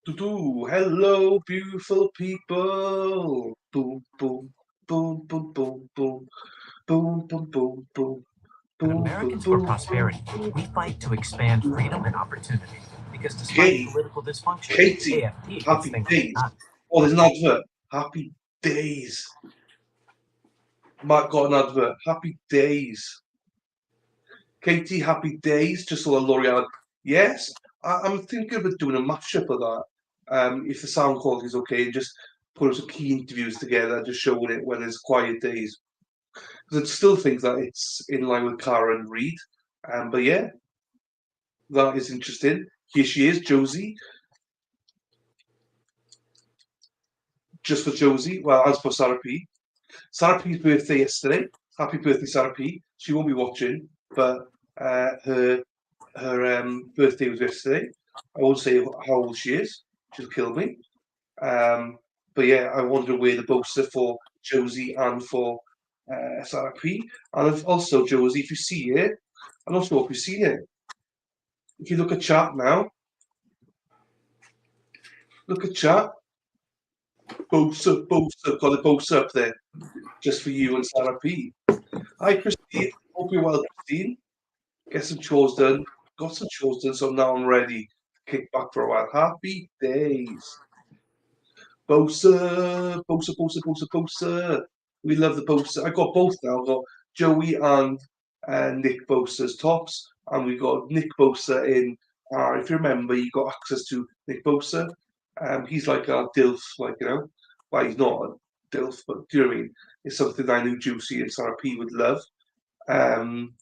Hello, beautiful people. Boom, boom, boom, boom, boom, boom, boom, boom, boom, boom, At boom, boom, Americans for boom. Prosperity, we fight to expand freedom and opportunity because despite Kate, political dysfunction, Katie, AFP gets happy things days. done. Oh, there's an advert. Happy days. Matt got an advert. Happy days. Katie, happy days. Just saw a L'Oreal. Yes, I'm thinking about doing a mashup of that. If the sound quality is okay, and just put some key interviews together, just showing it when there's quiet days. Because I still think that it's in line with Karen Reid. But yeah, that is interesting. Here she is, Josie. Just for Josie. Well, as for Sarah P. Sarah P's birthday yesterday. Happy birthday, Sarah P. She won't be watching, but her birthday was yesterday. I won't say how old she is. She'll kill me. Um, but yeah, I wanted to wear the poster for Josie and for Sarah P. And also, Josie, if you see it, I'm not sure if you see it. If you look at chat now, look at chat. Got the poster up there just for you and Sarah P. Hi, Christine. Hope you're well, Christine. Get some chores done. Got some chores done, so now I'm ready to kick back for a while. Happy days. Bosa. We love the Bosa. I got both now. I've got Joey and Nick Bosa's tops, and we got Nick Bosa in. If you remember, you got access to Nick Bosa. He's like a DILF, like well, he's not a DILF, but do you know what I mean? It's something I knew Juicy and Sarah P would love. Um,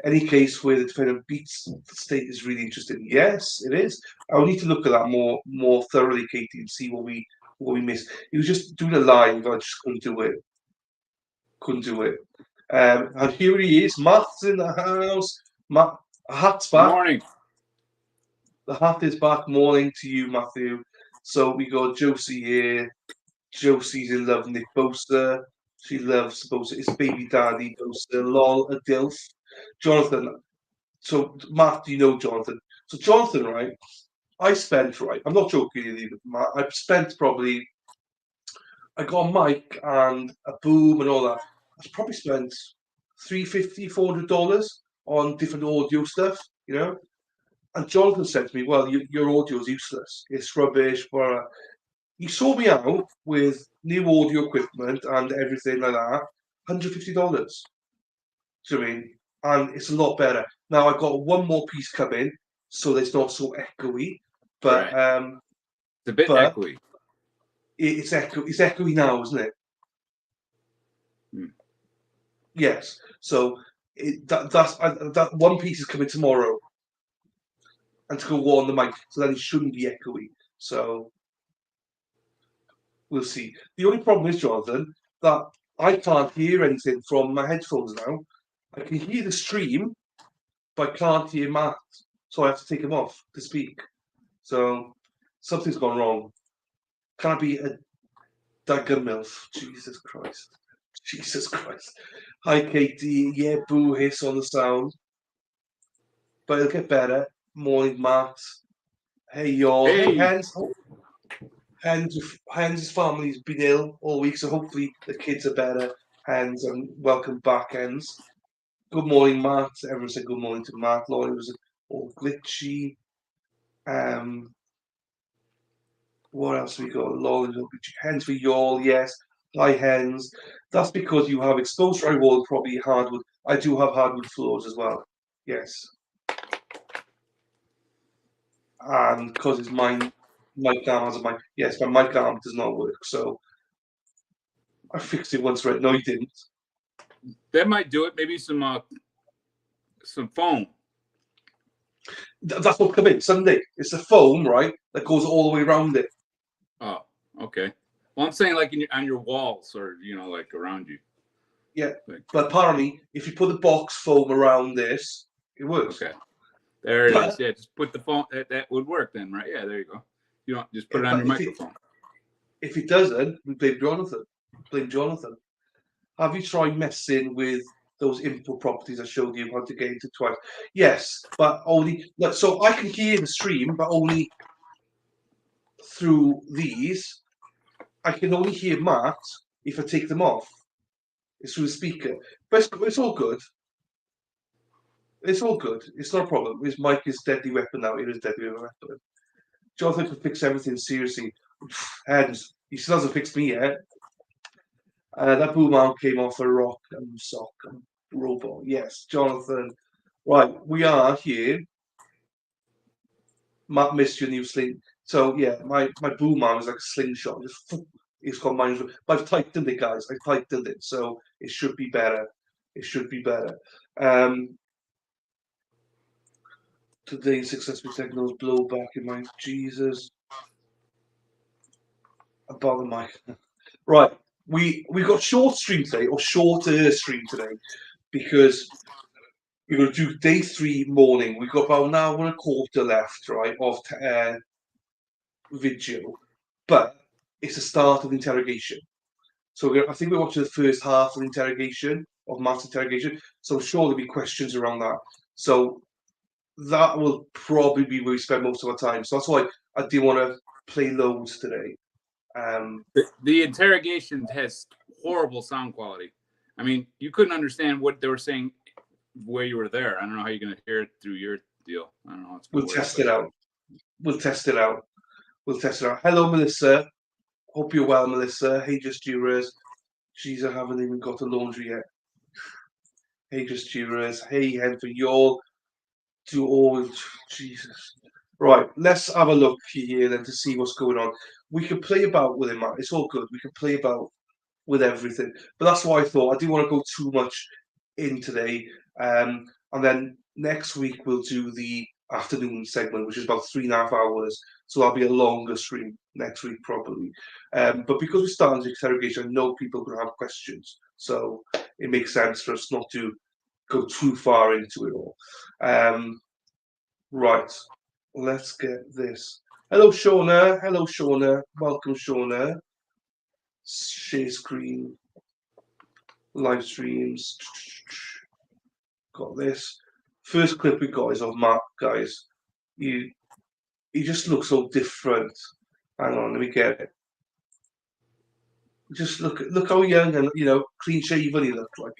any case where the defendant beats the state is really interesting. Yes, it is. I'll need to look at that more thoroughly, Katie, and see what we missed. He was just doing a live. I just couldn't do it. Couldn't do it. And here he is. Matt's in the house. Matt, a hat's back. Morning. The hat is back. Morning to you, Matthew. So we got Josie here. Josie's in love with Nick Bosa. She loves Bosa. It's baby daddy Bosa. Lol, a dilf. Jonathan. So Matt, do you know Jonathan? So Jonathan, right? I spent right. I'm not joking, Matt. I've spent probably. I got a mic and a boom and all that. I've probably spent $350, $400 on different audio stuff, And Jonathan said to me, "Well, your audio is useless. It's rubbish." But he saw me out with new audio equipment and everything like that. $150. Do you know what I mean? And it's a lot better. Now I've got one more piece coming, so it's not so echoey. But Right. It's a bit but echoey. it's echoey now, isn't it? Hmm. Yes. So that one piece is coming tomorrow, and to go on the mic, so then it shouldn't be echoey. So we'll see. The only problem is, Jonathan, that I can't hear anything from my headphones now. I can hear the stream, but I can't hear Matt, so I have to take him off to speak. So something's gone wrong. Can't be a dagger milf. Jesus Christ. Jesus Christ. Hi, Katie. Yeah, boo hiss on the sound. But it'll get better. Morning, Matt. Hey, y'all. Hey, Hey. Hens. Hens' family's been ill all week, so hopefully the kids are better. Hens, and welcome back, Hens. Good morning, Matt. Everyone said good morning to Matt. Laurie was all glitchy. What else we got? Lol, hens for y'all, yes. Hi, hens. That's because you have exposed drywall and probably hardwood. I do have hardwood floors as well. Yes. And because it's mine, mic arm has a mic. Yes, my mic arm does not work. So I fixed it once, right? No, you didn't. That might do it. Maybe some foam. That's what come in Sunday. It's the foam, right, that goes all the way around it. Oh, okay. Well, I'm saying like on your walls or like around you. Yeah, but apparently, if you put the box foam around this, it works. Okay, there it is. Yeah, just put the foam. That would work then, right? Yeah, there you go. You don't just put it on your microphone. If it doesn't, we blame Jonathan. Blame Jonathan. Have you tried messing with those input properties I showed you how to get into twice? Yes, but only. So I can hear the stream, but only through these, I can only hear Matt if I take them off. It's through the speaker. But it's all good. It's all good. It's not a problem. His mic is deadly weapon now. It is deadly weapon. Jonathan can fix everything seriously. And he still hasn't fixed me yet. That boom arm came off a rock and sock and robot. Yes, Jonathan. Right, we are here. Matt missed your new sling. So yeah, my boom arm is like a slingshot. It's got mine. But I've tightened it, guys. I've tightened it, so it should be better. It should be better. Today, successful signals blow back in my Jesus. About the mic. Right, we got short stream today, or shorter stream today, because we're going to do day 3 morning. We've got about an hour and a quarter left, right, of video, but it's the start of the interrogation. So I think we're watching the first half of the interrogation, of Matt's interrogation. So I'm sure there'll be questions around that. So that will probably be where we spend most of our time. So that's why I do want to play loads today. The interrogation has horrible sound quality. I mean, you couldn't understand what they were saying where you were there. I don't know how you're going to hear it through your deal. I don't know. We'll test it out. We'll test it out. Hello, Melissa. Hope you're well, Melissa. Hey, Just Jurors. Jeez, I haven't even got to laundry yet. Hey, Just Jurors. Hey, Henry. Y'all do all. Jesus. Right, let's have a look here then to see what's going on. We can play about with it, Matt. It's all good. We can play about with everything. But that's why I thought I didn't want to go too much in today. And then next week we'll do the afternoon segment, which is about 3.5 hours. So that'll be a longer stream next week, probably. But because we started the interrogation, I know people are going to have questions. So it makes sense for us not to go too far into it all. Right. Let's get this. Hello, Shauna. Hello, Shauna. Welcome, Shauna. Share screen. Live streams. Got this. First clip we got is of Mark, guys. He just looks so different. Hang on, let me get it. Just look how young and clean shaven he looked like,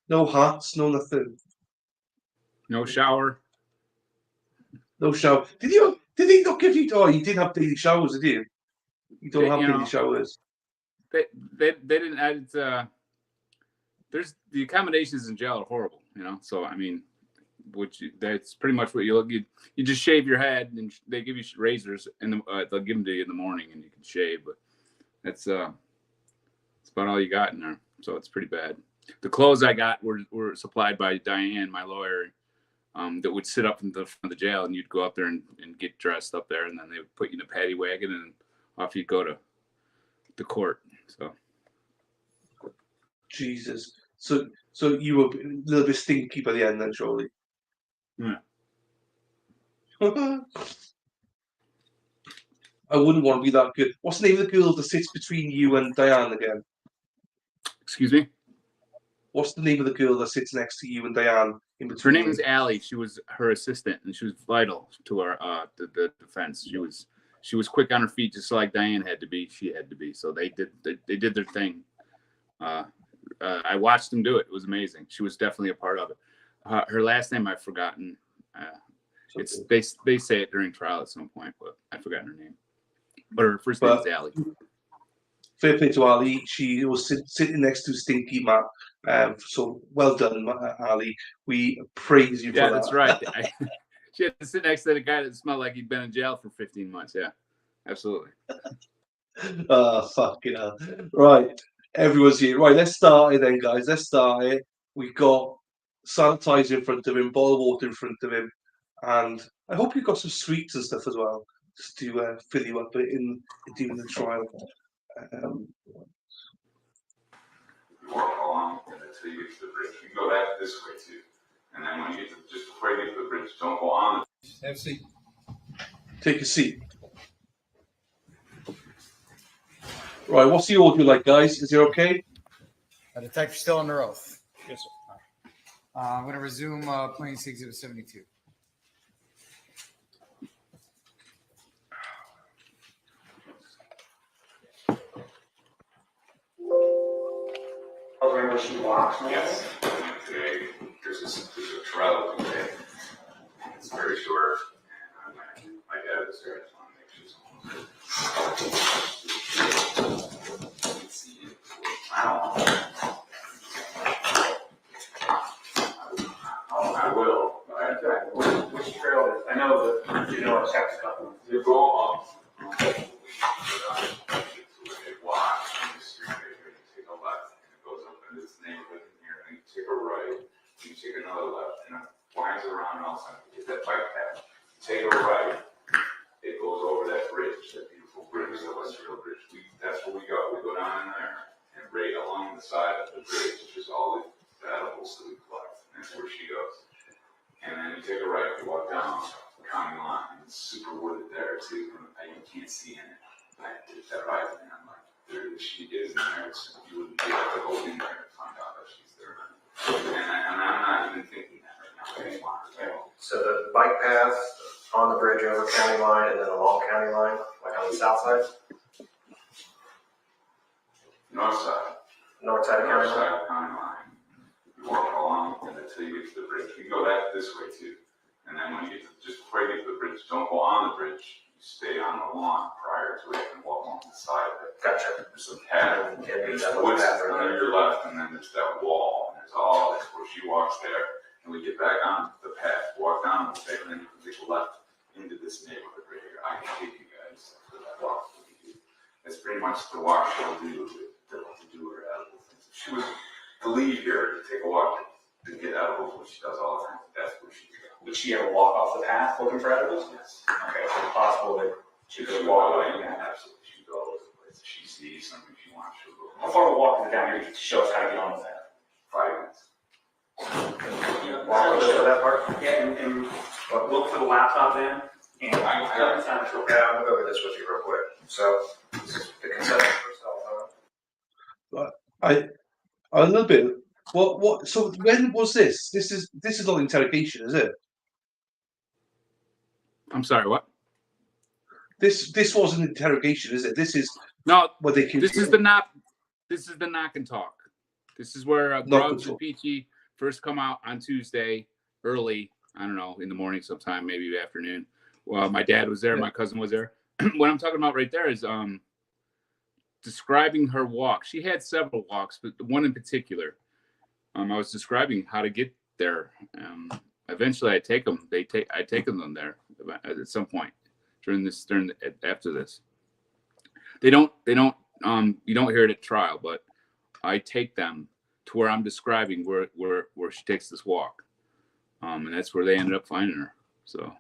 No hats, no nothing. No shower. No shower. Did he not give you? Oh, you did have daily showers, did you? You don't have daily showers. They didn't add. There's the accommodations in jail are horrible, So I mean, that's pretty much what you look. You just shave your head, and they give you razors, and they'll give them to you in the morning, and you can shave. But that's about all you got in there. So it's pretty bad. The clothes I got were supplied by Diane, my lawyer. That would sit up in the front of the jail, and you'd go up there and get dressed up there, and then they would put you in a paddy wagon, and off you'd go to the court. So, Jesus. So you were a little bit stinky by the end, then, surely. Yeah. I wouldn't want to be that good. What's the name of the girl that sits between you and Diane again? Excuse me? What's the name of the girl that sits next to you and Diane in between? Her name is Allie. She was her assistant, and she was vital to our the defense. She was quick on her feet, just like Diane had to be. She had to be. So they did their thing. I watched them do it. It was amazing. She was definitely a part of it. Her last name I've forgotten. It's they say it during trial at some point, but I've forgotten her name. But her first name is Allie. Fair play to Ali. She was sitting next to Stinky Matt. So well done, Ali. We praise you for that. Yeah, that's right. She had to sit next to the guy that smelled like he'd been in jail for 15 months. Yeah, absolutely. Fucking hell. Right, everyone's here. Right, let's start it then, guys. Let's start it. We've got sanitizer in front of him, bottle of water in front of him, and I hope you've got some sweets and stuff as well, just to fill you up in during the trial. Walk along until you get to the bridge. You can go back this way too. And then when you get to just before you get to the bridge, don't go on. Have a seat. Take a seat. Right, what's the audio like, guys? Is it okay? Detective still under oath. Yes, sir. I'm going to resume Plaintiff's Exhibit 72. walks, man. Yes. Today, there's a trail today. It's very short. And my dad was there. I just want to make sure it's see it. I will. Which trail is? I know that you know it's a couple. You go up. Walk on the street right here. You take a left, and it goes up into this neighborhood in here. And you take a right, and you take another left, and it winds around and all of a sudden you get that bike path. You take a right, it goes over that bridge, that beautiful bridge, the Westfield Bridge. That's where we go. We go down in there, and right along the side of the bridge, which is all the edibles that we collect. And that's where she goes. And then you take a right, you walk down the county line. It's super wooded there too. You can't see in it. I did that right, and I'm like, there she is in there. So you wouldn't be able to go in there and find out if she's there. And I'm not even thinking that right now. So the bike path on the bridge over county line and then along county line, like on the south side, North side. north side of county North line. side of county line. You walk along and until you get to the bridge. You go this way too. And then when you get to, just before you get to the bridge, don't go on the bridge. You stay on the lawn prior to it and walk along the side of it. Gotcha. There's a path. And There's that woods path on right your left, and then there's that wall. And there's all that's where she walks there. And we get back on the path, walk down the path, and then you can take a left into this neighborhood right here. I can take you guys for that walk. That's pretty much the walk she'll do to do her edible things. If she was to leave here to take a walk to get edibles, which she does all the time, that's where she goes. Would she ever walk off the path looking for edibles? Yes. Okay, so it's possible that she could She walk walk away. away, absolutely. She goes all over the place. If she sees something she wants, she'll go. How far of a walk is it down here to show us how to get on with that? 5 minutes. Walk over to that part. Yeah, and look for the laptop then. And I got it. Yeah, I'm gonna go over this with you real quick. So the consent for cell phone. A little bit. What? So when was this? This is not interrogation, is it? I'm sorry, what? This wasn't interrogation, is it? This is No, what they can. this is the knock and talk. This is where Knock and Grubbs and talk. Peachy first come out on Tuesday early. I don't know, in the morning sometime, maybe afternoon. Well, my dad was there, Yeah. my cousin was there. What I'm talking about right there is describing her walk. She had several walks, but the one in particular, I was describing how to get there. Eventually, I take them. I take them there at some point after this. They don't. You don't hear it at trial, but I take them to where I'm describing where she takes this walk, and that's where they ended up finding her. So.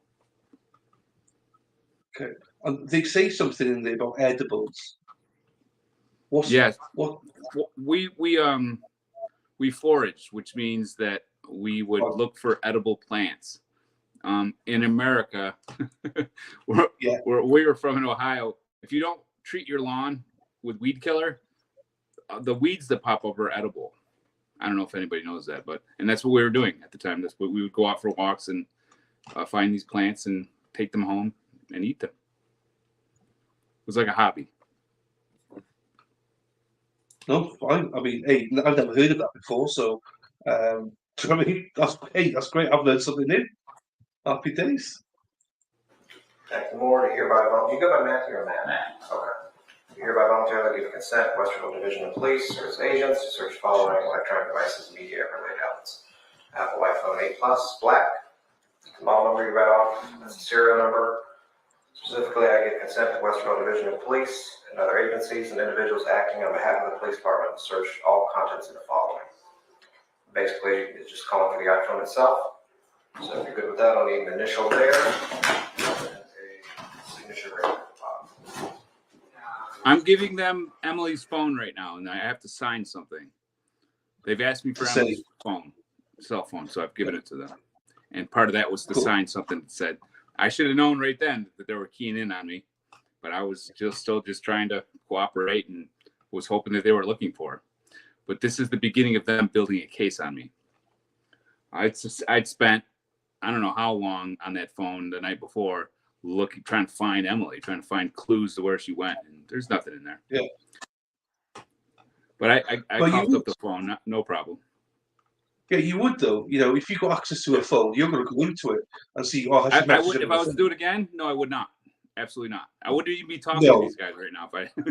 Okay. They say something in there about edibles. What's Yes. what? We foraged, which means that we would look for edible plants. In America, where we were from in Ohio, if you don't treat your lawn with weed killer, the weeds that pop up are edible. I don't know if anybody knows that, and that's what we were doing at the time. That's what we would go out for walks and find these plants and take them home and eat them. It was like a hobby. No, fine. I mean, hey, I've never heard of that before, so I mean, that's great. I've learned something new. Happy days. Matheau Moore, to hereby volunteer. You go by Matthew or Matt? Matt. Okay. You hereby voluntarily give consent, Westfield Division of Police or its agents to search following electronic devices, media, related outlets: Apple iPhone 8 Plus, black. The model number you read off, that's the serial number. Specifically, I give consent to Westfield Division of Police and other agencies and individuals acting on behalf of the police department to search all contents of the following. Basically, it's just calling for the iPhone itself. So if you're good with that, I'll need an initial there and a signature right at the bottom. I'm giving them Emily's phone right now, and I have to sign something. They've asked me for Emily's cell phone, so I've given it to them. And part of that was to sign something that said, I should have known right then that they were keying in on me, but I was still trying to cooperate and was hoping that they were looking for her. But this is the beginning of them building a case on me. I'd spent, I don't know how long on that phone the night before, trying to find Emily, trying to find clues to where she went, and there's nothing in there. Yeah. But I But you coughed up would. the phone, no problem. Yeah, you would though. If you got access to a phone, you're going to go into it and see. Oh, has she I messaged would him if on I the was to phone? do it again. No, I would not. Absolutely not. I wouldn't even be talking to No. these guys right now if I,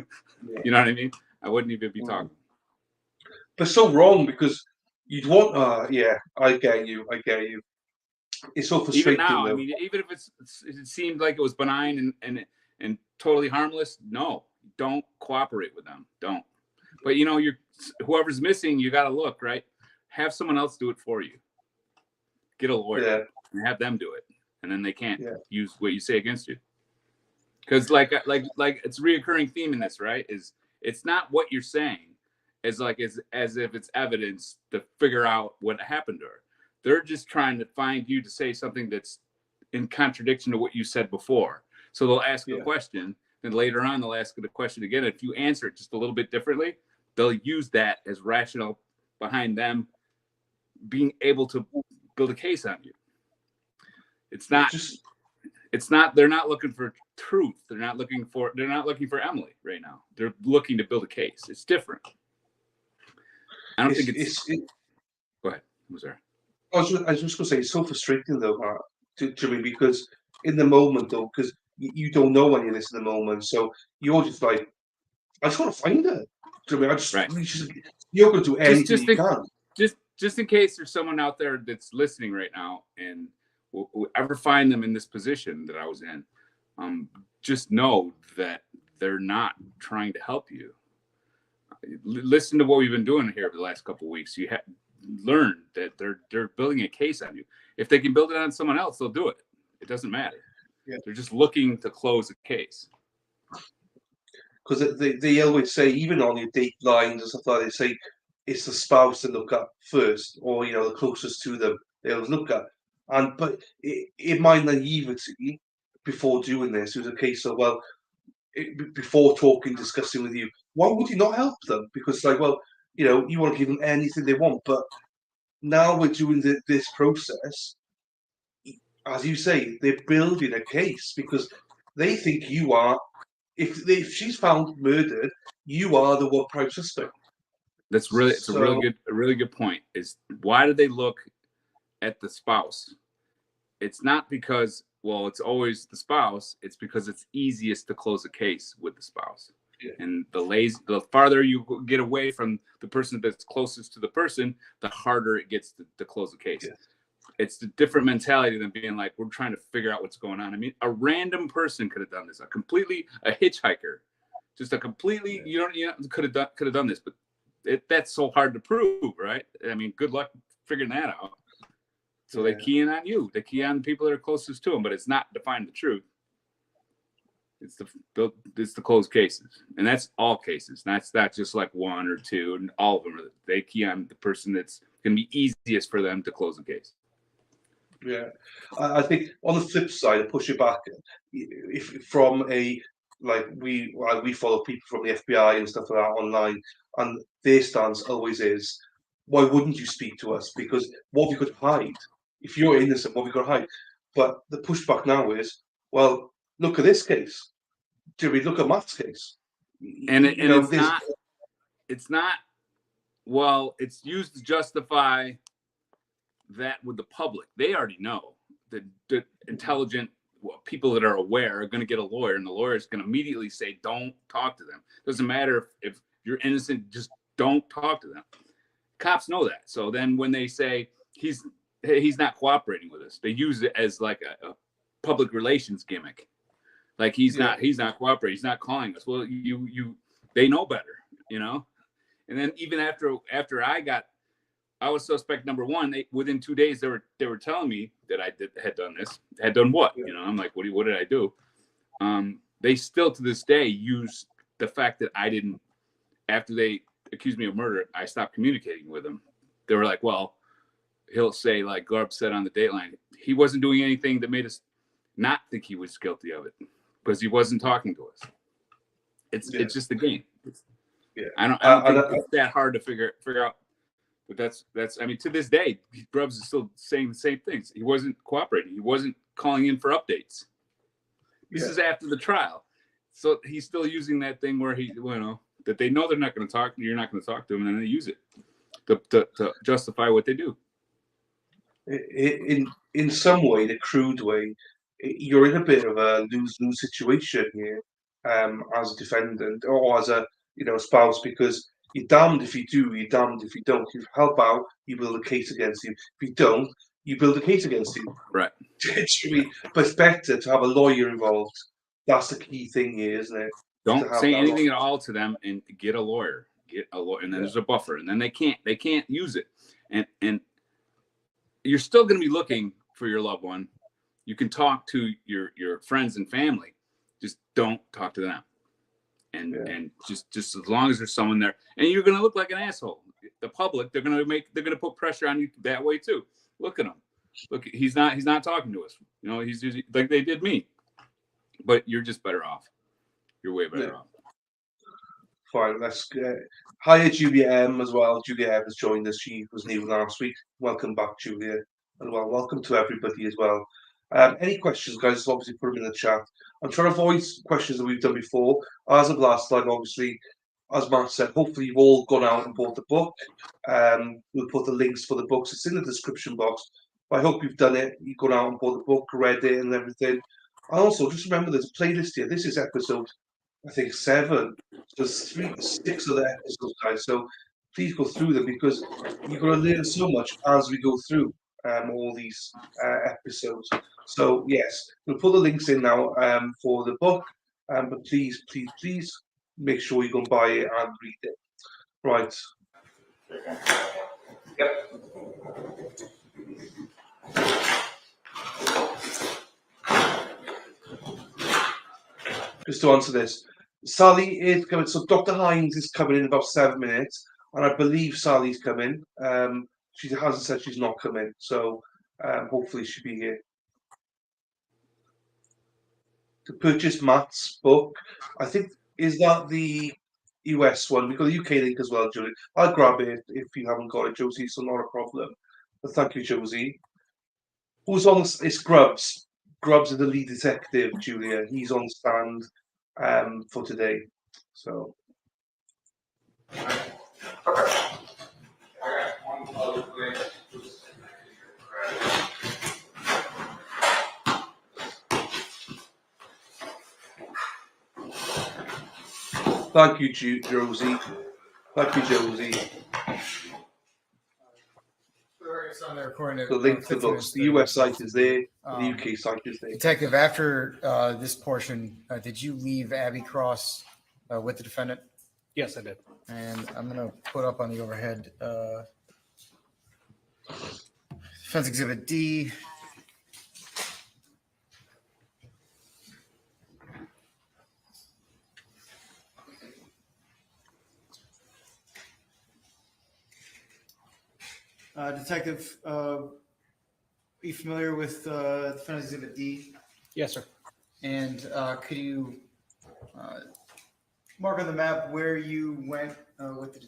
you know what I mean. I wouldn't even be talking. But it's so wrong because you'd want. Yeah, I get you. I get you. It's so Even frustrating now, I though. mean, even if it seemed like it was benign and totally harmless, no, don't cooperate with them. Don't. But you're whoever's missing, you got to look, right. Have someone else do it for you. Get a lawyer and have them do it, and then they can't use what you say against you. Because like it's a reoccurring theme in this, right? Is it's not what you're saying as if it's evidence to figure out what happened to her. They're just trying to find you to say something that's in contradiction to what you said before. So they'll ask a question, then later on they'll ask the question again. If you answer it just a little bit differently, they'll use that as rationale behind them being able to build a case on you. It's not. They're not looking for truth. They're not looking for Emily right now. They're looking to build a case. It's different. I don't think it's. Go ahead. Who's there? I was just going to say, it's so frustrating though, Matt, to me, because in the moment though, because you don't know any of this in the moment, so you're just like, I just want to find her. Do you know what I mean? You're going to do anything you can. Just in case there's someone out there that's listening right now and will ever find them in this position that I was in, just know that they're not trying to help you. Listen to what we've been doing here for the last couple of weeks. You have learned that they're building a case on you. If they can build it on someone else, they'll do it. It doesn't matter. Yeah. They're just looking to close a case. Because they always say, even on your date lines and stuff like that, they say it's the spouse to look at first, or the closest to them they always look at. But in my naivety before doing this, it was a case of before discussing with you, why would you not help them? Because you want to give them anything they want, but now we're doing this process. As you say, they're building a case because they think you are. If she's found murdered, you are the one prime suspect. It's a really good point. Is why do they look at the spouse? It's not because it's always the spouse. It's because it's easiest to close a case with the spouse. Yeah. And the farther you get away from the person that's closest to the person, the harder it gets to close a case. Yeah. It's a different mentality than being like, we're trying to figure out what's going on. I mean, a random person could have done this. A hitchhiker, just a completely, could have done this. But that's so hard to prove, right? I mean, good luck figuring that out. So they key in on you. They key on the people that are closest to them, but it's not to find the truth. It's the closed cases, and that's all cases. That's not just like one or two, and all of them they key on the person that's going to be easiest for them to close the case. Yeah, I think on the flip side, to push it back, if from we follow people from the FBI and stuff like that online, and their stance always is, why wouldn't you speak to us? Because what we could hide, if you're innocent, what we could hide. But the pushback now is, well, look at this case. Do we look at Matt's case? And it's not. Well, it's used to justify that with the public. They already know that the intelligent people that are aware are going to get a lawyer, and the lawyer is going to immediately say, don't talk to them. Doesn't matter if you're innocent, just don't talk to them. Cops know that. So then when they say he's not cooperating with us, they use it as like a public relations gimmick. Like he's not cooperating. He's not calling us. Well, they know better, And then even after I was suspect number one. Within 2 days, they were telling me that I had done this. Had done what? I'm like, what did I do? They still to this day use the fact that I didn't. After they accused me of murder, I stopped communicating with them. They were like, well, he'll say like Garb said on the Dateline, he wasn't doing anything that made us not think he was guilty of it because he wasn't talking to us. It's just the game. I don't think it's that hard to figure out. But that's I mean, to this day, Grubbs is still saying the same things. He wasn't cooperating. He wasn't calling in for updates. This is after the trial. So he's still using that thing where he, that they know they're not going to talk. You're not going to talk to them, and then they use it to justify what they do. In some way, the crude way, you're in a bit of a lose-lose situation here, as a defendant or as a spouse, because you're damned if you do, you're damned if you don't. If you help out, you build a case against him. If you don't, you build a case against him. Right. But it's better to have a lawyer involved. That's the key thing here, isn't it? Don't say anything at all to them, and get a lawyer. Get a lawyer, and then there's a buffer, and then they can't use it, and you're still going to be looking for your loved one. You can talk to your friends and family, just don't talk to them, and just as long as there's someone there, and you're going to look like an asshole. The public, they're going to put pressure on you that way too. Look at him. Look, he's not talking to us. He's like they did me, but you're just better off. You're way better off. Fine, let's hi Julia M as well. Julia M has joined us. She was new last week. Welcome back, Julia, and welcome to everybody as well. Any questions, guys? Obviously, put them in the chat. I'm trying to avoid questions that we've done before. As of last time, obviously, as Matt said, hopefully you've all gone out and bought the book. We'll put the links for the books. It's in the description box. I hope you've done it. You've gone out and bought the book, read it, and everything. And also, just remember there's a playlist here. This is episode, I think, 7. There's 6 other episodes, guys. So please go through them, because you're going to learn so much as we go through all these episodes. So yes, we'll put the links in now for the book. But please make sure you go and buy it and read it. Right. Yep. Just to answer this, Sally is coming. So Dr. Hines is coming in about 7 minutes, and I believe Sally's coming. She hasn't said she's not coming, so hopefully she'll be here. To purchase Matt's book, I think, is that the US one? We've got the UK link as well, Julie. I'll grab it if you haven't got it, Josie, so not a problem. But thank you, Josie. Who's on the... It's Grubbs. Grubbs is the lead detective, Julia. He's on stand for today. So. Okay. Thank you, Josie. Thank you, Josie. On the recording, The link to the books. The US site is there. The UK site is there. Detective, after this portion, did you leave Abby Cross with the defendant? Yes, I did. And I'm going to put up on the overhead Defense Exhibit D. Detective, are you familiar with Defense Exhibit D? Yes, sir. And could you mark on the map where you went with the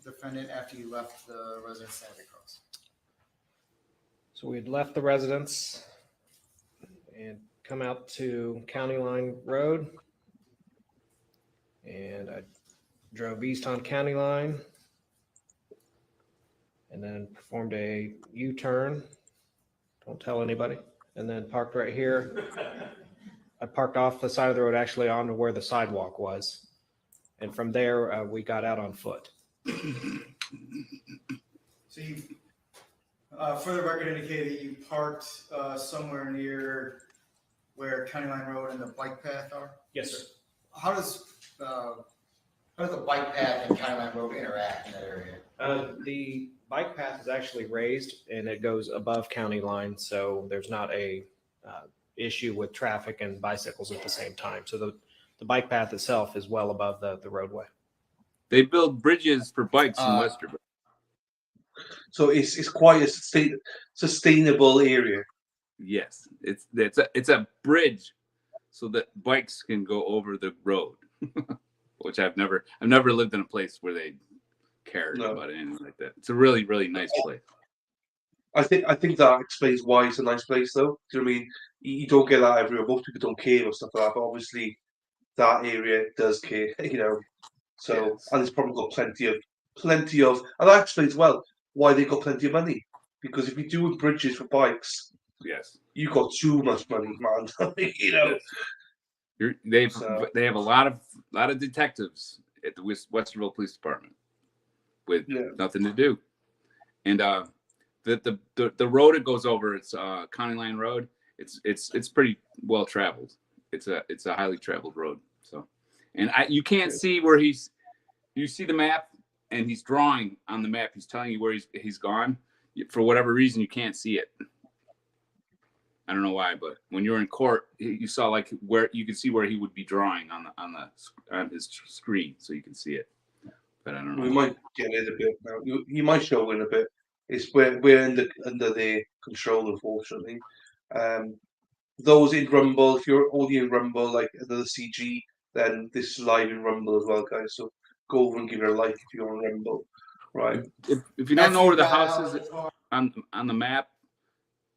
defendant after you left the residence at Abby Cross? So we had left the residence and come out to County Line Road. And I drove east on County Line and then performed a U-turn. Don't tell anybody. And then parked right here. I parked off the side of the road, actually onto where the sidewalk was. And from there, we got out on foot. So you, for the record, indicated that you parked somewhere near where County Line Road and the bike path are? Yes, sir. How does the bike path and County Line Road interact in that area? The bike path is actually raised and it goes above county line, so there's not a issue with traffic and bicycles at the same time. So the bike path itself is well above the roadway. They build bridges for bikes in Westerville. So it's quite a sustainable area. Yes, it's a bridge so that bikes can go over the road, which I've never lived in a place where they cared about anything like that. It's a really, really nice place. I think that explains why it's a nice place, though. Do you know what I mean? You don't get that everywhere. Most people don't care or stuff like that, but obviously that area does care. You know. So, Yes. and it's probably got plenty of, and that explains well why they got plenty of money. Because if you're doing bridges for bikes, Yes. you got too much money, man. You know. Yes. So- They have a lot of detectives at the Westerville Police Department with nothing to do, and the road it goes over, it's County Line Road. It's pretty well traveled. It's a highly traveled road. So, and you can't see where you see the map, and he's drawing on the map. He's telling you where he's gone. For whatever reason, you can't see it. I don't know why, but when you're in court, you saw like where you could see where he would be drawing on his screen, so you can see it. But I don't know. We might get in a bit now. You might show in a bit. It's we're under their control, unfortunately. Those in Rumble, if you're only in Rumble, like the CG, then this is live in Rumble as well, guys. So go over and give it a like if you're on Rumble, right? If you don't know where the house is on the map,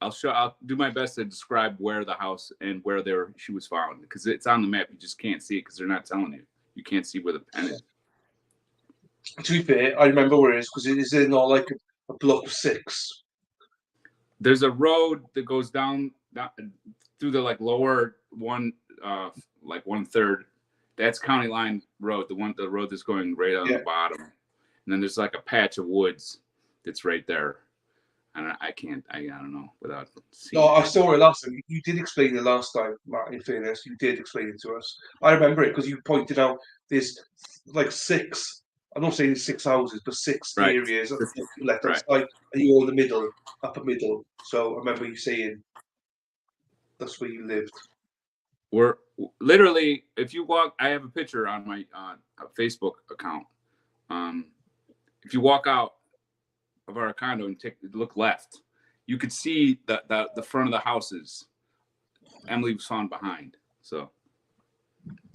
I'll do my best to describe where the house and where she was found, because it's on the map. You just can't see it because they're not telling you. You can't see where the pen is. To be fair, I remember where it is because it is in not like a block of 6. There's a road that goes down through the like lower one, like 1/3. That's County Line Road, the road that's going right on the bottom. And then there's like a patch of woods that's right there. I don't know without seeing. No, I saw it last time. You did explain it last time, Matt. In fairness, you did explain it to us. I remember it because you pointed out there's like 6. I'm not saying 6 houses, but 6 areas left outside, and you're in the middle, upper middle. So I remember you saying that's where you lived. We're literally, if you walk, I have a picture on my Facebook account. If you walk out of our condo and look left, you could see the front of the houses. Emily was found behind, so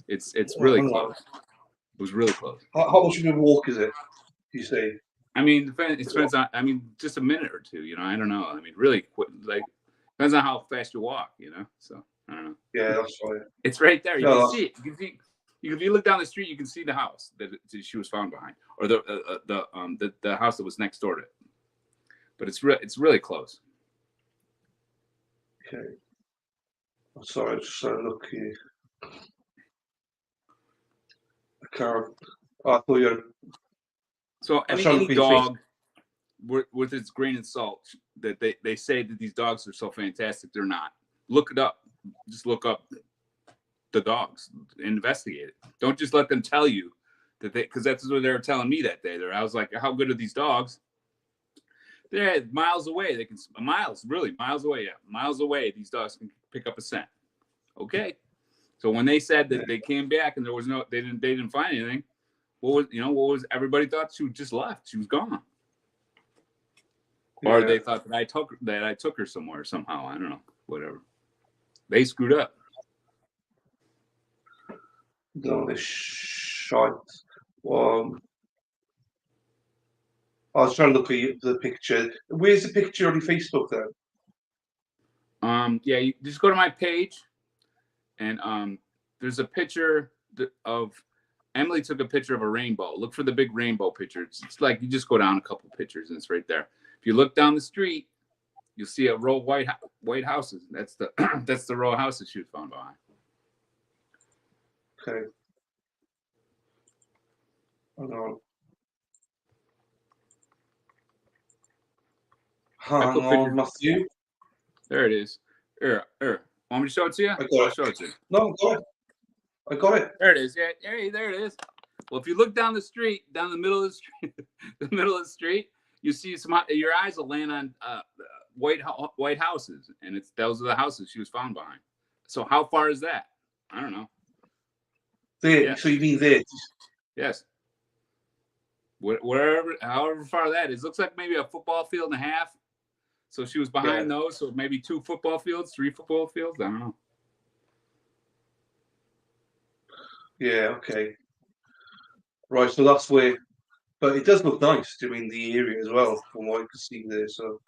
it's really close. It was really close. How much of a walk is it? You say? I mean, it depends on. I mean, just a minute or two. You know, I don't know. I mean, really quick. Like, depends on how fast you walk. You know, so I don't know. Yeah, that's fine. It's right there. You can see it. If you look down the street, you can see the house that she was found behind, or the house that was next door to it. But it's really close. Okay. I'm sorry, I'm just trying to look here. I can't. I thought you had. So any dog with its grain of salt that they say that these dogs are so fantastic, they're not. Look it up. Just look up the dogs. Investigate it. Don't just let them tell you that because that's what they were telling me that day. I was like, how good are these dogs? They're miles away. They can miles away. Yeah, miles away. These dogs can pick up a scent. Okay. So when they said that they came back and there was they didn't find anything. What was everybody thought she just left. She was gone. Or they thought that I took her somewhere somehow. I don't know. Whatever. They screwed up. No, they shot. I was trying to look at the picture. Where's the picture on your Facebook then? Yeah, you just go to my page, and there's a picture of Emily took a picture of a rainbow. Look for the big rainbow picture. It's like you just go down a couple pictures, and it's right there. If you look down the street, you'll see a row of white houses. That's the row of houses she was found behind. Okay. Hang on. Hang on, Matthew. There it is. Here. Want me to show it to you? I'll show it to you. No, I got it. There it is. Yeah, there it is. Well, if you look down the street, down the middle of the street, you see your eyes will land on white houses, and those are the houses she was found behind. So how far is that? I don't know. There. Yeah. So you mean there? Yes. However far that is, looks like maybe a football field and a half. So she was behind those, so maybe 2 football fields, 3 football fields. I don't know. Yeah. Okay. Right. So that's where, but it does look nice. I mean, the area as well, from what you can see there. So.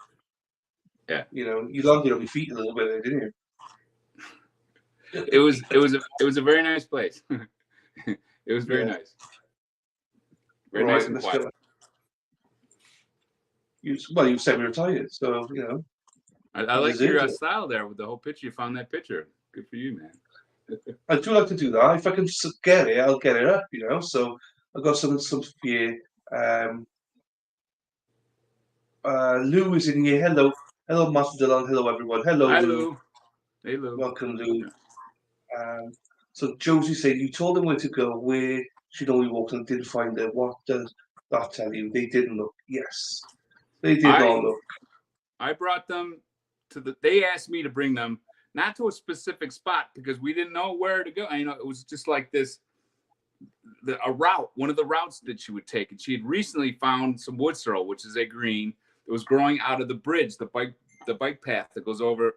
Yeah. You landed on your feet a little bit there, didn't you? It was a very nice place. It was very nice. Very Right, nice and let's quiet. go. You semi-retired, so you know. I like Deserves your it. style there with the whole picture. You found that picture. Good for you, man. I do like to do that. If I can get it, I'll get it up. You know. So I've got some fear. Lou is in here. Hello, Master Dylan. Hello, everyone. Hello, Hi, Lou. Lou. Hey, Lou. Welcome, Lou. So Josie said, you told them where to go. Where she only walked and didn't find it. What does that tell you? They didn't look. Yes, they did not look. I brought them to they asked me to bring them not to a specific spot because we didn't know where to go. You know, it was just like this, a route, one of the routes that she would take. And she had recently found some wood sorrel, which is a green that was growing out of the bridge, the bike path that goes over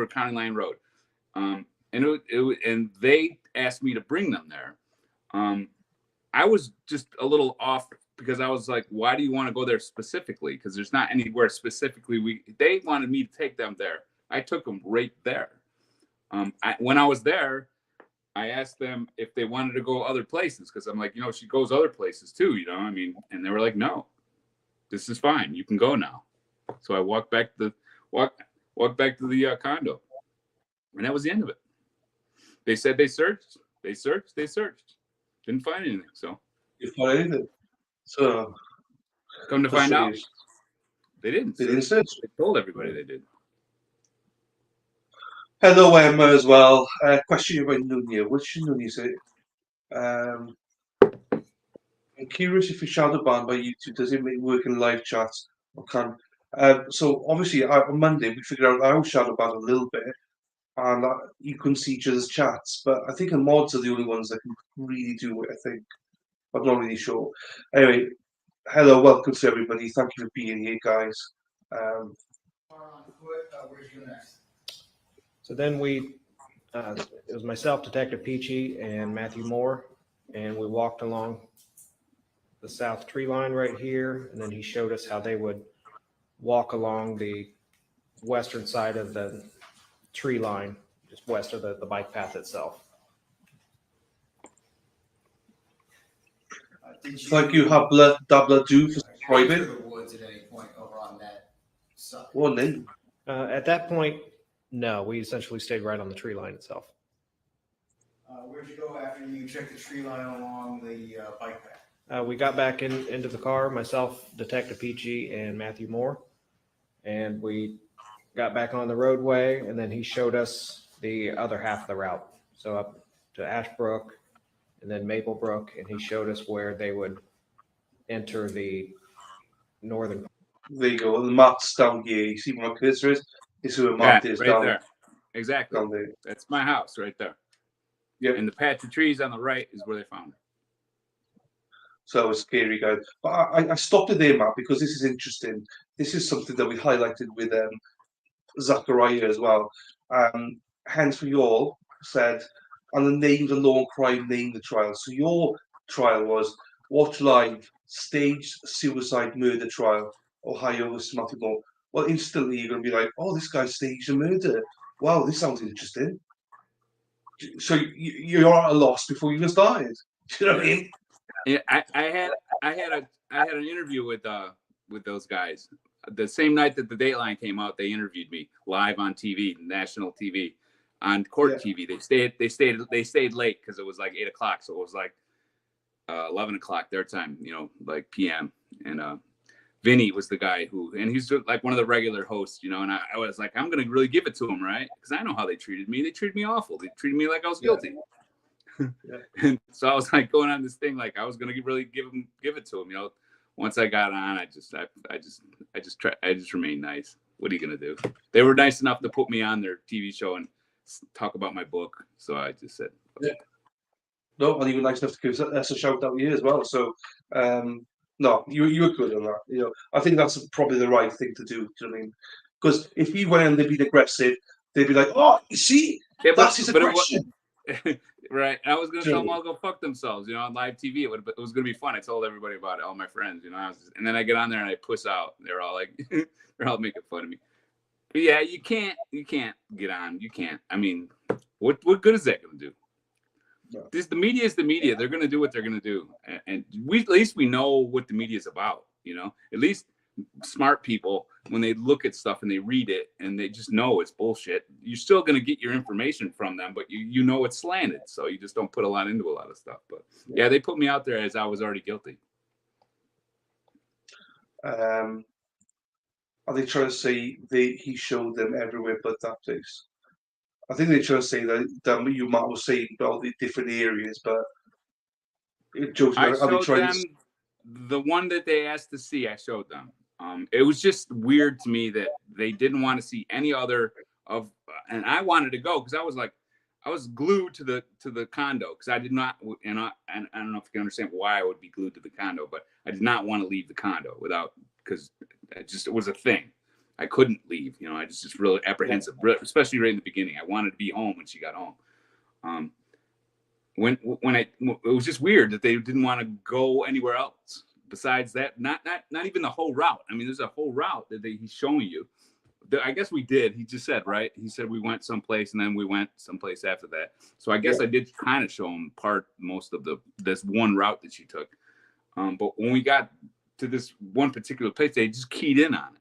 County Line Road. And they asked me to bring them there. I was just a little off because I was like, why do you want to go there specifically? Because there's not anywhere specifically they wanted me to take them there. I took them right there. When I was there, I asked them if they wanted to go other places because I'm like, you know, she goes other places too, you know. I mean, and they were like, no, this is fine. You can go now. So I walked back to the condo, and that was the end of it. They said they searched, didn't find anything. So You find anything? So come to find out, they didn't. They didn't search. They told everybody they did. Hello, Emma, as well. Question about Nunya. Which Nunya is it? I'm curious if you're shadow banned by YouTube. Does it work in live chats or can? So obviously on Monday we figured out I was shadow banned a little bit, and you couldn't see each other's chats. But I think the mods are the only ones that can really do it. I think. I'm not really sure. Anyway, hello, welcome to everybody. Thank you for being here, guys. Where's you next? So then it was myself, Detective Peachy, and Matheau Moore, and we walked along the south tree line right here, and then he showed us how they would walk along the western side of the tree line, just west of the bike path itself. It's like you have dabla do for subscribing. The woods at any point over on that side. What name? At that point, no, we essentially stayed right on the tree line itself. Where'd you go after you checked the tree line along the bike path? We got back into the car, myself, Detective Peachy, and Matheau Moore, and we got back on the roadway, and then he showed us the other half of the route. So up to Ashbrook and then Maplebrook, and he showed us where they would enter the northern. There you go. The map's down here. You see where my cursor is? This is where map is right down there. Exactly. Down there. That's my house right there. Yeah. And the patch of trees on the right is where they found it. So it was scary, guys. But I stopped it there, Matt, because this is interesting. This is something that we highlighted with Zachariah as well. Hence, we all said, and the name, the law and crime, name the trial. So your trial was watch live, staged suicide murder trial, Ohio with Matheau Moore. Well, instantly you're going to be like, oh, this guy staged a murder. Wow, this sounds interesting. So you're at a loss before you even started. Do you know what I mean? Yeah, I had an interview with those guys. The same night that the Dateline came out, they interviewed me live on TV, national TV, on court TV. They stayed late because it was like 8 o'clock, so it was like 11 o'clock their time, you know, like PM. And Vinny was the guy and he's like one of the regular hosts, you know. And I was like, I'm gonna really give it to him, right? Because I know how they treated me. They treated me awful. They treated me like I was guilty. And so I was like going on this thing like I was gonna really give it to him, you know. Once I got on, I just remained nice. What are you gonna do? They were nice enough to put me on their TV show and talk about my book, so I just said, okay. No, and you were nice enough to give us a shout out here as well. So no, you were good on that. You know, I think that's probably the right thing to do. Do you know what I mean? Because if you went and they'd be aggressive, they'd be like, "Oh, you see, that's his aggression." Right. I was gonna tell them all go fuck themselves, you know, on live TV. It was gonna be fun. I told everybody about it, all my friends, you know. And then I get on there and I puss out. They're all like, they're all making fun of me. But yeah, you can't get on. You can't. I mean, what good is that gonna do? the media is the media. They're going to do what they're going to do, and at least we know what the media is about. At least smart people, when they look at stuff and they read it and they just know it's bullshit, you're still going to get your information from them, but you know it's slanted, so you just don't put a lot into a lot of stuff. But yeah, they put me out there as I was already guilty. Are they trying to say he showed them everywhere but that place? I think they're trying to say that you might was saying about the different areas, but I showed them the one that they asked to see. I showed them. It was just weird to me that they didn't want to see any other of, and I wanted to go because I was glued to the condo because I did not, and I don't know if you can understand why I would be glued to the condo, but I did not want to leave the condo because it was a thing. I couldn't leave, I just really apprehensive, especially right in the beginning. I wanted to be home when she got home. It was just weird that they didn't want to go anywhere else besides that. Not even the whole route. I mean, there's a whole route that he's showing you. I guess we did. He just said, right? He said we went someplace and then we went someplace after that. So I guess I did kind of show him most of this one route that she took. But when we got to this one particular place, they just keyed in on it.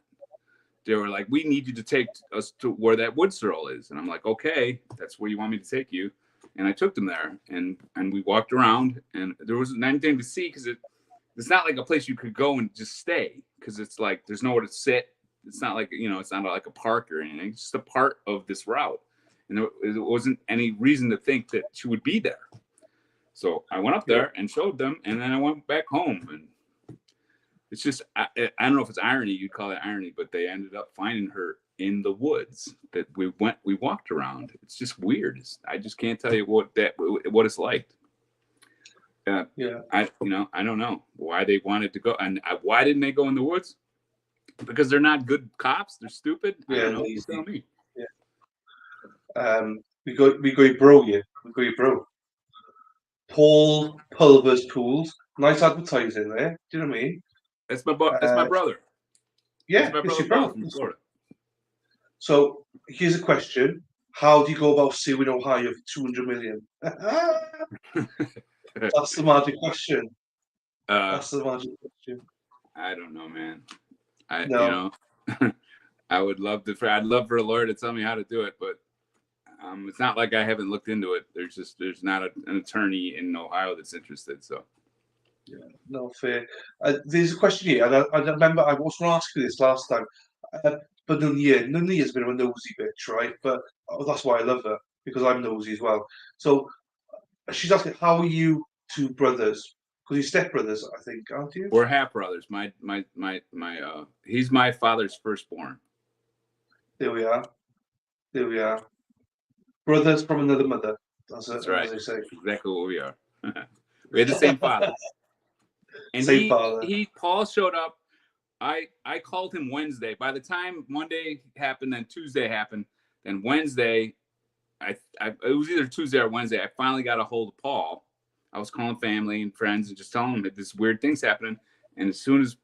They were like, we need you to take us to where that wood sorrel is. And I'm like, okay, that's where you want me to take you. And I took them there and we walked around and there wasn't anything to see because it's not like a place you could go and just stay because it's like there's nowhere to sit. It's not like, it's not like a park or anything. It's just a part of this route. And there wasn't any reason to think that she would be there. So I went up there and showed them and then I went back home. And it's just, I don't know if it's irony, you'd call it irony, but they ended up finding her in the woods that we walked around. It's just weird. I just can't tell you what it's like. I don't know why they wanted to go. And why didn't they go in the woods? Because they're not good cops. They're stupid. I don't know. You tell me. Yeah. We got your bro here. We got your bro. Paul Pulver's Pools. Nice advertising there. Do you know what I mean? That's my brother. Yeah, that's my it's brother your brother from Florida. So here's a question: how do you go about suing Ohio for $200 million? That's the magic question. That's the magic question. I don't know, man. I would love I'd love for a lawyer to tell me how to do it, but it's not like I haven't looked into it. There's not an attorney in Ohio that's interested. So. Yeah, no fair. There's a question here, and I remember I was going to ask you this last time, but Nunia's a bit of a nosy bitch, right? But that's why I love her, because I'm nosy as well. So she's asking, how are you two brothers? Because you're stepbrothers, I think, aren't you? We're half brothers. My he's my father's firstborn. There we are. Brothers from another mother. That's right. As they say. Exactly what we are. We had the same father. And Paul showed up. I called him Wednesday. By the time Monday happened, then Tuesday happened, then Wednesday, it was either Tuesday or Wednesday. I finally got a hold of Paul. I was calling family and friends and just telling them that this weird thing's happening. And as soon as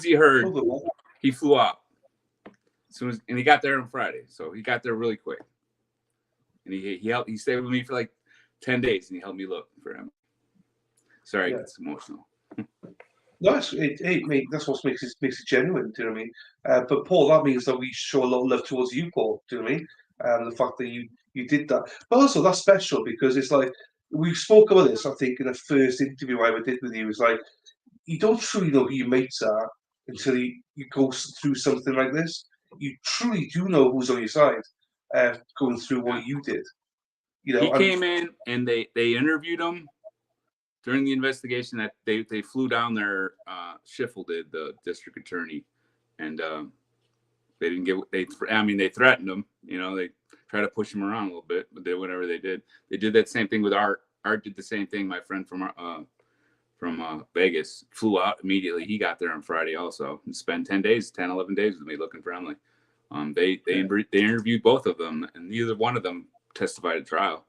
he heard, he flew out. And he got there on Friday, so he got there really quick. And he stayed with me for like 10 days, and he helped me look for him. Sorry, it's emotional. No, mate, that's what makes it genuine. Do you know what I mean? But Paul, that means that we show a lot of love towards you, Paul. Do you know what I mean? The fact that you did that, but also that's special because it's like we spoke about this. I think in the first interview I ever did with you, it's like you don't truly know who your mates are until you go through something like this. You truly do know who's on your side, going through what you did. He came in and they interviewed him during the investigation. That they flew down there. Schiffel did, the district attorney, and they didn't get. They threatened him. They tried to push him around a little bit, but whatever they did that same thing with Art. Art did the same thing. My friend from Vegas flew out immediately. He got there on Friday also and spent 10, 11 days with me looking friendly. They interviewed both of them, and neither one of them testified at trial.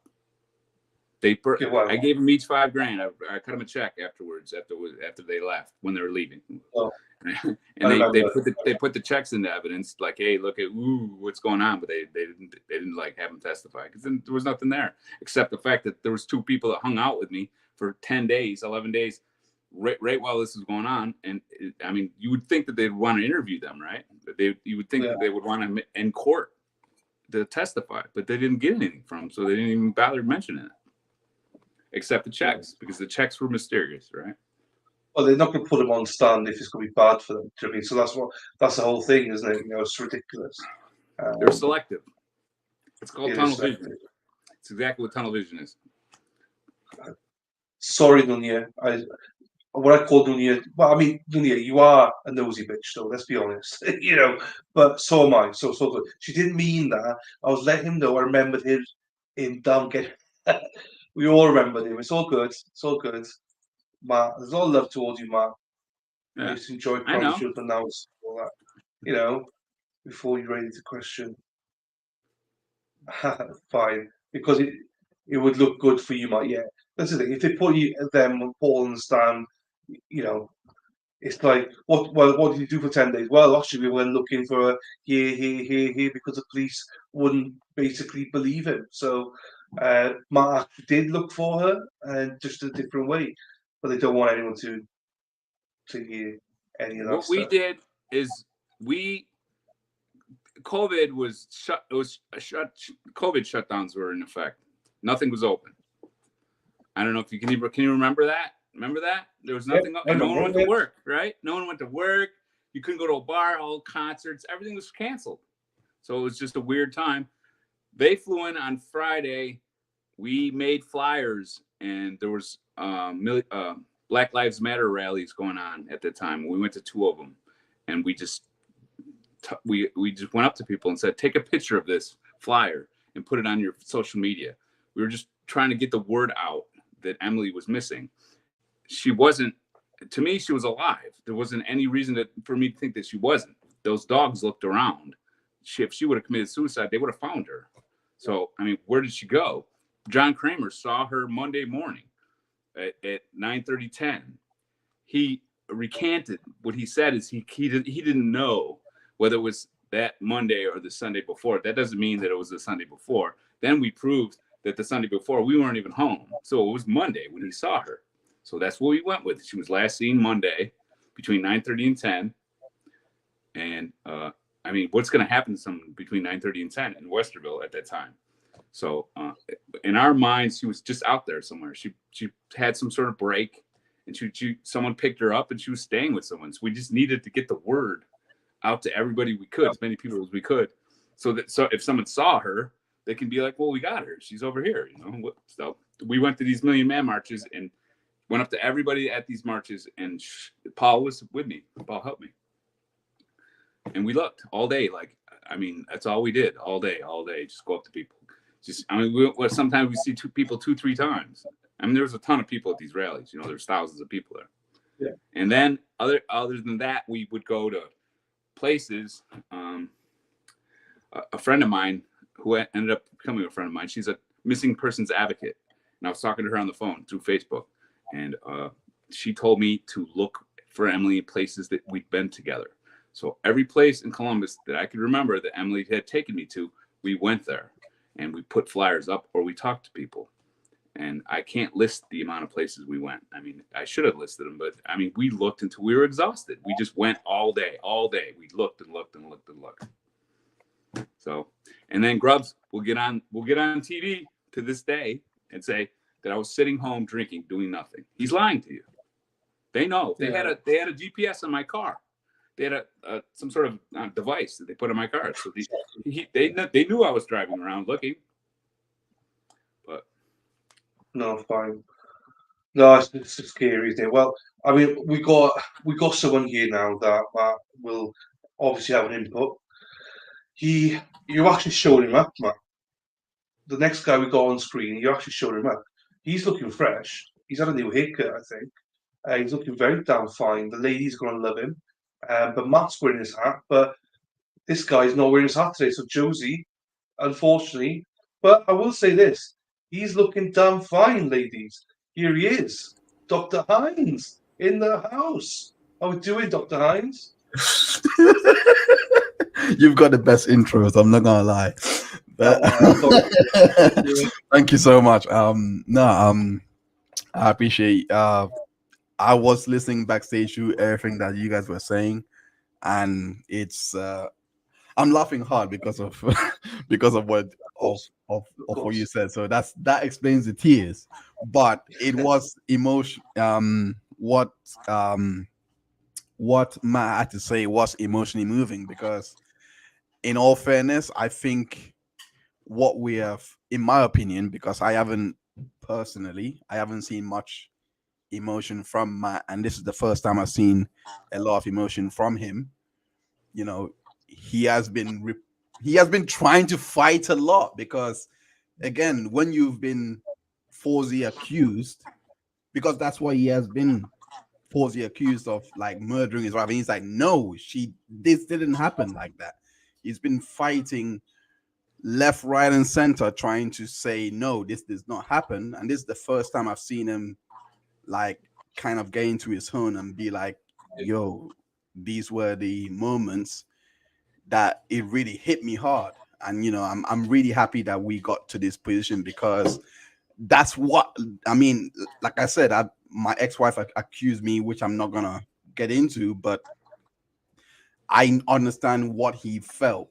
I gave them each $5,000. I cut them a check afterwards after they left when they were leaving. and I remember. they put the checks into evidence, like, hey, look at what's going on, but they didn't like have him testify because then there was nothing there except the fact that there was 2 people that hung out with me for 10 days, 11 days, right while this was going on. And I mean, you would think that they'd want to interview them, right? You would think that they would want to in court to testify, but they didn't get anything from them, so they didn't even bother mentioning it, except the checks, because the checks were mysterious, right? Well, they're not going to put them on stand if it's going to be bad for them. Do you know what I mean? So that's the whole thing, isn't it? You know, it's ridiculous. They're selective. It's called It tunnel is vision. selective. It's exactly what tunnel vision is. Sorry, Nunya. What I call Nunya. Well, I mean, Nunya, you are a nosy bitch, though. Let's be honest. You know, but so am I. So good. She didn't mean that. I was letting him know. I remembered him in Damn Get. We all remembered him. It's all good. It's all good. Matt, there's a lot of love towards you, Matt. I Yeah. used to enjoy I know. Crown Shield, but now it's all that. You know, before you're ready to question. Fine, because it would look good for you, Matt. Yeah, that's the thing. If they put them Paul on the stand, you know, it's like what did you do for 10 days? Well, actually, we went looking for a here because the police wouldn't basically believe him. So Matt actually did look for her, and just a different way, but they don't want anyone to hear any of that What we stuff. did is COVID was shut. It was shut. COVID shutdowns were in effect. Nothing was open. I don't know if you can you remember that? Remember that? There was nothing. Yeah, No one went to work, right? No one went to work. You couldn't go to a bar. All concerts, everything was canceled. So it was just a weird time. They flew in on Friday. We made flyers, and there was Black Lives Matter rallies going on at the time. We went to 2 of them, and we just went up to people and said, take a picture of this flyer and put it on your social media. We were just trying to get the word out that Emily was missing. She wasn't, to me, she was alive. There wasn't any reason for me to think that she wasn't. Those dogs looked around. If she would have committed suicide, they would have found her. So, I mean, where did she go? John Kramer saw her Monday morning at 9:30, 10. He recanted. What he said is he didn't know whether it was that Monday or the Sunday before. That doesn't mean that it was the Sunday before. Then we proved that the Sunday before we weren't even home. So it was Monday when he saw her. So that's what we went with. She was last seen Monday between 9:30 and 10. And I mean, what's going to happen to someone between 9:30 and 10 in Westerville at that time? So in our minds, she was just out there somewhere. She had some sort of break, and someone picked her up, and she was staying with someone. So we just needed to get the word out to everybody we could, as many people as we could, so if someone saw her, they can be like, well, we got her. She's over here, you know. So we went to these Million Man marches and went up to everybody at these marches, and Paul was with me. Paul helped me. And we looked all day. Like, I mean, that's all we did all day, just go up to people. Sometimes we see 2 people 2-3 times. I mean, there was a ton of people at these rallies, you know, there's thousands of people there. Yeah. And then other than that, we would go to places. A friend of mine who ended up becoming a friend of mine, she's a missing persons advocate. And I was talking to her on the phone through Facebook. And she told me to look for Emily in places that we'd been together. So every place in Columbus that I could remember that Emily had taken me to, we went there. And we put flyers up or we talked to people. And I can't list the amount of places we went. I mean, I should have listed them, but I mean, we looked until we were exhausted. We just went all day. We looked and looked and looked and looked. So, and then Grubbs will get on TV to this day and say that I was sitting home drinking, doing nothing. He's lying to you. They know. They had a GPS in my car. They had some sort of device that they put in my car. So they knew I was driving around looking. But No, fine. No, it's scary, isn't it? Well, I mean, we got someone here now that will obviously have an input. You actually showed him up, man. The next guy we got on screen, you actually showed him up. He's looking fresh. He's had a new haircut, I think. He's looking very damn fine. The ladies are going to love him. But Matt's wearing his hat, but this guy's not wearing his hat today. So Josie, unfortunately, but I will say this: he's looking damn fine, ladies. Here he is, Dr. Hines in the house. How we doing, Dr. Hines? You've got the best intros, I'm not gonna lie. But thank you so much. I appreciate I was listening backstage to everything that you guys were saying, and it's I'm laughing hard because of because of what of what you said. So that explains the tears. But it was emotion what Matt had to say was emotionally moving because in all fairness, I think what we have, in my opinion, because I haven't seen much emotion from Matt, and this is the first time I've seen a lot of emotion from him. You know, he has been trying to fight a lot because, again, when you've been falsely accused, because that's what he has been falsely accused of, like murdering his wife, and he's like, no, this didn't happen like that. He's been fighting left, right, and center, trying to say, no, this does not happen. And this is the first time I've seen him like kind of get into his own and be like, yo, these were the moments that it really hit me hard. And I'm really happy that we got to this position because that's what I mean. Like I said, my ex-wife accused me, which I'm not gonna get into, but I understand what he felt,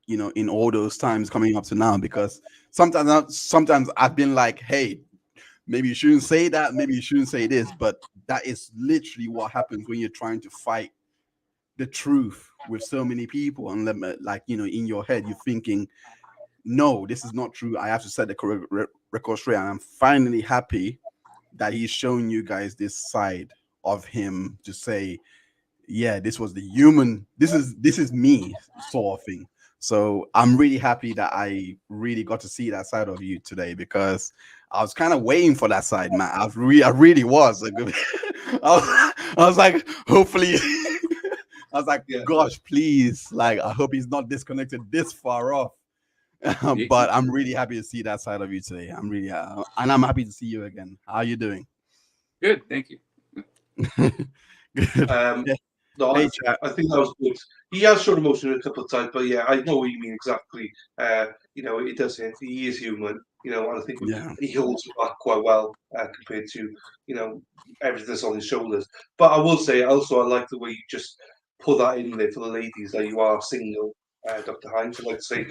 in all those times coming up to now, because sometimes I've been like, hey, maybe you shouldn't say that, maybe you shouldn't say this, but that is literally what happens when you're trying to fight the truth with so many people, and like, in your head, you're thinking, no, this is not true. I have to set the correct record straight. And I'm finally happy that he's showing you guys this side of him to say, yeah, this was the human, this is me sort of thing. So I'm really happy that I really got to see that side of you today, because I was kind of waiting for that side, man. I really was. I was like, hopefully, I was like, gosh, please, like, I hope he's not disconnected this far off. But I'm really happy to see that side of you today. I'm really, and I'm happy to see you again. How are you doing? Good, thank you. Good. No, I think that was good. He has shown emotion a couple of times, but yeah, I know what you mean exactly. It does hit. He is human, and I think he holds it back quite well compared to, everything that's on his shoulders. But I will say also, I like the way you just put that in there for the ladies that you are single, Dr. Hines. I'd like to say,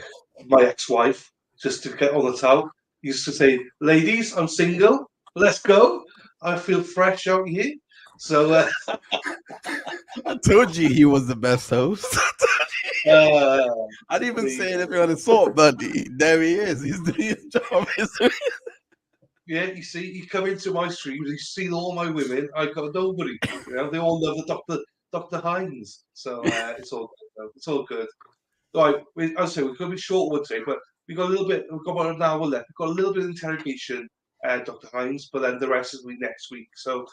my ex-wife, just to get on the towel, used to say, ladies, I'm single, let's go. I feel fresh out here. So I told you he was the best host. I didn't even say anything on the sort, but there he is. He's doing his job. Yeah, you see, you come into my streams, you see all my women. I got nobody. They all love the Dr. Hines. So it's all good. It's all good. Right, as I say, we're going to be short one today, but we've got about an hour left. We've got a little bit of interrogation, Dr. Hines, but then the rest will be next week. So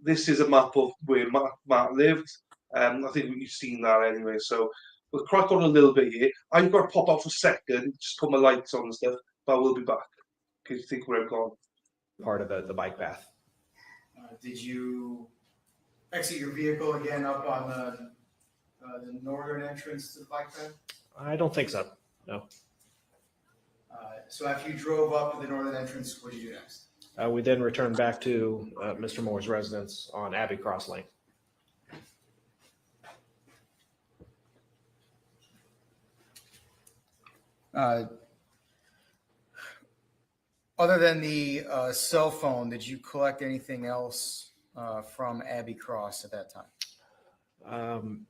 this is a map of where Matt lived. I think you've seen that anyway. So we'll crack on a little bit here. I'm going to pop out for a second, just put my lights on and stuff, but I will be back. Because you think we're gone. Part of the bike path. Did you exit your vehicle again up on the northern entrance to the bike path? I don't think so. No. So after you drove up to the northern entrance, what did you do next? We then returned back to Mr. Moore's residence on Abbey Cross Lane. Other than the cell phone, did you collect anything else from Abbey Cross at that time?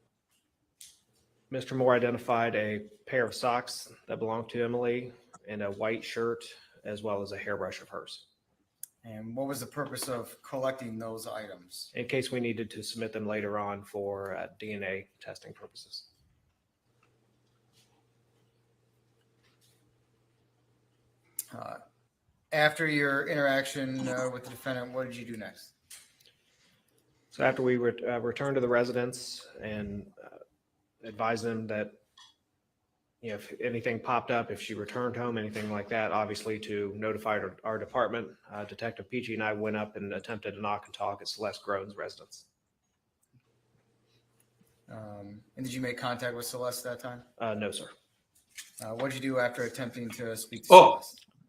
Mr. Moore identified a pair of socks that belonged to Emily and a white shirt, as well as a hairbrush of hers. And what was the purpose of collecting those items? In case we needed to submit them later on for DNA testing purposes. After your interaction with the defendant, what did you do next? So after we returned to the residence and advised them that, if anything popped up, if she returned home, anything like that, obviously to notify our department. Detective Peachy and I went up and attempted to knock and talk at Celeste Groen's residence. And did you make contact with Celeste that time? No, sir. What did you do after attempting to speak to Oh.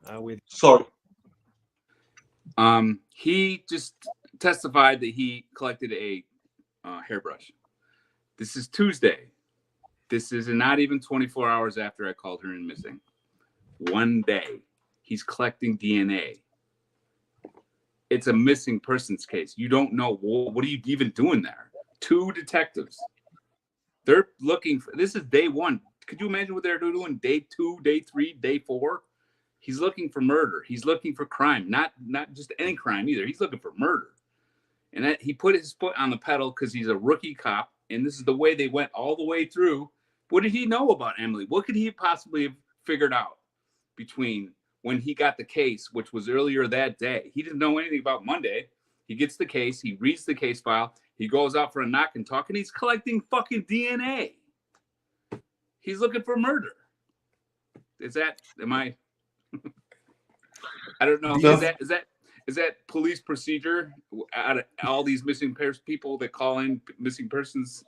Celeste? Sorry. He just testified that he collected a hairbrush. This is Tuesday. This is not even 24 hours after I called her in missing. One day, he's collecting DNA. It's a missing persons case. You don't know, what are you even doing there? 2 detectives. They're looking for, this is day 1. Could you imagine what they're doing day 2, day 3, day 4? He's looking for murder. He's looking for crime, not just any crime either. He's looking for murder. And he put his foot on the pedal because he's a rookie cop. And this is the way they went all the way through. What did he know about Emily? What could he possibly have figured out between when he got the case, which was earlier that day? He didn't know anything about Monday. He gets the case. He reads the case file. He goes out for a knock and talk, and he's collecting fucking DNA. He's looking for murder. Am I? I don't know. No. Is that police procedure out of all these missing people that call in missing persons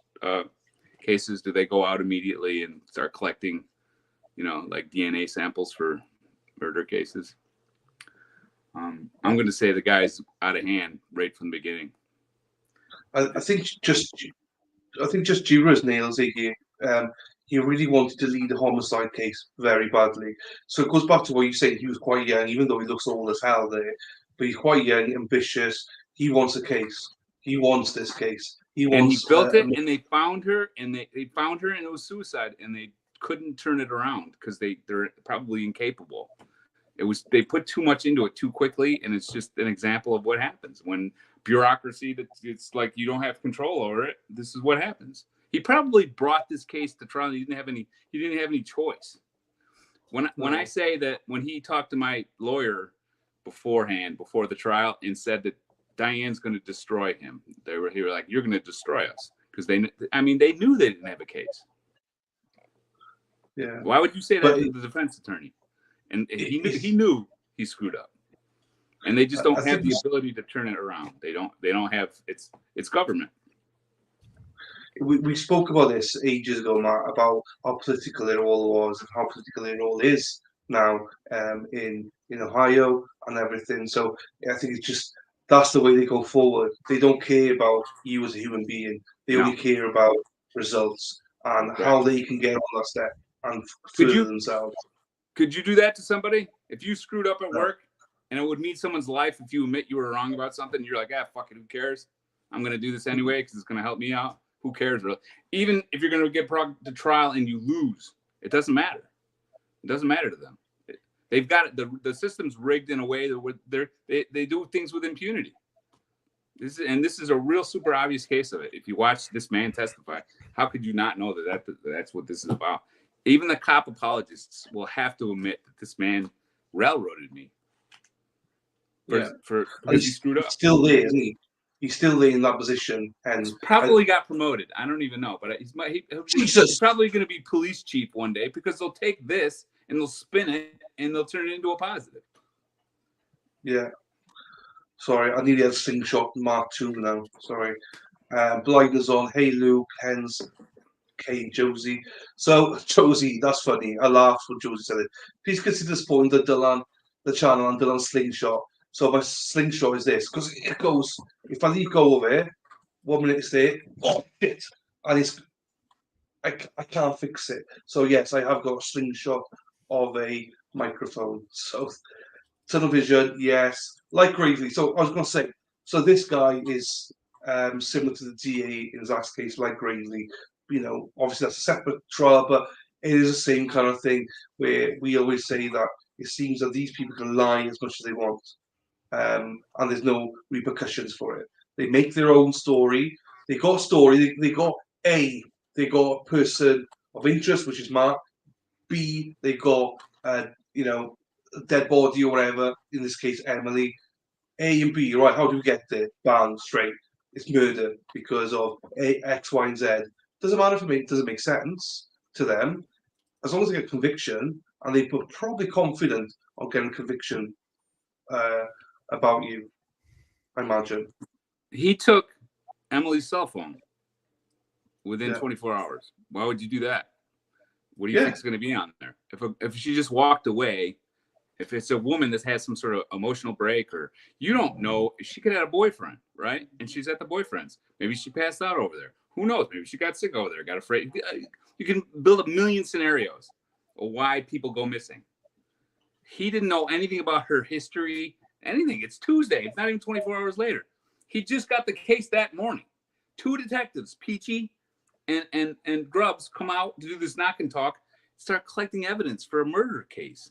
cases? Do they go out immediately and start collecting, like DNA samples for murder cases? I'm going to say the guy's out of hand right from the beginning. I think just Jura's nails it here. He really wanted to lead a homicide case very badly. So it goes back to what you said. He was quite young, even though he looks old as hell there. But he's quite young, ambitious. He wants a case. He wants this case. And he built it, and they found her, and they found her, and it was suicide, and they couldn't turn it around because they're probably incapable. They put too much into it too quickly, and it's just an example of what happens when bureaucracy. It's like you don't have control over it. This is what happens. He probably brought this case to trial. He didn't have any choice. When I say that when he talked to my lawyer beforehand, before the trial, and said that Diane's going to destroy him, they were like, "You're going to destroy us," because they knew they didn't have a case. Yeah. Why would you say that to the defense attorney? And he knew he screwed up, and they just don't have the ability to turn it around. They don't have. It's government. We spoke about this ages ago, Matt, about how political it all was and how political it all is now in Ohio and everything. So I think it's just that's the way they go forward. They don't care about you as a human being. They only care about results and how they can get on that step and further themselves. Could you do that to somebody? If you screwed up at work and it would mean someone's life if you admit you were wrong about something, you're like, fuck it, who cares? I'm going to do this anyway because it's going to help me out. Who cares, really? Even if you're going to get brought to trial and you lose, it doesn't matter. It doesn't matter to them. They've got it. The system's rigged in a way that they do things with impunity. This is a real super obvious case of it. If you watch this man testify, how could you not know that's what this is about? Even the cop apologists will have to admit that this man railroaded me. Because he screwed up. He's still there, isn't he? He's still there in that position, and he's probably got promoted. I don't even know, but he's probably going to be police chief one day because they'll take this and they'll spin it and they'll turn it into a positive. Yeah. Sorry, I nearly had a slingshot Mark II now. Sorry. Blinders on. Hey, Luke. Hens. Hey, Josie. So, Josie, that's funny. I laughed when Josie said it. Please consider supporting the channel on Dylan's slingshot. So my slingshot is this, because it goes, if I leave go over it, 1 minute it's there, oh shit, and I can't fix it. So yes, I have got a slingshot of a microphone. So tunnel vision, yes, like Gravely. So I was going to say, so this guy is similar to the DA in Zach's case, like Gravely. Obviously that's a separate trial, but it is the same kind of thing where we always say that it seems that these people can lie as much as they want. And there's no repercussions for it. They make their own story. They got a story. They got a person of interest, which is Mark. B, they got a dead body or whatever. In this case, Emily. A and B, right? How do we get there? Bang, straight. It's murder because of X, Y, and Z. Doesn't matter for me. It doesn't make sense to them. As long as they get conviction, and they were probably confident on getting conviction. About you, I imagine. He took Emily's cell phone within Yeah. 24 hours. Why would you do that? What do you Yeah. think is going to be on there? If she just walked away, if it's a woman that has some sort of emotional break, or you don't know, she could have a boyfriend, right? And she's at the boyfriend's. Maybe she passed out over there. Who knows? Maybe she got sick over there, got afraid. You can build a million scenarios of why people go missing. He didn't know anything about her history, anything. It's Tuesday. It's not even 24 hours later. He just got the case that morning. 2 detectives, Peachy and Grubbs, come out to do this knock and talk, start collecting evidence for a murder case.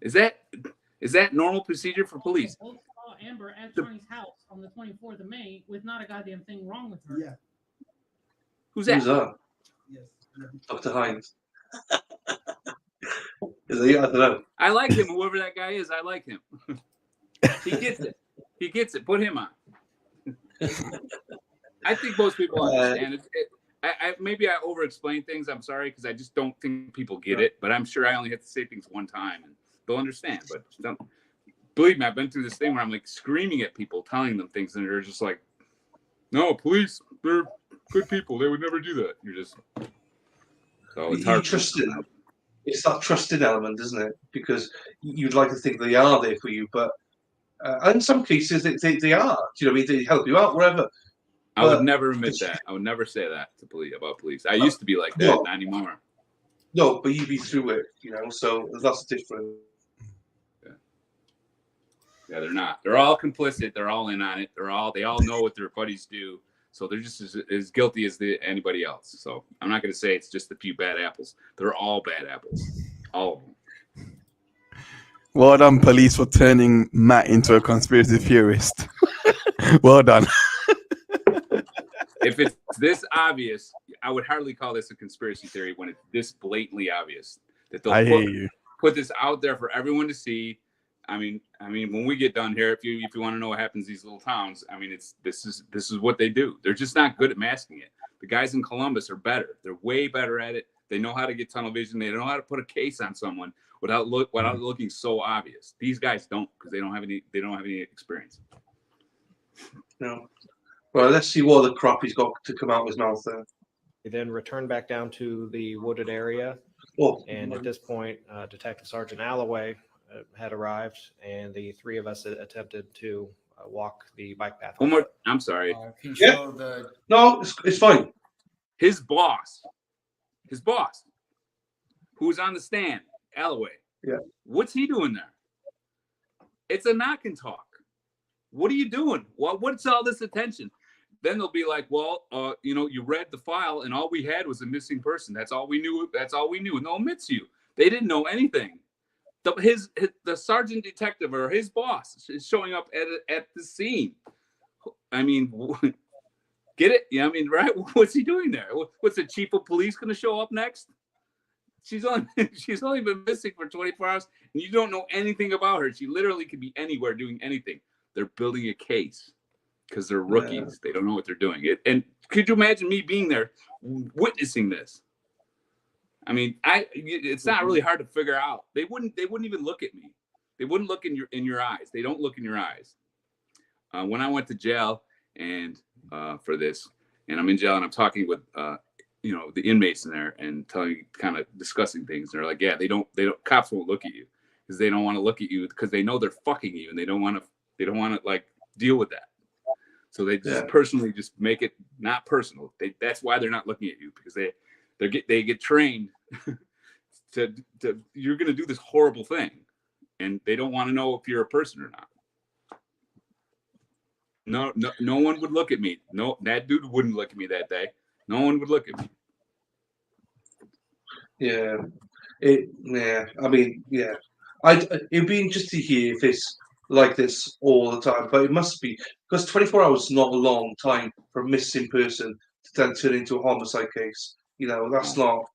Is that normal procedure for police? Both saw Amber at Johnny's house on the 24th of May with not a goddamn thing wrong with her. Yeah. Who's that? Who's that? Yes. Dr. Hines. Is he? I don't know. I like him. Whoever that guy is, I like him. He gets it. He gets it. Put him on. I think most people understand it. Maybe I over-explain things. I'm sorry, because I just don't think people get it. But I'm sure I only have to say things one time, and they'll understand. But believe me, I've been through this thing where I'm like screaming at people, telling them things, and they're just like, "No, police, they're good people. They would never do that." You're just so it's hard. It's that trusted element, isn't it? Because you'd like to think they are there for you, but in some cases they are. Do you know what I mean? They help you out wherever. I would never admit that. I would never say that to police about police. I used to be like that, not anymore. No, but you'd be through it, so that's different. Yeah, they're not. They're all complicit. They're all in on it. They all know what their buddies do. So they're just as guilty as anybody else. So I'm not going to say it's just a few bad apples. They're all bad apples. All of them. Well done, police, for turning Matt into a conspiracy theorist. Well done. If it's this obvious, I would hardly call this a conspiracy theory when it's this blatantly obvious that they'll put this out there for everyone to see. I mean, when we get done here, if you want to know what happens in these little towns, I mean, this is what they do. They're just not good at masking it. The guys in Columbus are better. They're way better at it. They know how to get tunnel vision. They know how to put a case on someone without looking so obvious. These guys don't, because they don't have any experience. No. Well, let's see what the crap he's got to come out of his mouth there. We then returned back down to the wooded area. And at this point, Detective Sergeant Alloway had arrived, and the three of us attempted to walk the bike path. One more. I'm sorry. No, it's fine. His boss, who's on the stand, Alloway. Yeah. What's he doing there? It's a knock and talk. What are you doing? What's all this attention? Then they'll be like, well, you read the file and all we had was a missing person. That's all we knew. And they'll admit to you. They didn't know anything. The sergeant detective or his boss is showing up at the scene. I mean, get it? Yeah, I mean, right? What's he doing there? What's the chief of police going to show up next? She's only been missing for 24 hours, and you don't know anything about her. She literally could be anywhere doing anything. They're building a case because they're rookies. Yeah. They don't know what they're doing. And could you imagine me being there, witnessing this? I mean, it's not really hard to figure out. They wouldn't even look at me. They wouldn't look in your eyes. They don't look in your eyes. When I went to jail and for this, and I'm in jail and I'm talking with the inmates in there and kind of discussing things. And they're like, yeah, they don't cops won't look at you because they don't want to look at you because they know they're fucking you and they don't want to like deal with that. So they just personally just make it not personal. That's why they're not looking at you, because they get trained to you're going to do this horrible thing, and they don't want to know if you're a person or not. No one would look at me. No, that dude wouldn't look at me that day. No one would look at me. Yeah. I mean, yeah. It'd be interesting to hear if it's like this all the time, but it must be, because 24 hours is not a long time for a missing person to then turn into a homicide case. That's not.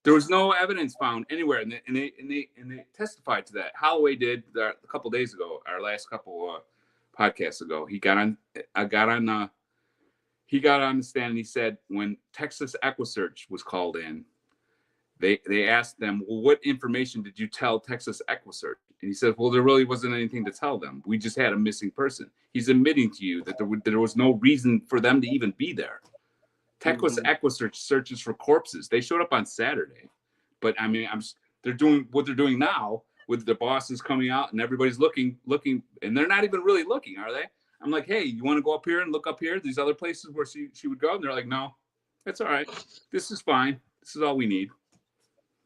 There was no evidence found anywhere, and they testified to that. Holloway did that a couple days ago, our last couple podcasts ago. He got on the stand and he said when Texas EquiSearch was called in, they asked them, well, what information did you tell Texas EquiSearch? And he said, well, there really wasn't anything to tell them. We just had a missing person. He's admitting to you that there was no reason for them to even be there. Techless Equisearch searches for corpses. They showed up on Saturday, but I mean, they're doing what they're doing now with the bosses coming out and everybody's looking, and they're not even really looking, are they? I'm like, hey, you want to go up here and look up here? These other places where she would go, and they're like, no, that's all right. This is fine. This is all we need.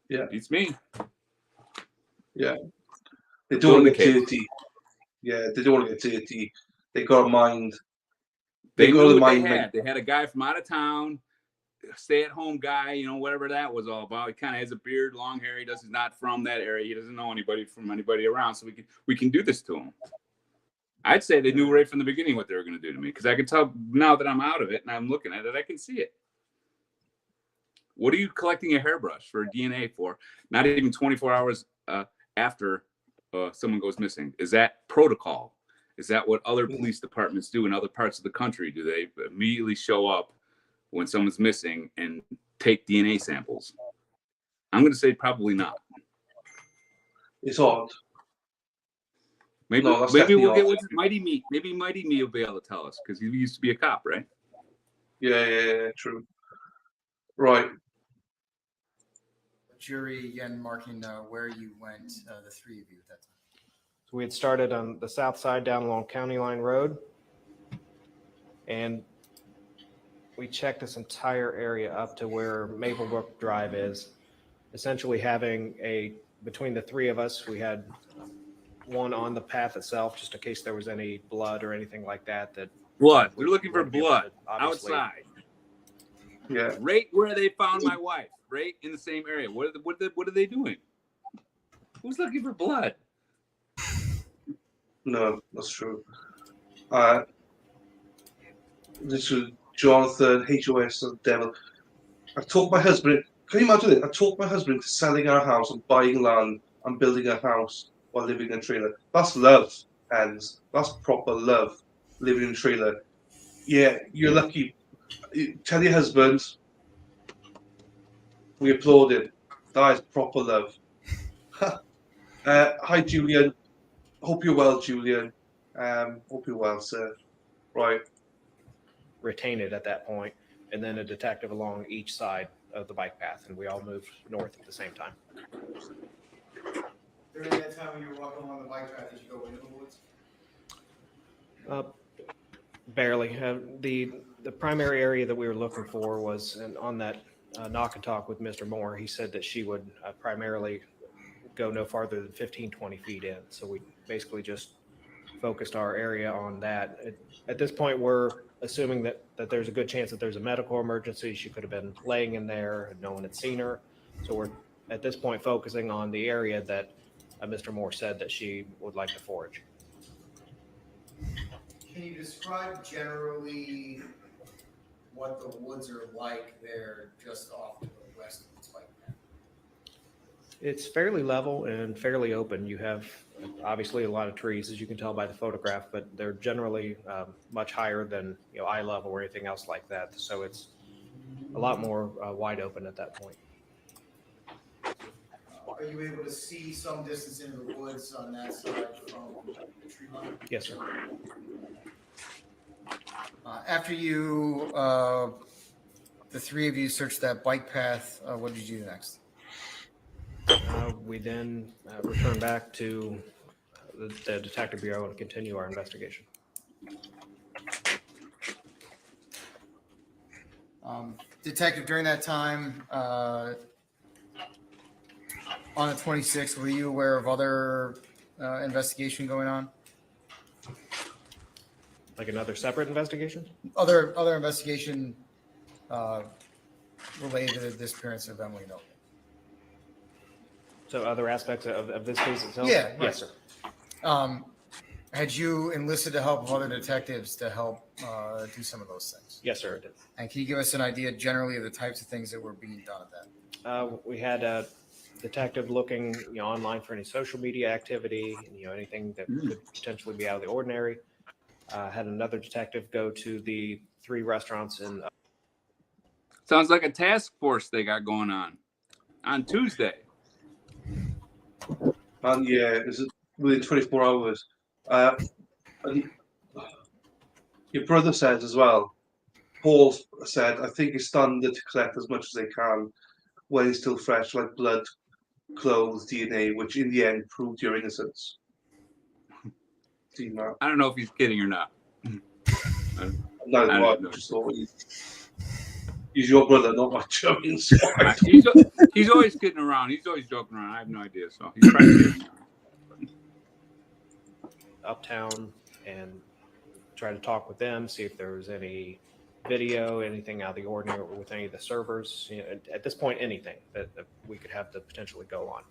Yeah, it's me. Yeah, they don't want to get dirty. Yeah, they don't want to get dirty. They got a mind. They knew what they had. They had a guy from out of town, stay-at-home guy, you know, whatever that was all about. He kind of has a beard, long hair. He's not from that area. He doesn't know anybody from anybody around. So we can do this to him. I'd say they knew right from the beginning what they were going to do to me, because I can tell now that I'm out of it and I'm looking at it, I can see it. What are you collecting a hairbrush for DNA for? Not even 24 hours after someone goes missing. Is that protocol? Is that what other police departments do in other parts of the country? Do they immediately show up when someone's missing and take DNA samples? I'm going to say probably not. It's odd. Maybe we'll get with Mighty Me. Maybe Mighty Me will be able to tell us, because he used to be a cop, right? Yeah, true. Right. Jury again marking where you went, the three of you at that time. So we had started on the south side down along County Line Road, and we checked this entire area up to where Maplebrook Drive is, essentially having between the three of us, we had one on the path itself, just in case there was any blood or anything like that. Blood. They're looking for blood outside. Yeah. Right where they found my wife. Right in the same area. What are they doing? Who's looking for blood? No, that's true. This is Jonathan, HOS of the Devil. I talked my husband. Can you imagine it? I talked my husband into selling our house and buying land and building a house while living in a trailer. That's love, Hans. That's proper love, living in a trailer. Yeah, you're lucky. Tell your husband we applaud him. That is proper love. Hi, Julian. Hope you're well, Julian. Hope you're well, sir. Right. Retain it at that point, and then a detective along each side of the bike path, and we all moved north at the same time. During that time when you were walking along the bike path, did you go into the woods? Barely. The primary area that we were looking for was on that knock and talk with Mr. Moore. He said that she would primarily go no farther than 15, 20 feet in. So we basically just focused our area on that. At this point, we're assuming that there's a good chance that there's a medical emergency. She could have been laying in there and no one had seen her. So we're at this point focusing on the area that Mr. Moore said that she would like to forage. Can you describe generally what the woods are like there just off to the west of this bike path? It's fairly level and fairly open. You have obviously a lot of trees, as you can tell by the photograph, but they're generally much higher than eye level or anything else like that. So it's a lot more wide open at that point. Are you able to see some distance into the woods on that side from the tree line? Yes, sir. After you, the three of you searched that bike path, what did you do next? We then return back to the Detective Bureau and continue our investigation. Detective, during that time, on the 26th, were you aware of other investigation going on? Like another separate investigation? Other investigation related to the disappearance of Emily Noble. So other aspects of this case itself? Yeah. Right. Yes, sir. Had you enlisted the help of other detectives to help do some of those things? Yes, sir, it did. And can you give us an idea generally of the types of things that were being done at that? We had a detective looking online for any social media activity, anything that could potentially be out of the ordinary. Had another detective go to the 3 restaurants in. Sounds like a task force they got going on Tuesday. And yeah, it was within 24 hours. And your brother says as well, Paul said, I think it's standard to collect as much as they can when it's still fresh, like blood, clothes, DNA, which in the end proved your innocence. Seen that? I don't know if he's kidding or not. No, I I don't know. just thought he's your brother, not my chum. So He's always kidding around. He's always joking around. I have no idea. So he's probably kidding around. Uptown and try to talk with them, see if there was any video, anything out of the ordinary with any of the servers. You know, at this point, anything that we could have to potentially go on.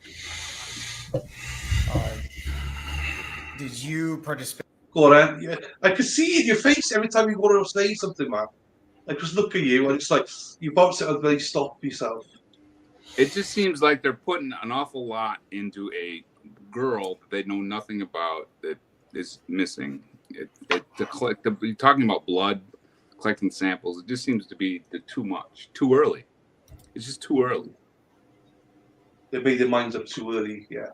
Did you participate? Go on, yeah. I could see in your face every time you want to say something, man. I just look at you and it's like you bounce it and then you stop yourself. It just seems like they're putting an awful lot into a girl that they know nothing about that is missing. You're talking about blood, collecting samples. It just seems to be too much, too early. It's just too early. They made their minds up too early, yeah.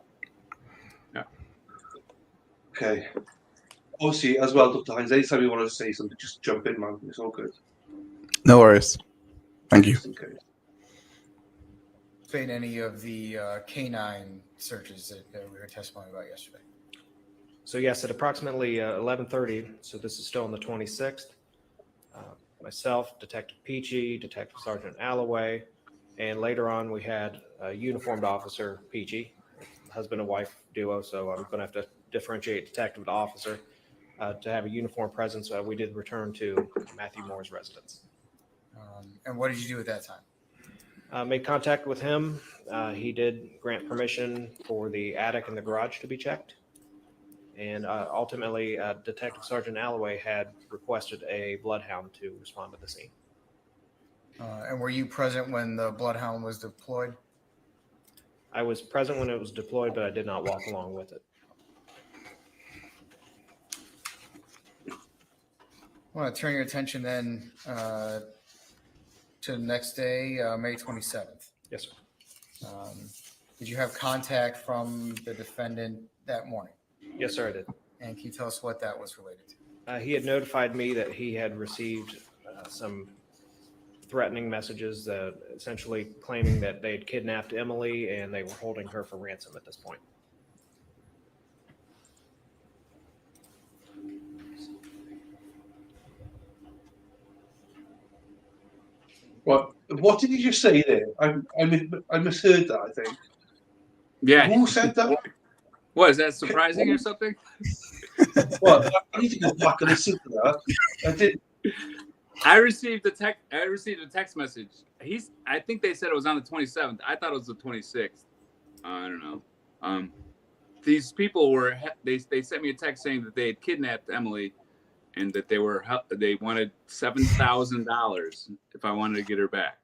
Yeah. Okay. Obviously, as well, Dr. Hines, anytime you want to say something, just jump in, man. It's all good. No worries. Thank you. Okay. In any of the canine searches that we were testifying about yesterday? So yes, at approximately 11:30, so this is still on the 26th, myself, Detective Peachy, Detective Sergeant Alloway, and later on we had uniformed officer Peachy, husband and wife duo, so I'm going to have to differentiate detective to officer. To have a uniform presence, we did return to Matheau Moore's residence. And what did you do at that time? Made contact with him. He did grant permission for the attic and the garage to be checked. And ultimately, Detective Sergeant Alloway had requested a bloodhound to respond to the scene. And were you present when the bloodhound was deployed? I was present when it was deployed, but I did not walk along with it. I want to turn your attention then to the next day, May 27th. Yes, sir. Did you have contact from the defendant that morning? Yes, sir, I did. And can you tell us what that was related to? He had notified me that he had received some threatening messages, essentially claiming that they had kidnapped Emily and they were holding her for ransom at this point. What did you just say there? I misheard that, I think. Yeah. Who said that? What, is that surprising or something? Well, I need to go back and listen to that. I did. I received a text message. I think they said it was on the 27th. I thought it was the 26th. I don't know. These people they sent me a text saying that they had kidnapped Emily and that they wanted $7,000 if I wanted to get her back.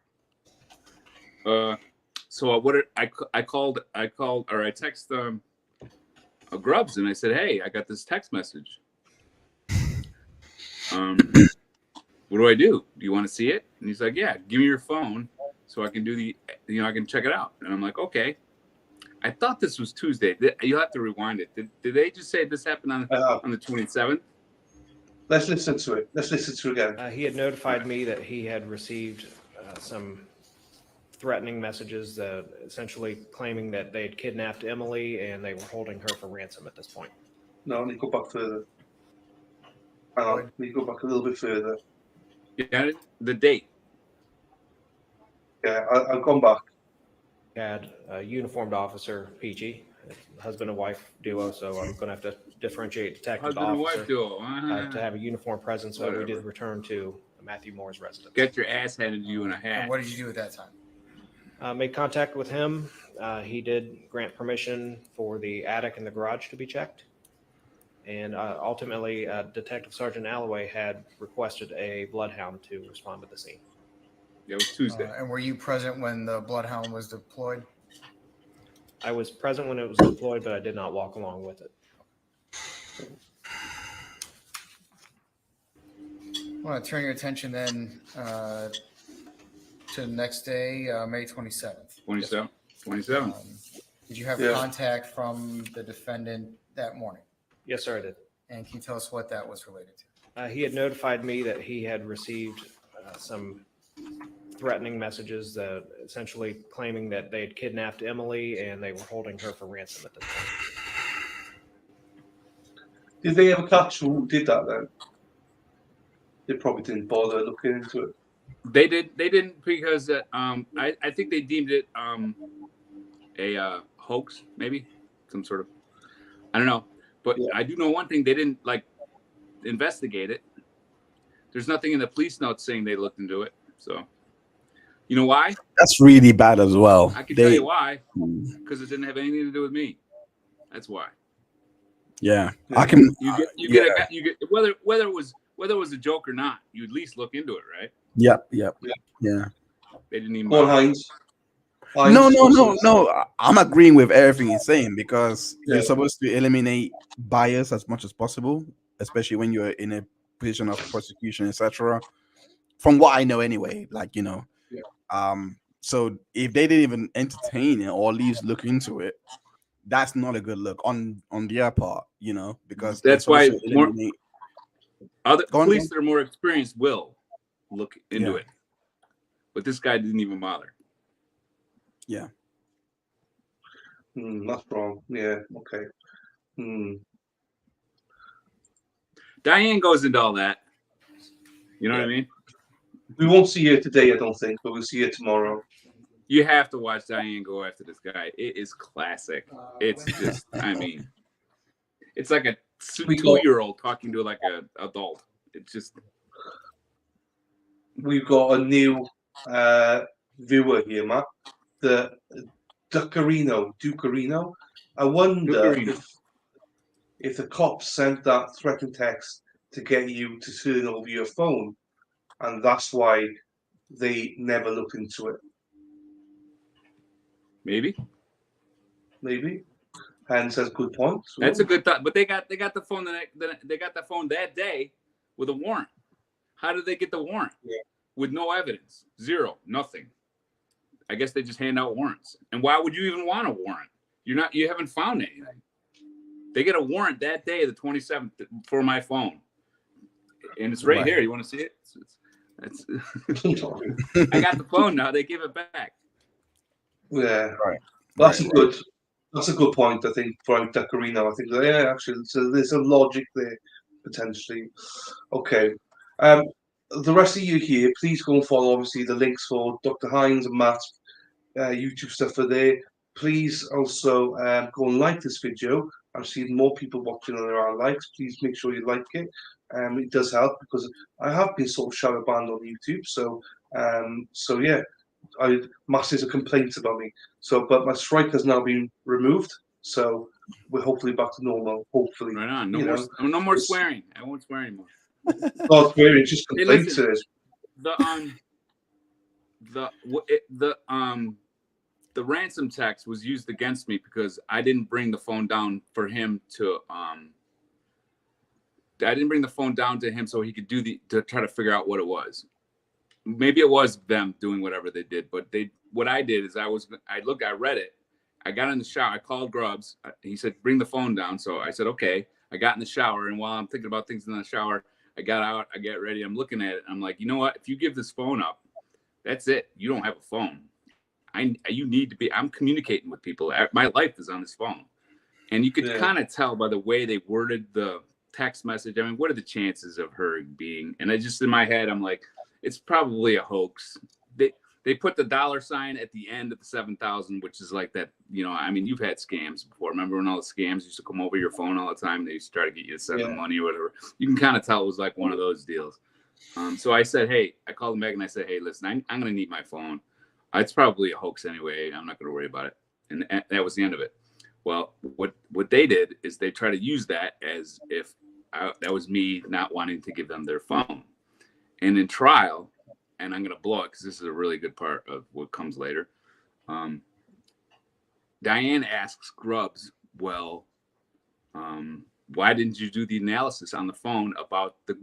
So I called or I texted Grubbs and I said, hey, I got this text message. What do I do? Do you want to see it? And he's like, yeah, give me your phone so I can do I can check it out. And I'm like, okay. I thought this was Tuesday. You'll have to rewind it. Did they just say this happened on the 27th? Let's listen to it. Let's listen to it again. He had notified me that he had received some threatening messages, essentially claiming that they had kidnapped Emily and they were holding her for ransom at this point. No, let me go back further. Hang on, let me go back a little bit further. Yeah, the date. Yeah, I've gone back. Had a uniformed officer, Peachy, husband and wife duo, so I'm going to have to differentiate detective to Husband and officer. wife duo. To have a uniform presence, we Whatever. did return to Matheau Moore's residence. Get your ass handed to you in a hat. And what did you do at that time? Made contact with him. He did grant permission for the attic and the garage to be checked. And ultimately, Detective Sergeant Alloway had requested a bloodhound to respond to the scene. It was Tuesday. And were you present when the bloodhound was deployed? I was present when it was deployed, but I did not walk along with it. I want to turn your attention then to the next day, May 27th. 27. Did you have contact from the defendant that morning? Yes, sir, I did. And can you tell us what that was related to? He had notified me that he had received some threatening messages that essentially claiming that they had kidnapped Emily and they were holding her for ransom at this point. Did they ever catch who did that then? They probably didn't bother looking into it. They didn't because I think they deemed it a hoax, maybe some sort of, I don't know. But I do know one thing: they didn't investigate it. There's nothing in the police notes saying they looked into it. So, you know why? That's really bad as well. I can tell you why. Because it didn't have anything to do with me. That's why. Yeah, I can. You get whether it was a joke or not, you at least look into it, right? Yeah. They didn't even. Go on, Heinz. No. I'm agreeing with everything he's saying because you're supposed to eliminate bias as much as possible, especially when you're in a position of prosecution, etc. From what I know, anyway, so if they didn't even entertain it or at least look into it, that's not a good look on their part, because that's why other Go on, police that are more experienced will look into it, but this guy didn't even bother. Yeah. That's wrong. Yeah. Okay. Diane goes into all that. You know what I mean? We won't see her today, I don't think, but we'll see her tomorrow. You have to watch Diane go after this guy. It is classic. It's just, it's like a 2-year-old talking to like an adult. It's just. We've got a new viewer here, Matt. The Ducarino. I wonder if the cops sent that threatening text to get you to turn over your phone, and that's why they never looked into it. Maybe. And says good point. That's a good thought. But they got the phone they got the phone that day with a warrant. How did they get the warrant? Yeah. With no evidence, zero, nothing. I guess they just hand out warrants. And why would you even want a warrant? You haven't found anything. They get a warrant that day, the 27th, for my phone, and it's right here. You want to see it? I got the phone now. They give it back. Yeah, right. That's a good point. I think for Ducarino, I think actually, so there's a logic there potentially. Okay. The rest of you here, please go and follow, obviously, the links for Dr. Hines and Matt's YouTube stuff are there. Please also go and like this video. I've seen more people watching than there are likes. Please make sure you like it. It does help because I have been sort of shadow banned on YouTube. So yeah, masses of complaints about me. So, but my strike has now been removed. So we're hopefully back to normal. Hopefully. Right on. No more swearing. I won't swear anymore. Not swearing, just complaints. The ransom text was used against me because I didn't bring the phone down for him to I didn't bring the phone down to him so he could to try to figure out what it was. Maybe it was them doing whatever they did, but what I did is I read it. I got in the shower. I called Grubbs. He said, bring the phone down. So I said, okay. I got in the shower, and while I'm thinking about things in the shower, I got out, I get ready. I'm looking at it. I'm like, you know what? If you give this phone up, that's it. You don't have a phone. You need to be. I'm communicating with people. My life is on this phone, and you could kind of tell by the way they worded the text message. I mean, what are the chances of her being? And I just in my head, I'm like, it's probably a hoax. They put the $sign at the end of the 7,000, which is like that. I mean, you've had scams before. Remember when all the scams used to come over your phone all the time? They used to try to get you to send them money or whatever. You can kind of tell it was like one of those deals. So I said, hey, I called them back and I said, hey, listen, I'm going to need my phone. It's probably a hoax anyway. I'm not going to worry about it. And that was the end of it. Well, what they did is they tried to use that as if that was me not wanting to give them their phone. And in trial, and I'm going to blow it because this is a really good part of what comes later. Diane asks Grubbs, well, why didn't you do the analysis on the phone about the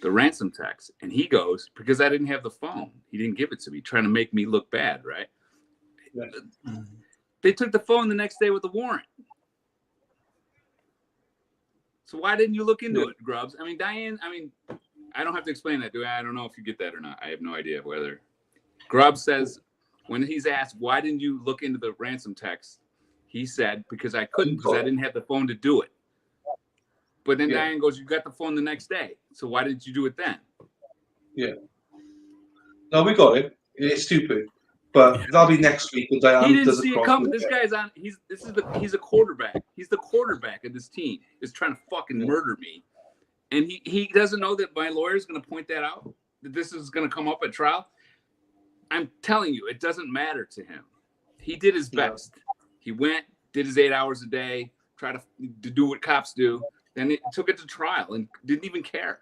ransom text? And he goes, because I didn't have the phone. He didn't give it to me, trying to make me look bad, right? Yeah. They took the phone the next day with the warrant. So why didn't you look into it, Grubbs? I mean, Diane, I don't have to explain that, do I? I don't know if you get that or not. I have no idea whether. Grubb says when he's asked, why didn't you look into the ransom text? He said, because I couldn't, because I didn't have the phone to do it. But then Diane goes, you got the phone the next day. So why didn't you do it then? Yeah. No, we got it. It's stupid. But that'll be next week when Diane He didn't does see it coming. This guy's on. He's a quarterback. He's the quarterback of this team. Is trying to fucking murder me, and he doesn't know that my lawyer is going to point that out. That this is going to come up at trial. I'm telling you, it doesn't matter to him. He did his best. He went, did his 8 hours a day, tried to do what cops do. Then it took it to trial and didn't even care.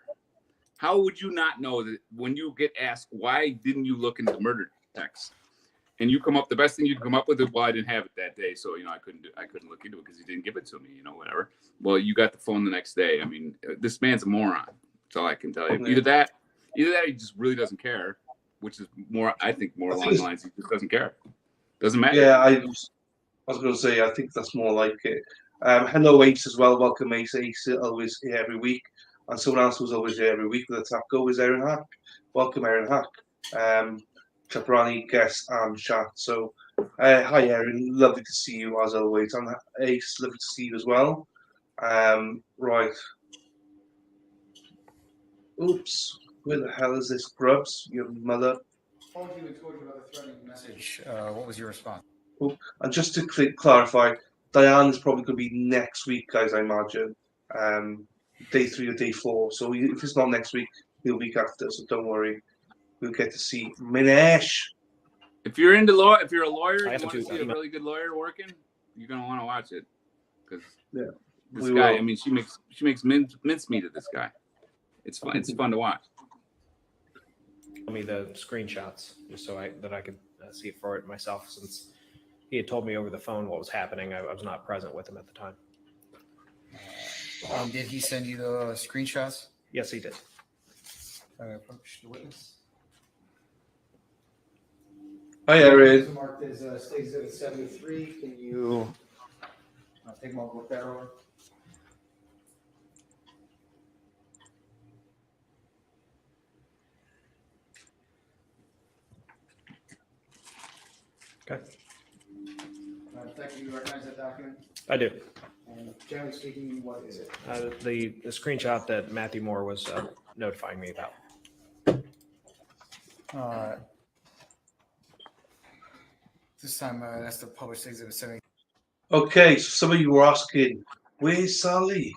How would you not know that when you get asked why didn't you look into the murder text? And you come up, the best thing you can come up with is, well, I didn't have it that day, so I couldn't look into it because he didn't give it to me, whatever. Well, you got the phone the next day. I mean, this man's a moron. That's all I can tell you. Either that, he just really doesn't care, which is more, I think, more along the lines he just doesn't care. Doesn't matter. Yeah, I was going to say, I think that's more like it. Hello, Ace, as well. Welcome, Ace. Ace always here every week, and someone else who's always here every week with a taco is Aaron Hack. Welcome, Aaron Hack. Chaprani, guest, and chat. So, hi, Erin. Lovely to see you as always. And Ace, lovely to see you as well. Right. Oops. Where the hell is this, Grubs? Your mother. Told you about the threatening message. What was your response? Oh, and just to clarify, Diane is probably going to be next week, guys, I imagine. Day 3 or day 4. So if it's not next week, it'll be week after. So don't worry. We'll get to see Minesh. If you're into law, if you're a lawyer, you want to see a really good lawyer working, you're gonna want to watch it because this guy. I mean, she makes mincemeat of this guy. It's fun. It's fun to watch. Tell me the screenshots just so I could see it for it myself, since he had told me over the phone what was happening. I was not present with him at the time. Did he send you the screenshots? Yes, he did. Approach the witness. Hi, Erin. Marked as State Exhibit 73. Can you take them over with that over? Okay. Thank you. You recognize that document? I do. And generally speaking, what is it? The screenshot that Matheau Moore was notifying me about. This time, that's the published Exhibit 70. Okay, so some of you were asking, where's Sally?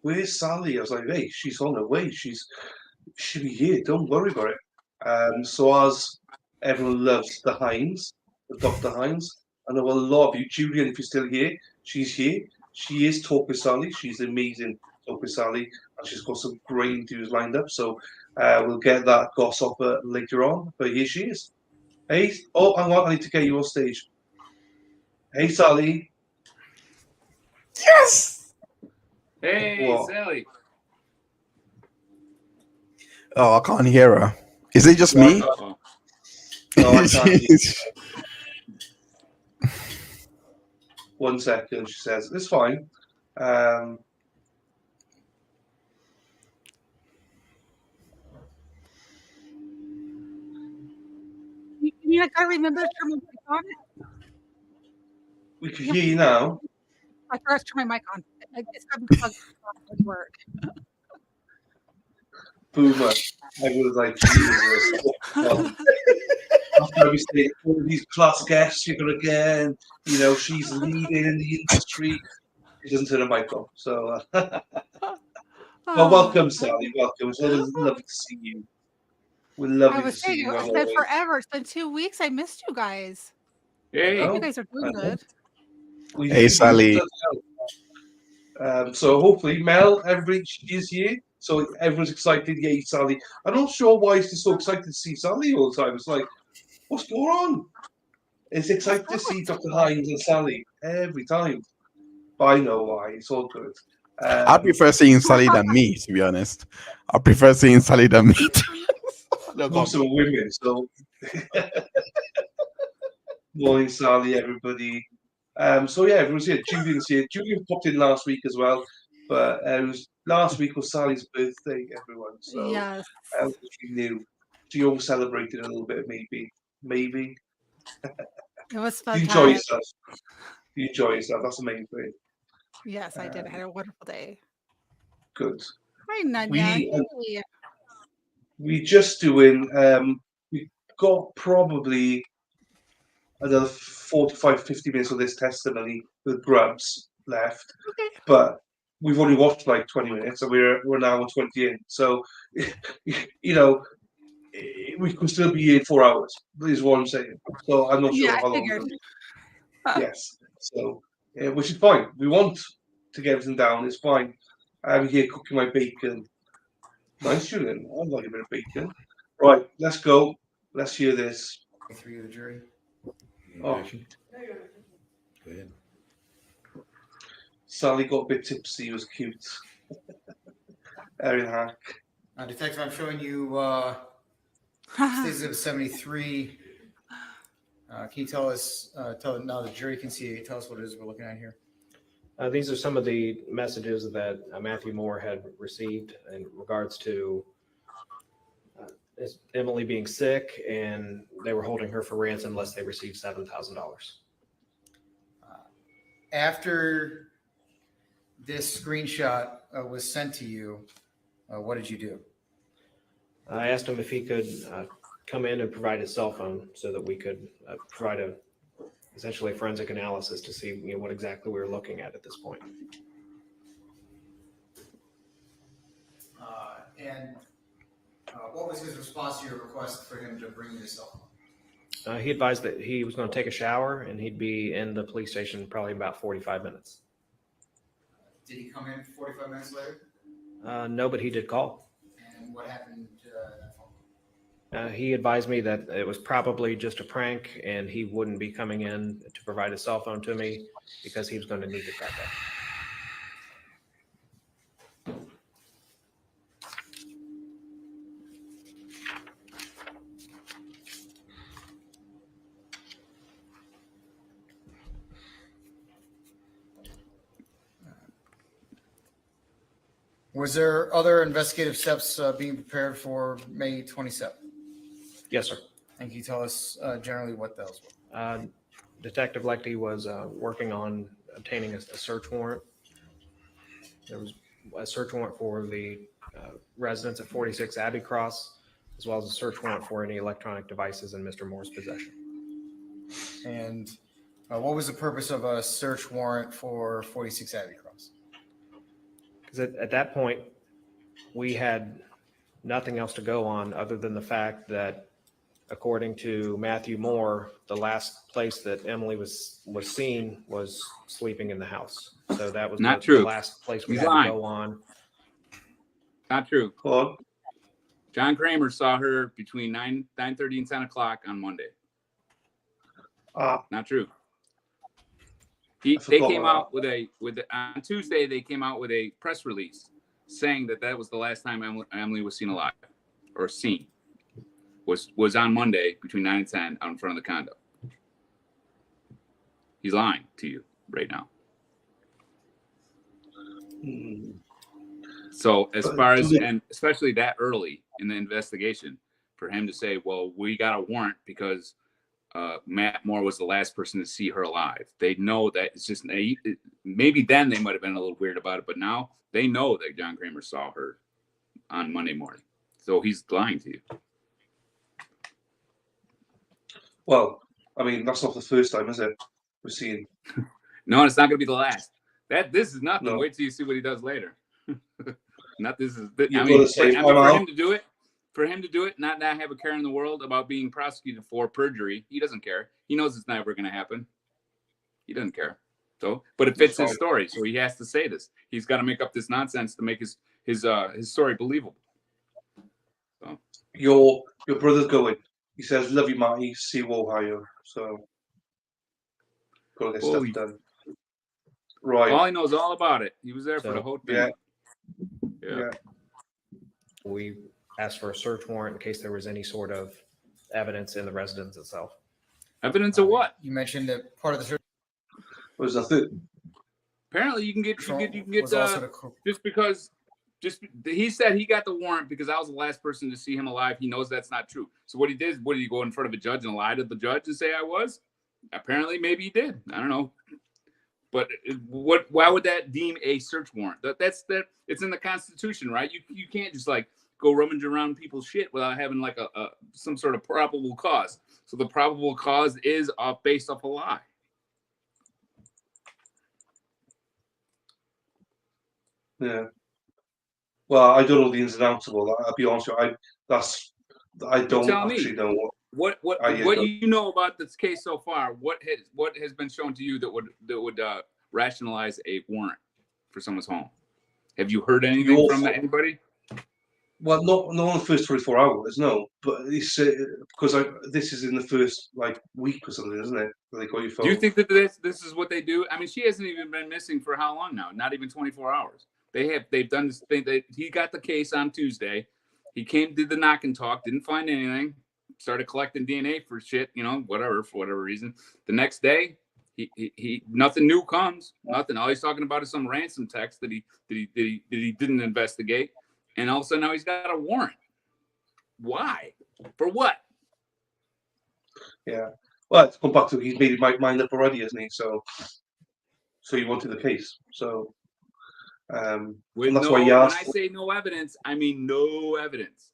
Where's Sally? I was like, hey, she's on her way. She'll be here. Don't worry about it. So as everyone loves the Hines, the Dr. Hines, I know a lot of you, Julian, if you're still here, she's here. She is Talk with Sally. She's amazing, Talk with Sally, and she's got some great interviews lined up. So we'll get that gossip later on. But here she is. Hey, oh, hang on, I need to get you on stage. Hey, Sally. Yes. Hey, What? Sally. Oh, I can't hear her. Is it just me? No, I can't hear. 1 second, she says. It's fine. You I can't remember to turn my mic on. We can hear you now. I forgot to turn my mic on. It's got to plug at work. Boomer. I was like, Jesus. After we say all these class guests you're gonna get, and, she's leading in the industry. She doesn't turn her mic on. So, well, welcome, Sally. Welcome. It's always lovely to see you. We're lovely to see you. It's been forever. It's been 2 weeks. I missed you guys. Hey, you guys are doing good. Hey, Sally. So hopefully, Mel, everybody is here. So everyone's excited. Yay, Sally. I'm not sure why she's so excited to see Sally all the time. It's like, what's going on? It's exciting to see Dr. Hines and Sally every time. But I know why. It's all good. I prefer seeing Sally than me, to be honest. I prefer seeing Sally than me. Most of them women, so. Morning, Sally, everybody. So yeah, everyone's here. Julian's here. Julian popped in last week as well, but last week was Sally's birthday, everyone. So Yes. she knew. She over celebrated a little bit, maybe. It was fun You enjoy time. yourself. You enjoy yourself. That's the main thing. Yes, I did. I had a wonderful day. Good. Hi, Nanya. We just doing. We got probably another 45, 50 minutes of this testimony with Grubs left, Okay. but we've only watched like 20 minutes, and we're now 20 in. So, you know, we could still be here 4 hours. Is what I'm saying. So I'm not Yeah, sure I how long. figured. Yes. So, which is fine. We want to get everything down. It's fine. I'm here cooking my bacon. Nice, Julian. I like a bit of bacon. Right, let's go. Let's hear this. 3 of the jury. Oh. Go ahead. Sally got a bit tipsy. It was cute. Erin Hack. Detective, I'm showing you Exhibit 73. Can you tell us, now the jury can see it, tell us what it is we're looking at here? These are some of the messages that Matheau Moore had received in regards to Emily being sick, and they were holding her for ransom unless they received $7,000. After this screenshot was sent to you, what did you do? I asked him if he could come in and provide his cell phone so that we could provide essentially a forensic analysis to see what exactly we were looking at this point. And what was his response to your request for him to bring you his cell phone? He advised that he was going to take a shower and he'd be in the police station probably about 45 minutes. Did he come in 45 minutes later? No, but he did call. And what happened to that phone? He advised me that it was probably just a prank and he wouldn't be coming in to provide a cell phone to me because he was going to need to track that. Was there other investigative steps being prepared for May 27th? Yes, sir. And can you tell us generally what those were? Detective Lecty was working on obtaining a search warrant. There was a search warrant for the residence at 46 Abbey Cross, as well as a search warrant for any electronic devices in Mr. Moore's possession. And what was the purpose of a search warrant for 46 Abbey Cross? Because at that point, we had nothing else to go on other than the fact that, according to Matheau Moore, the last place that Emily was seen was sleeping in the house. So that was Not the true. last place we He's had lying. to go on. Not true. Hold. John Kramer saw her between 9:30 and 10 o'clock on Monday. Not true. They came out with on Tuesday. They came out with a press release saying that was the last time Emily was seen alive, or seen. Was on Monday between 9 and 10 out in front of the condo. He's lying to you right now. So as far as, and especially that early in the investigation, for him to say, well, we got a warrant because Matt Moore was the last person to see her alive. They know that it's just, maybe then they might have been a little weird about it, but now they know that John Kramer saw her on Monday morning. So he's lying to you. Well, I mean, that's not the first time, is it? We're seeing. No, it's not going to be the last. This is nothing. No. Wait till you see what he does later. Not this is. You've got to say, for him to do it, not have a care in the world about being prosecuted for perjury. He doesn't care. He knows it's never going to happen. He doesn't care. So, but it fits his story, so he has to say this. He's got to make up this nonsense to make his story believable. So, your brother's going. He says, "Love you, Marty. See you, Ohio." So, got to get stuff done. Right. All he knows all about it. He was there for the whole thing. Yeah. We asked for a search warrant in case there was any sort of evidence in the residence itself. Evidence of what? You mentioned that part of the search was nothing. Apparently, you can get just because he said he got the warrant because I was the last person to see him alive. He knows that's not true. So what he did, what did he go in front of a judge and lie to the judge and say I was? Apparently, maybe he did. I don't know. But why would that deem a search warrant? That's it's in the Constitution, right? You can't just like go rummage around people's shit without having like a some sort of probable cause. So the probable cause is based off a lie. Yeah. Well, I don't know the ins and outs of all that. I'll be honest with you. I don't actually know what you know about this case so far. What has been shown to you that would rationalize a warrant for someone's home? Have you heard anything from anybody? Well, not in the first 24 hours, no. But it's because this is in the first like week or something, isn't it? They got your phone. Do you think that this is what they do? I mean, she hasn't even been missing for how long now? Not even 24 hours. They've done this thing. He got the case on Tuesday. He did the knock and talk, didn't find anything. Started collecting DNA for shit, whatever, for whatever reason. The next day, he nothing new comes. Nothing. All he's talking about is some ransom text that he didn't investigate. And all of a sudden now he's got a warrant. Why? For what? Yeah. Well, it's come back to he's made his mind up already, hasn't he? So he wanted the case. So and that's why he asked. When I say no evidence, I mean no evidence.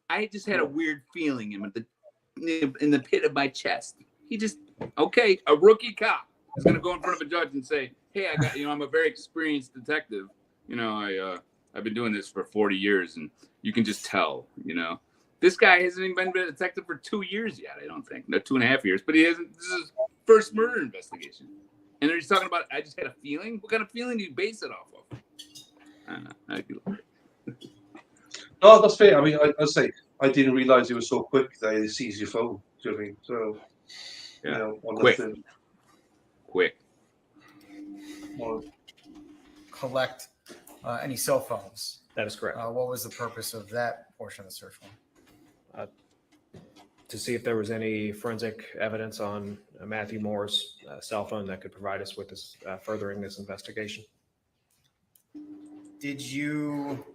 I just had a weird feeling in the pit of my chest. He just a rookie cop is gonna go in front of a judge and say, "Hey, I'm a very experienced detective. I've been doing this for 40 years, and you can just tell, This guy hasn't even been a detective for 2 years yet, I don't think. No, 2.5 years, but he hasn't. This is his first murder investigation. And they're just talking about, I just had a feeling. What kind of feeling do you base it off of? I don't know. No, that's fair. I mean, I say, I didn't realize it was so quick that he sees your phone. Do you know what I mean? So, yeah, quick. Well, collect any cell phones. That is correct. What was the purpose of that portion of the search warrant? To see if there was any forensic evidence on Mathew Moore's cell phone that could provide us with this furthering this investigation. Did you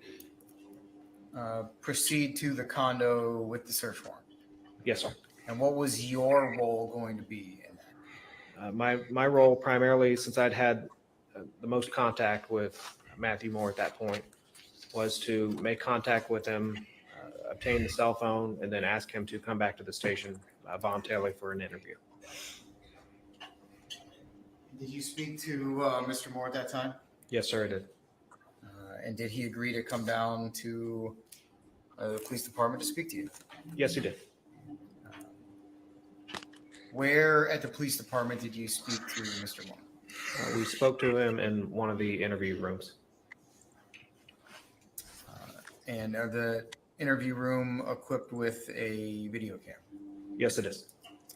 proceed to the condo with the search warrant? Yes, sir. And what was your role going to be in that? My role primarily, since I'd had the most contact with Mathew Moore at that point, was to make contact with him, obtain the cell phone, and then ask him to come back to the station voluntarily for an interview. Did you speak to Mr. Moore at that time? Yes, sir, I did. And did he agree to come down to the police department to speak to you? Yes, he did. Where at the police department did you speak to Mr. Moore? We spoke to him in one of the interview rooms. And are the interview room equipped with a video camera? Yes, it is.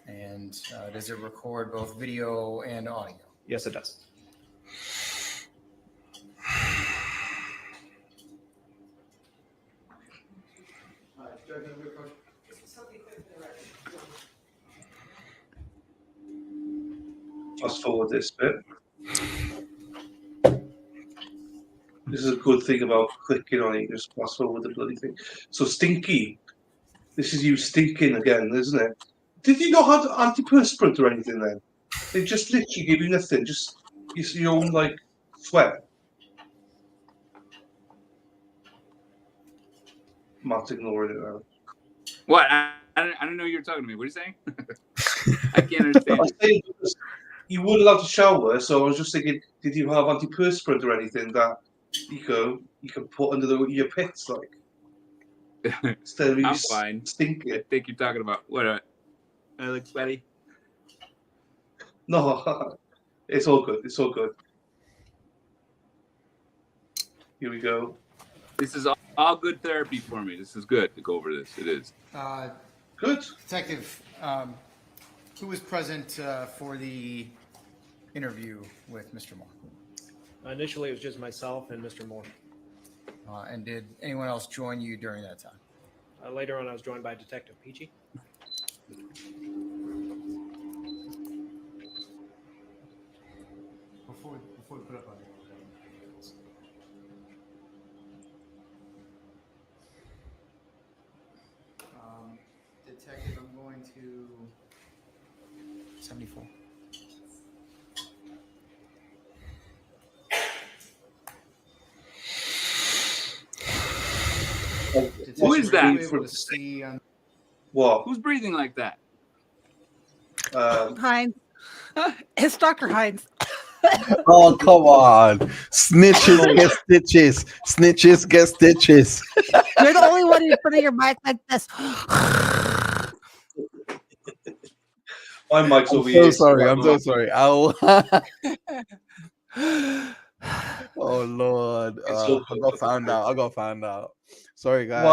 And does it record both video and audio? Yes, it does. Fast forward this bit. This is a good thing about clicking on it. Just fast forward the bloody thing. So Stinky, this is you stinking again, isn't it? Did you not have antiperspirant or anything then? They just literally give you nothing, just your own like sweat. Matt's ignoring it now. What? I don't know you were talking to me. What are you saying? I can't understand. You weren't allowed to shower, so I was just thinking, did you have antiperspirant or anything that you can put under your pits, like? Instead of I'm fine. Stinking. I think you're talking about what? I look sweaty. No, it's all good. It's all good. Here we go. This is all good therapy for me. This is good to go over this. It is. Good. Detective, who was present for the interview with Mr. Moore? Initially, it was just myself and Mr. Moore. And did anyone else join you during that time? Later on, I was joined by Detective Peachy. Before we put up on 74. Who is that? Able to see on... What? Who's breathing like that? Hines. It's Dr. Hines. Oh, come on. Snitches get stitches. Snitches get stitches. You're the only one in front of your mic like this. My mic's I'm over so here. sorry. I'm so sorry. Ow. Oh, Lord. I got found out. I got found out. Sorry, guys.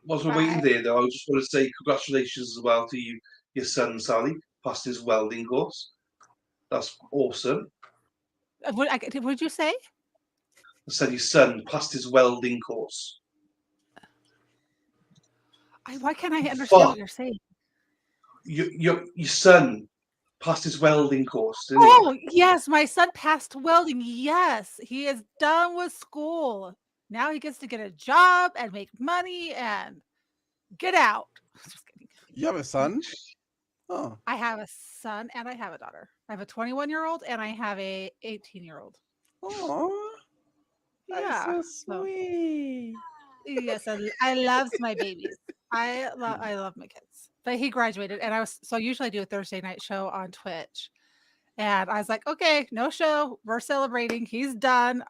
Whilst we're waiting there, though, I just want to say congratulations as well to you, your son, Sally, passed his welding course. That's awesome. What did you say? I said your son passed his welding course. Why can't I understand what you're saying? Your son passed his welding course, didn't Oh, yes, my son passed welding. Yes, he is done with school. Now he gets to get a job and make money and get out. Just kidding. You have a son? Oh. I have a son and I have a daughter. I have a 21-year-old and I have a 18-year-old. Oh. Yeah. That's so sweet. Yes, I love my babies. I love my kids. But he graduated, and usually I do a Thursday night show on Twitch, and I was like, okay, no show. We're celebrating. He's done.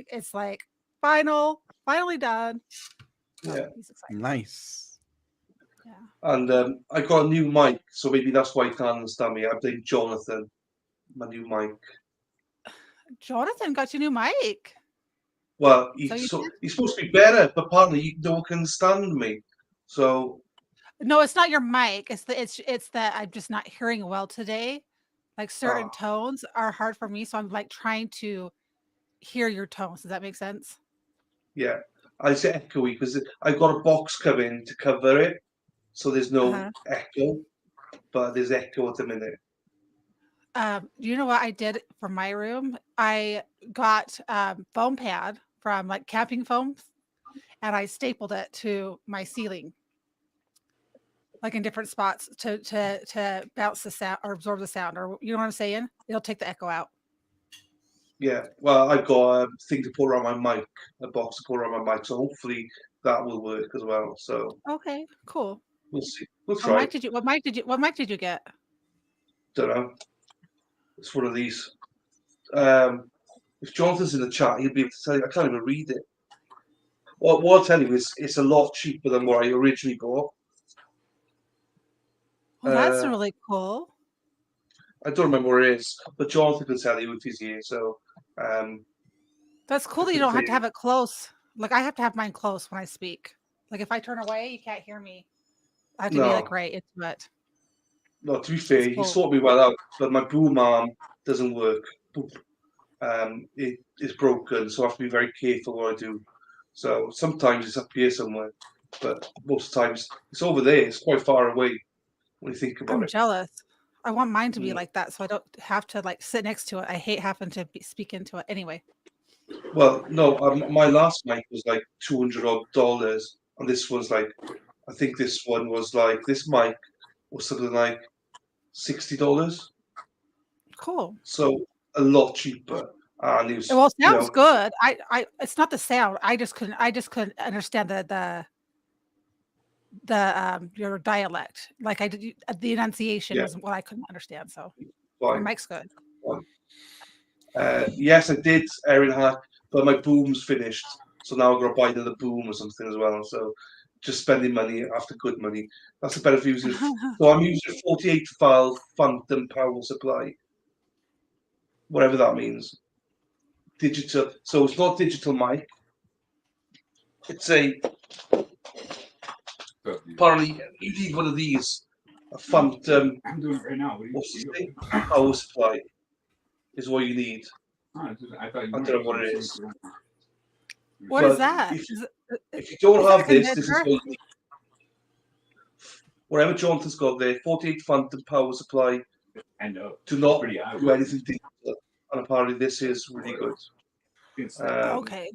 It's like finally done. Yeah, he's excited. Nice. Yeah. And I got a new mic, so maybe that's why you can't understand me. I blame Jonathan, my new mic. Jonathan got your new mic. Well, he's supposed to be better, but apparently no one can understand me. So no, it's not your mic. It's that I'm just not hearing well today. Like certain tones are hard for me, so I'm like trying to hear your tones. Does that make sense? Yeah, I say echoey because I've got a box coming to cover it, so there's no echo, but there's echo at the minute. You know what I did for my room? I got foam pad from like camping foam, and I stapled it to my ceiling, like in different spots to bounce the sound or absorb the sound, or you know what I'm saying? It'll take the echo out. Yeah, well, I've got a thing to put around my mic, a box to put around my mic, so hopefully that will work as well. So Okay, cool. we'll see. We'll What try. mic did you get? Don't know. It's one of these. If Jonathan's in the chat, he'll be able to tell you. I can't even read it. What I'll tell you is it's a lot cheaper than what I originally bought. Well, that's really cool. I don't remember where it is, but Jonathan can tell you if he's here. So That's cool that you don't have to have it close. Like I have to have mine close when I speak. Like if I turn away, you can't hear me. I have to be like right into it. No, to be fair, he sorted me well out, but my boom arm doesn't work. It is broken, so I have to be very careful what I do. So sometimes it's up here somewhere, but most times it's over there. It's quite far away when you think about it. I'm jealous. I want mine to be like that, so I don't have to like sit next to it. I hate having to speak into it. Anyway. Well, no, my last mic was like $200 and this was like, I think this one was like this mic was something like $60. Cool. So a lot cheaper. And it was, well, it sounds good. I it's not the sound. I just couldn't understand the your dialect. Like I did the enunciation was what I couldn't understand. So my mic's good. Yes, I did, Erin Hack, but my boom's finished. So now I've got to buy another boom or something as well. So just spending money after good money. That's the better of using. So I'm using 48 valve phantom power supply. Whatever that means. Digital. So it's not digital mic. It's apparently you need one of these. A phantom. I'm doing it right now. What's the thing? Power supply is what you need. I don't know what it is. What is that? If you don't have this is what you need. Whatever Jonathan's got there, 48 phantom power supply. I know. Do not do anything digital. And apparently this is really good. Okay.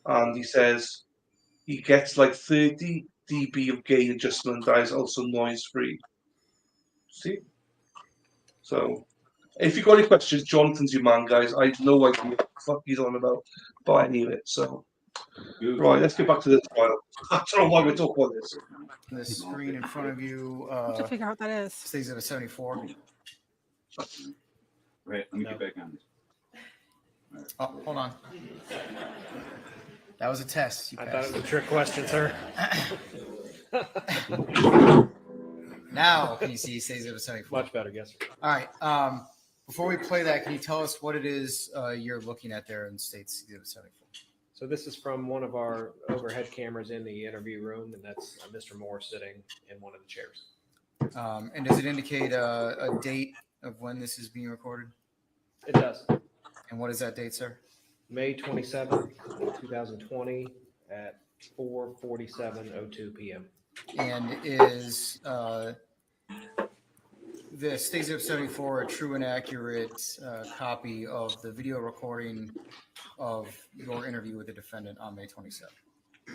And he says he gets like 30 dB of gain adjustment that is also noise free. See? So, if you've got any questions, Jonathan's your man, guys. I have no idea what the fuck he's on about any of it. So, right, let's get back to this trial. I don't know why we're talking about this. The screen in front of you To figure out what that is. stays at a 74. Right, let me get back on this. Oh, hold on. That was a test. You I thought passed. it was a trick question, sir. Now, can you see he stays at a 74? Much better, yes, sir. All right. Before we play that, can you tell us what it is you're looking at there in States Exhibit 74? So this is from one of our overhead cameras in the interview room, and that's Mr. Moore sitting in one of the chairs. And does it indicate a date of when this is being recorded? It does. And what is that date, sir? May 27th, 2020 at 4:47:02 p.m. And is the State Exhibit 74 a true and accurate copy of the video recording of your interview with the defendant on May 27th?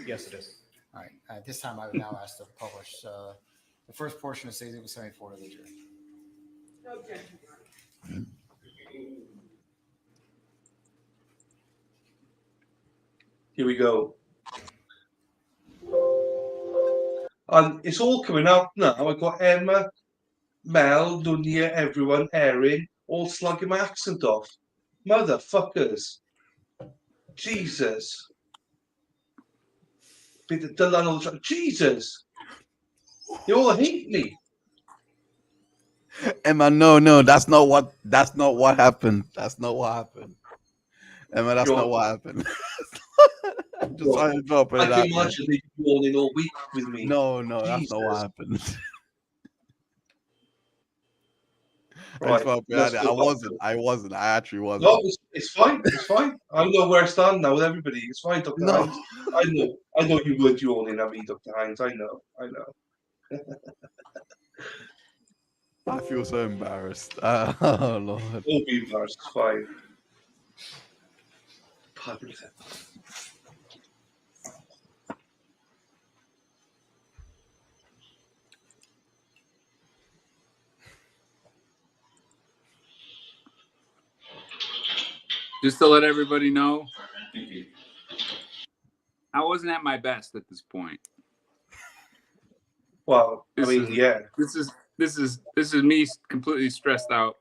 Yes, it is. All right. At this time, I would now ask to publish the first portion of State Exhibit 74 to the jury. Here we go. And it's all coming out now. I've got Emma, Mel, Dunya, everyone, Erin, all slugging my accent off. Motherfuckers. Jesus. Jesus. You all hate me. Emma, no, that's not what happened. That's not what happened. Emma, that's not what happened. I'm just trying to drop it. I can imagine they yawning all week with me. No, that's not what happened. Right, I wasn't. I actually wasn't. No, it's fine. It's fine. I know where I stand now with everybody. It's fine, Dr. No. Hines. I know you weren't yawning at me, Dr. Hines. I know. I feel so embarrassed. Oh Lord. Don't be embarrassed. It's fine. Pardon me. Just to let everybody know, I wasn't at my best at this point. Well, This is me completely stressed out.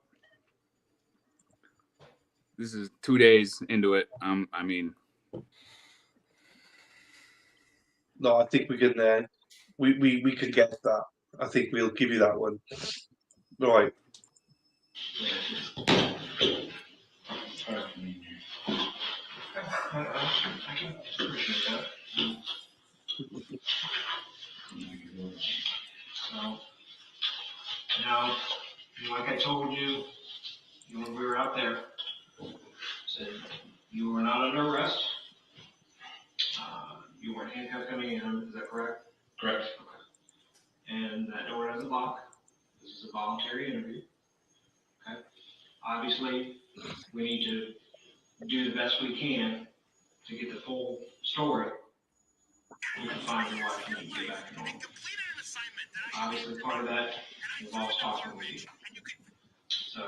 This is 2 days into it. I mean, no, I think we can. We can get that. I think we'll give you that one. Right. So, now, like I told you, when we were out there, said you were not under arrest. You weren't handcuffed coming in, is that correct? Correct. Okay. And that door has a lock. This is a voluntary interview. Okay. Obviously, we need to do the best we can to get the full story. We can find your wife and get back to normal. Obviously, part of that involves talking with you. So,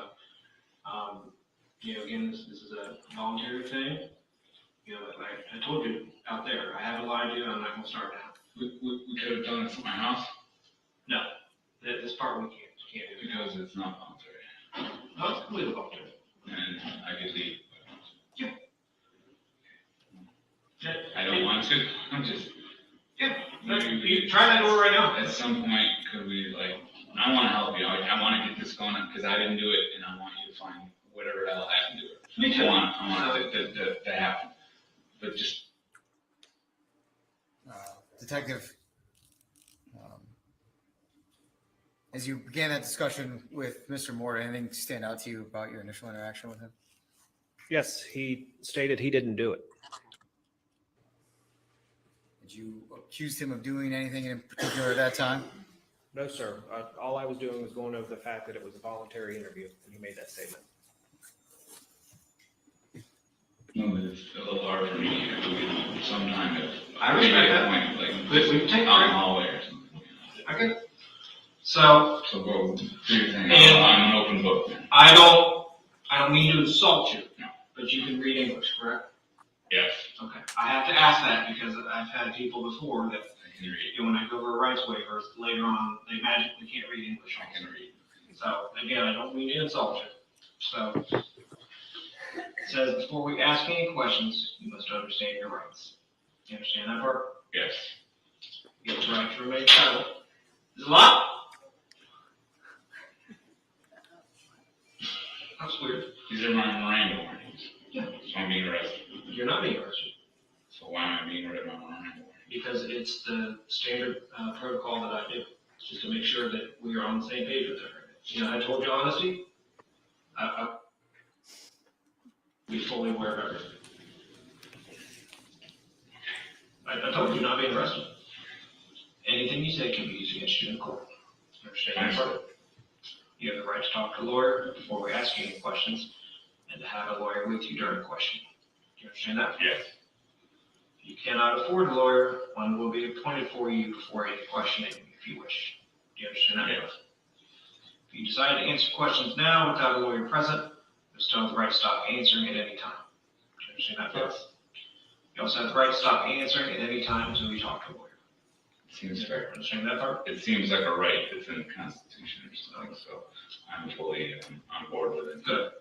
again, this is a voluntary thing. Like I told you out there, I haven't lied to you. I'm not going to start now. We could have done it from my house. No, this part we can't do Because it's not voluntary. No, it's completely voluntary. And I could leave. Yeah. I don't want to. I'm just. Yeah. You try that door right now. At some point, could we I want to help you. I want to get this going because I didn't do it, and I want you to find whatever the hell happened to it. Me too. I want it to happen. But just. Detective, as you began that discussion with Mr. Moore, did anything stand out to you about your initial interaction with him? Yes, he stated he didn't do it. Did you accuse him of doing anything in particular at that time? No, sir. All I was doing was going over the fact that it was a voluntary interview, and he made that statement. No, but it's a little hard for me to do some kind of. I respect that. Point, But we can take out in the hallway or something. I get it. So So go do your thing. And- I'm an open book. I don't mean to insult you, but you can read English, correct? Yes, Okay. I have to ask that because I've had people before that, I can read. when I go over a rights waiver, later on, they magically can't read English. I can read. So again, I don't mean to insult you. So it says before we ask any questions, you must understand your rights. You understand that part? Yes. You have the right to remain silent. Is it a lot? That's weird. These are my Miranda warnings. Yeah. So I'm being arrested. You're not being arrested So why am I being rid of my Miranda warning? because it's the standard protocol that I do, just to make sure that we are on the same page with everything. You know, I told you honesty. I be fully aware of everything. I told you not being arrested. Anything you say can be used against you in court. You understand that part? You have the right to talk to a lawyer before we ask you any questions, and to have a lawyer with you during questioning. Do you understand that? Yes. If you cannot afford a lawyer, one will be appointed for you before any questioning if you wish. Do you understand that? Yes. If you decide to answer questions now without a lawyer present, you still have the right to stop answering at any time. Do you understand that? Yes. You also have the right to stop answering at any time until you talk to a lawyer. Seems fair. Understand that part? It seems like a right that's in the Constitution or something, so I'm fully on board with it. Good.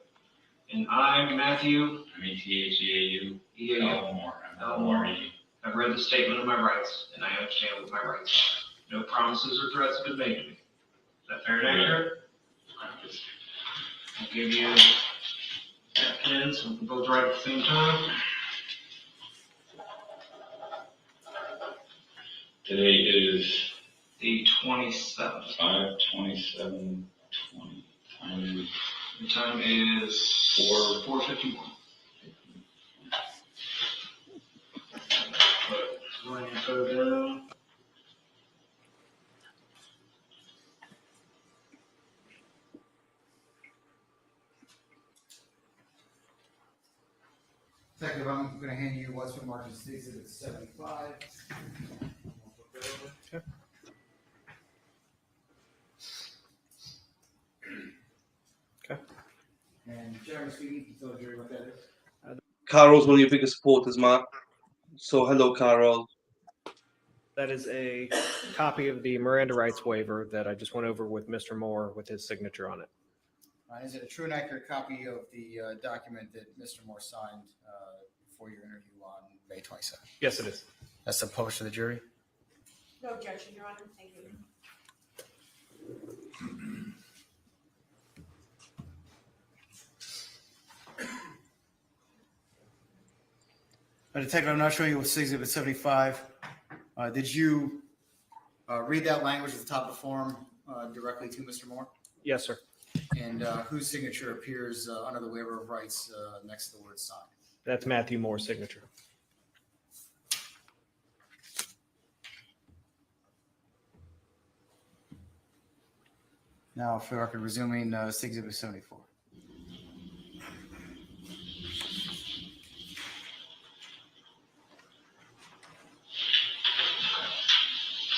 And I, Matthew, METHEAU, EAU, Moore, M-O-R-E. I've read the statement of my rights, and I understand what my rights are. No promises or threats have been made to me. Is that fair and accurate? I'll give you that pen so we can both write at the same time. Today is The 27th. 5/27/20. Time The time is 4:51. Go ahead and put it down. Detective, I'm going to hand you what's been marked as Exhibit 75. Okay. And Jeremy speaking, can you tell the jury what that is? Carol's one of your biggest supporters, Matt. So hello, Carol. That is a copy of the Miranda rights waiver that I just went over with Mr. Moore with his signature on it. Is it a true and accurate copy of the document that Mr. Moore signed for your interview on May 27th? Yes, it is. That's the post for the jury? No objection, Your Honor. Thank you. Detective, I'm not showing you what's Exhibit 75. Did you read that language at the top of the form directly to Mr. Moore? Yes, sir. And whose signature appears under the waiver of rights next to the word sign? That's Matheau Moore's signature. Now, for the record, resuming Exhibit 74.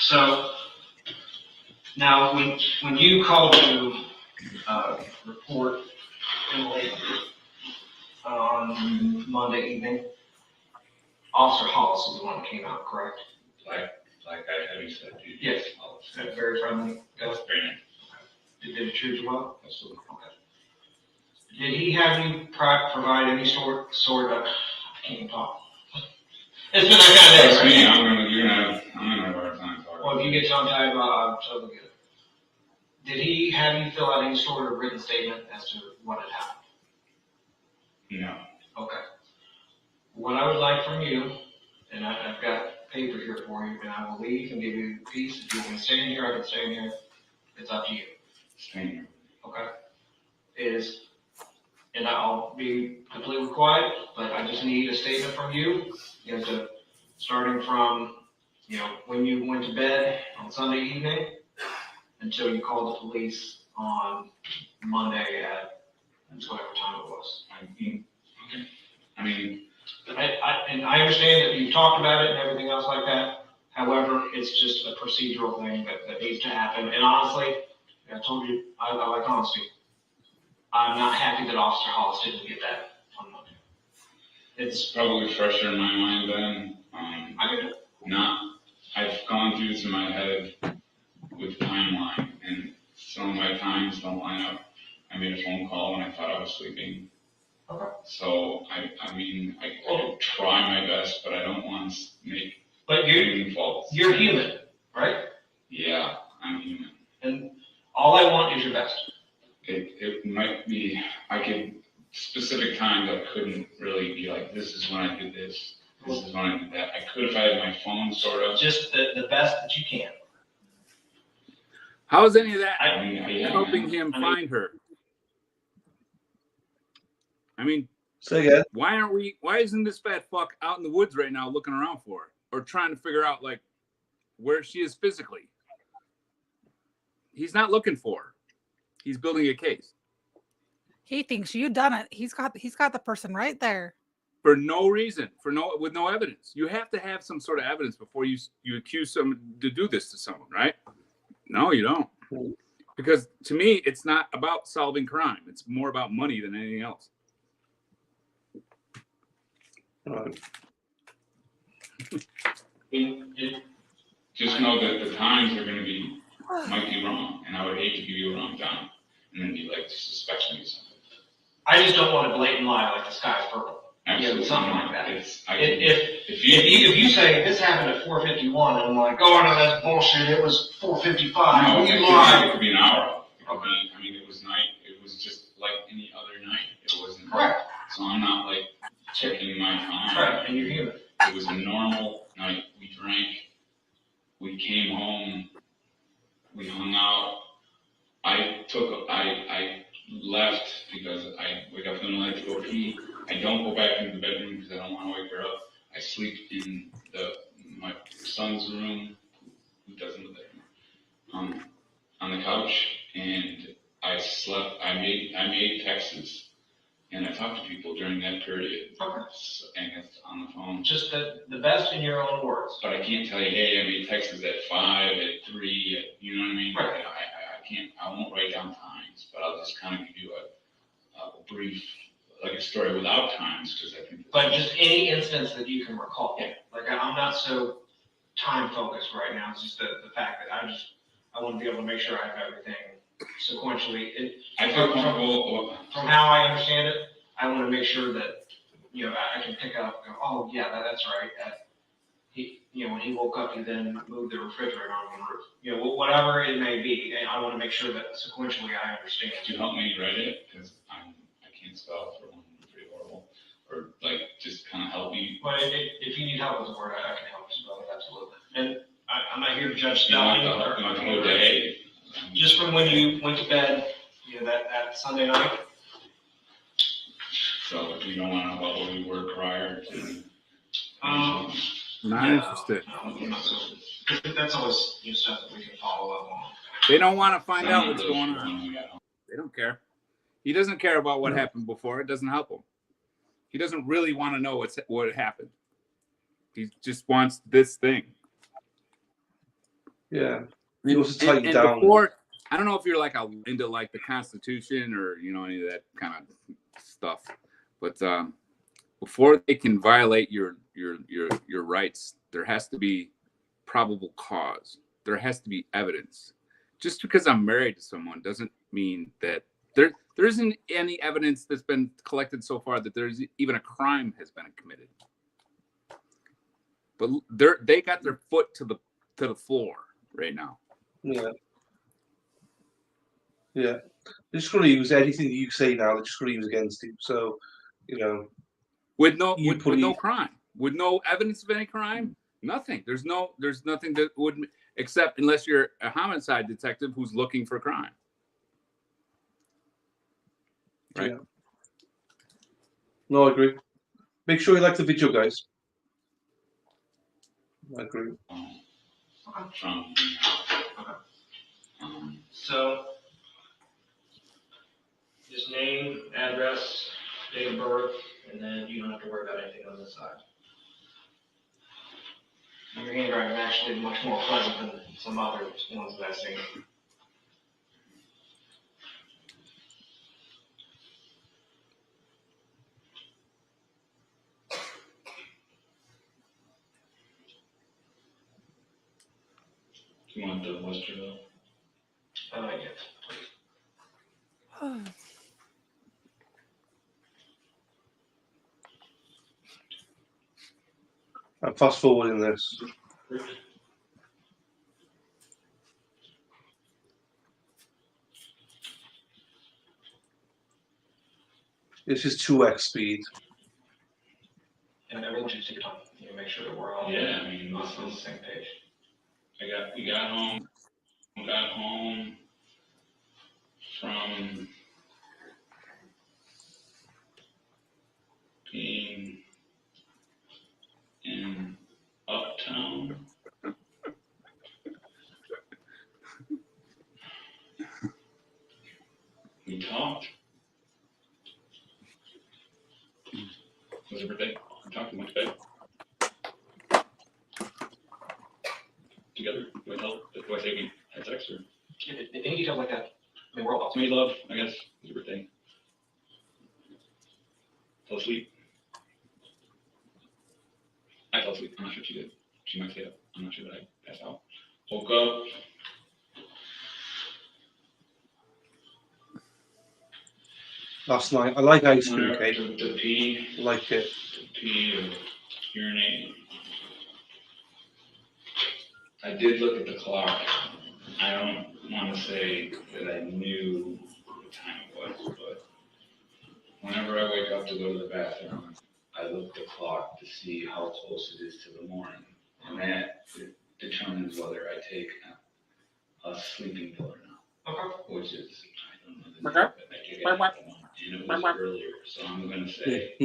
So now, when you called to report Emily on Monday evening, Officer Hollis is the one that came out, correct? like I had said, you. Yes. Very friendly. That's very nice. Did it treat you well? Absolutely. Okay. Did he have you provide any sort of? I can't even talk. It's been that kind of day, Trust me, right? I'm gonna have a hard time talking. Well, if you get tongue-tied, I'll totally get it. Did he have you fill out any sort of written statement as to what had happened? No. Okay. What I would like from you, and I've got paper here for you, and I will leave and give you the piece. If you want me to stay in here, I can stay in here. It's up to you. Stay here. Okay? And I'll be completely quiet, but I just need a statement from you, starting from, when you went to bed on Sunday evening until you called the police on Monday at whatever time it was. I mean, And I understand that you talked about it and everything else like that. However, it's just a procedural thing that needs to happen. And honestly, I told you, I like honesty. I'm not happy that Officer Hollis didn't get that on Monday. It's probably fresher in my mind then. I've gone through this in my head with timeline, and some of my times don't line up. I made a phone call when I thought I was sleeping. Okay. So, I mean, I try my best, but I don't want to make faults. You're human, right? Yeah, I'm human. And all I want is your best. It might be, specific times I couldn't really be like, this is when I did this, this is when I did that. I could if I had my phone sort of. Just the best that you can. How is any of that helping him find her? I mean, say again. Why isn't this fat fuck out in the woods right now looking around for her or trying to figure out like where she is physically? He's not looking for her. He's building a case. He thinks you done it. He's got the person right there. For no reason, with no evidence. You have to have some sort of evidence before you accuse someone to do this to someone, right? No, you don't. Because to me, it's not about solving crime. It's more about money than anything else. Just know that the times are going to might be wrong, and I would hate to give you a wrong time and then be like suspect me of something. I just don't want to blatant lie like the sky's purple. Absolutely. Something like that. If you say this happened at 4:51 and I'm like, oh no, that's bullshit. It was 4:55. No, you lied. It could be an hour. It was night. It was just like any other night. It wasn't. Correct. So I'm not like checking my time. Right, and you're human. It was a normal night. We drank. We came home. We hung out. I left because I wake up in the night to go pee. I don't go back into the bedroom because I don't want to wake her up. I sleep in my son's room, who doesn't live there, on the couch, and I slept. I made texts, and I talked to people during that period. Okay. And it's on the phone. Just the best in your own words. But I can't tell you, hey, I made texts at 5, at 3, you know what I mean? Right. I won't write down times, but I'll just kind of give you a brief, like a story without times, because I think. But just any instance that you can recall. Yeah. Like I'm not so time focused right now. It's just the fact that I want to be able to make sure I have everything sequentially. From how I understand it, I want to make sure that I can pick up and go, oh yeah, that's right. When he woke up, he then moved the refrigerator on the roof. Whatever it may be, I want to make sure that sequentially I understand. Could you help me write it? Because I can't spell for one. I'm pretty horrible. Or like just kind of help me. But if you need help with the word, I can help you spell it, absolutely. And I'm not here to judge spelling. Whole day. Just from when you went to bed, that Sunday night. So if you don't want to know what we were prior to. Not interested. That's always stuff that we can follow up on. They don't want to find out what's going on. They don't care. He doesn't care about what happened before. It doesn't help him. He doesn't really want to know what happened. He just wants this thing. Yeah. He wants to tighten down. Before, I don't know if you're like into like the Constitution or any of that kind of stuff, but before they can violate your rights, there has to be probable cause. There has to be evidence. Just because I'm married to someone doesn't mean that there isn't any evidence that's been collected so far that there's even a crime has been committed. But they got their foot to the floor right now. Yeah. Yeah. They're just going to use anything that you say now. They're just going to use against you. So, with no crime, with no evidence of any crime, nothing. There's nothing that would, except unless you're a homicide detective who's looking for crime. Right. Yeah. No, I agree. Make sure you like the video, guys. I agree. So, just name, address, date of birth, and then you don't have to worry about anything on this side. Your handwriting is actually much more pleasant than some other ones that I've seen. Do you want the Westerville? Yes. I'm fast forwarding this. This is 2x speed. And I want you to take your time. You know, make sure that we're all Yeah, I mean, on this the is, same page. we got home from being in Uptown. We talked. It was her birthday. We talked, we went to bed. Together. Do I say we had sex or? Any details like that, I mean, we're all Made love, I guess. It was her birthday. Fell asleep. I fell asleep. I'm not sure if she did. She might stay up. I'm not sure that I passed out. Woke up. Last night. I like ice cream Went up cake. to pee. I like it. To pee or urinate. I did look at the clock. I don't want to say that I knew what time it was, but whenever I wake up to go to the bathroom, I look at the clock to see how close it is to the morning. And that determines whether I take a sleeping pill or not. Which is, I don't know. And it was earlier, so I'm going to say,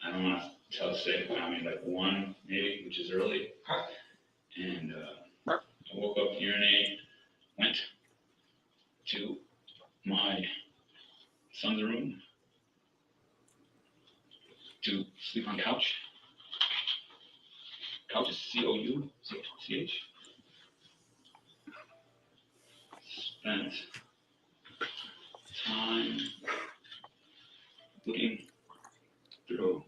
I don't want to say, I mean, like 1 maybe, which is early. And I woke up, urinate, went to my son's room to sleep on couch. Couch is COUCH. Spent time looking through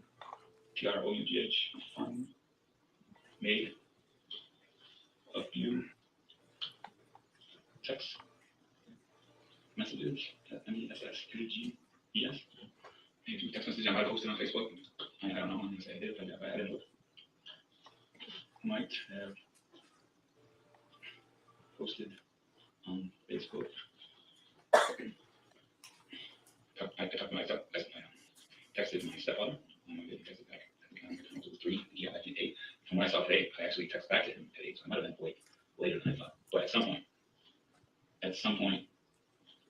TROUGH phone. Made a few text messages. MESS. Yes. Maybe 2 text messages I might have posted on Facebook. I don't know. I'm going to say I did, but I didn't look. Might have posted on Facebook. I texted my stepfather. I didn't text it back. It was 3. He got back at 8. From what I saw today, I actually texted back to him at 8, so I might have been later than I thought. But at some point,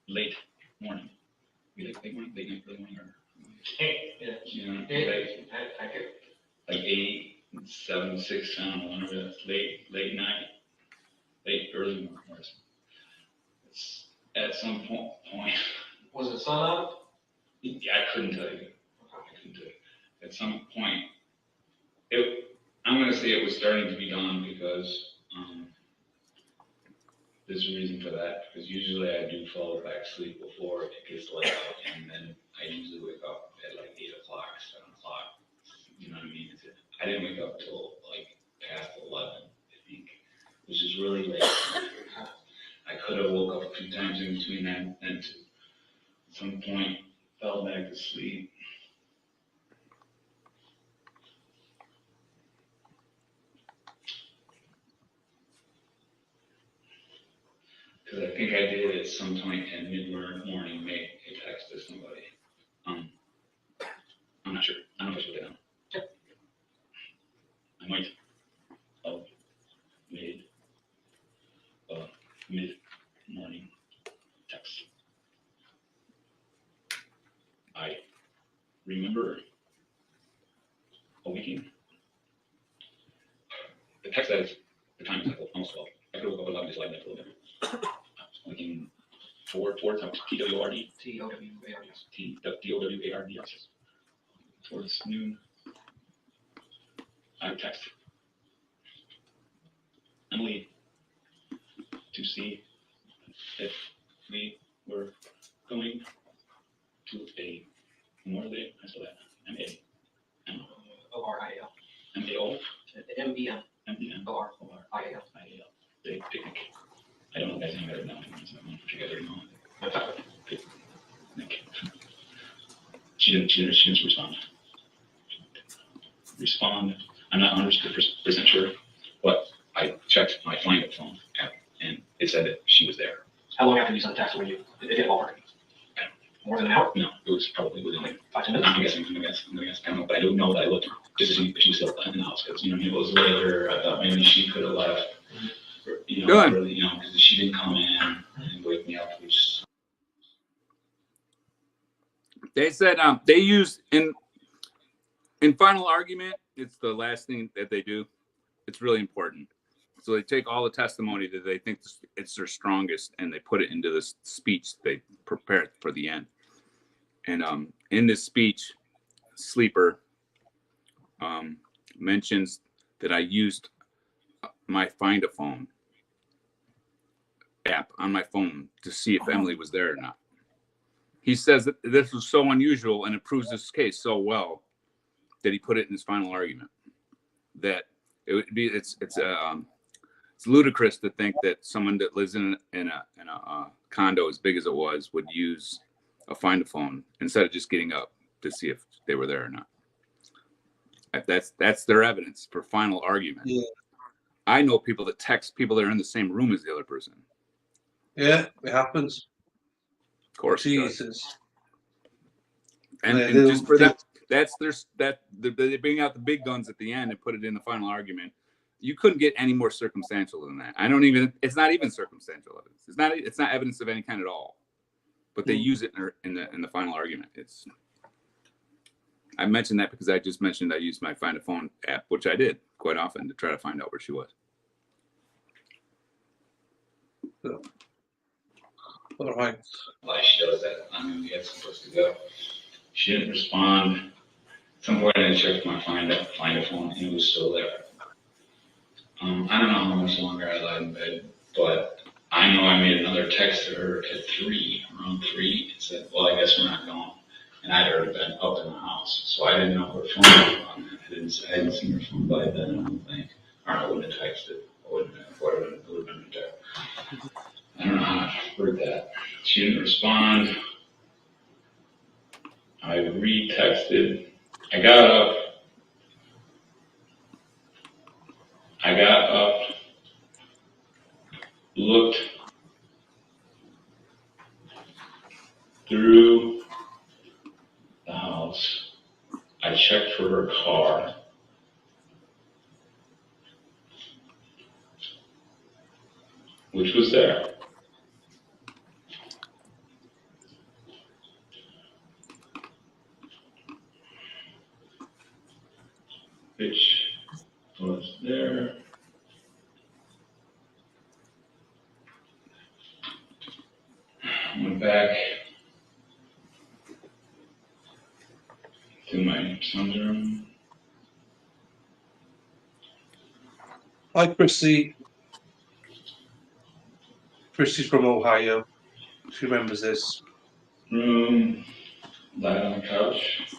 late morning, late morning, or I get like 8, 7, 6, I don't know, whenever that's late night, early morning. It's at some point. Was it sun up? I couldn't tell you. At some point, I'm going to say it was starting to be dawn because there's a reason for that. Because usually I do fall back asleep before it gets light out, and then I usually wake up at like 8 o'clock, 7 o'clock. You know what I mean? I didn't wake up till like past 11, I think, which is really late. I could have woke up a few times in between that and to some point fell back to sleep. Because I think I did at some point in mid-morning make a text to somebody. I'm not sure. I don't know if I should put it down. I might have made a mid-morning text. I remember awaking. The text that is the time is like almost 12. I could have woke up 11 just like that a little bit. Waking towards TWRD. TWARDS. Towards noon. I text. Emily to see if we were going to a Memorial Day. I saw that. O-R-I-A-L. M-A-O. M-E-M. M-E-M. O-R-I-A-L. Day picnic. I don't know if you guys know that now. If you guys already know. Picnic. She didn't respond. I'm not 100% sure, but I checked my Find It phone app and it said that she was there. How long after you sent the text were you? It did ballpark. More than an hour? No, it was probably within like 5 minutes. I'm guessing. I don't know, but I don't know that I looked just to see if she was still in the house because it was later. I thought maybe she could have left. Good. Early, because she didn't come in and wake me up. They said they used in final argument. It's the last thing that they do. It's really important. So they take all the testimony that they think it's their strongest, and they put it into this speech they prepare for the end. And in this speech, Sleeper mentions that I used my Find a Phone app on my phone to see if Emily was there or not. He says that this was so unusual and it proves this case so well that he put it in his final argument. That it would be it's ludicrous to think that someone that lives in a condo as big as it was would use a Find a Phone instead of just getting up to see if they were there or not. That's their evidence for final argument. Yeah. I know people that text people that are in the same room as the other person. Yeah, it happens. Of course. Jesus. And just for that, they bring out the big guns at the end and put it in the final argument. You couldn't get any more circumstantial than that. It's not even circumstantial evidence. It's not evidence of any kind at all. But they use it in the final argument. I mentioned that because I just mentioned I used my Find a Phone app, which I did quite often to try to find out where she was. So, all right. Why she does that? We had supposed to go. She didn't respond. At some point I checked my Find a Phone and it was still there. I don't know how much longer I lied in bed, but I know I made another text to her at around 3, and said, well, I guess we're not going. And I'd already been up in the house, so I didn't know her phone was on. I hadn't seen her phone by then, I don't think. Or I wouldn't have texted. It would have been there. I don't know how I heard that. She didn't respond. I retexted. I got up, looked through the house. I checked for her car. Which was there. Went back to my son's room. Hi, Chrissy. Chrissy's from Ohio. She remembers this. Room, lied on the couch.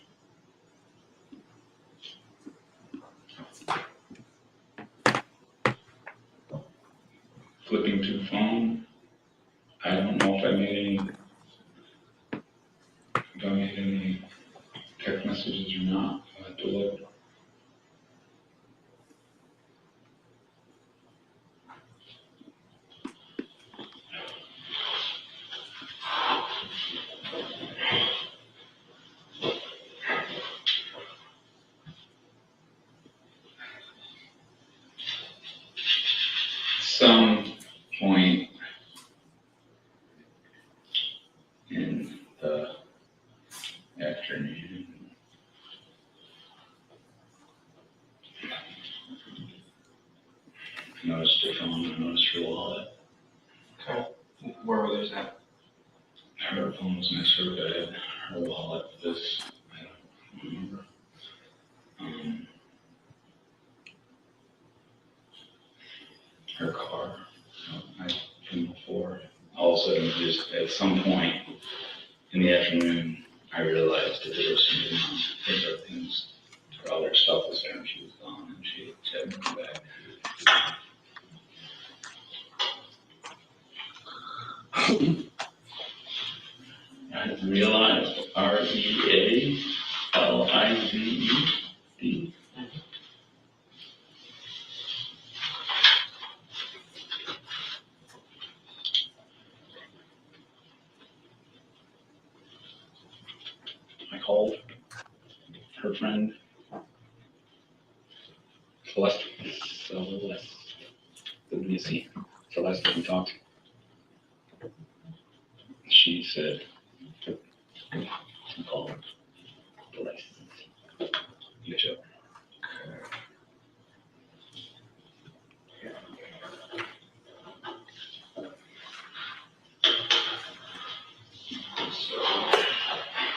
Flipping to the phone. I don't know if I made any text messages or not. I'll have to look. Some point in the afternoon, I noticed her phone, I noticed her wallet. Okay. Where were those at? Her phone was next to her bed, her wallet was, I don't remember. Her some point in the afternoon, I realized that there was some things, all their stuff was there and she was gone and she hadn't come back. I realized REALIVED. I called her friend Celeste. Celeste we talked. She said, I called the license. You should.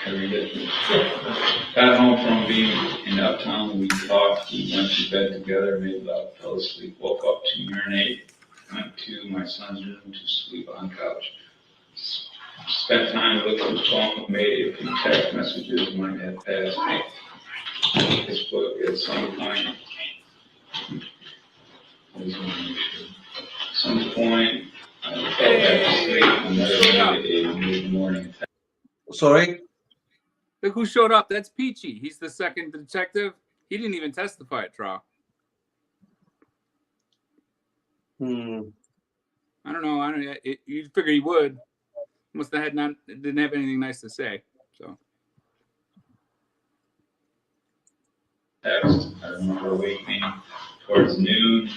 I read it. Got home from being in Uptown, we talked, we went to bed together, made love, fell asleep, woke up to urinate, went to my son's room to sleep on couch. Spent time looking at the phone, made a few text messages, might have passed Facebook at some point. Some point, I fell back to sleep and never made a mid-morning text. Sorry? Look who showed up. That's Peachy. He's the second detective. He didn't even testify at trial. I don't know. You'd figure he would. Must have didn't have anything nice to say. So. Text. I remember waking towards noon.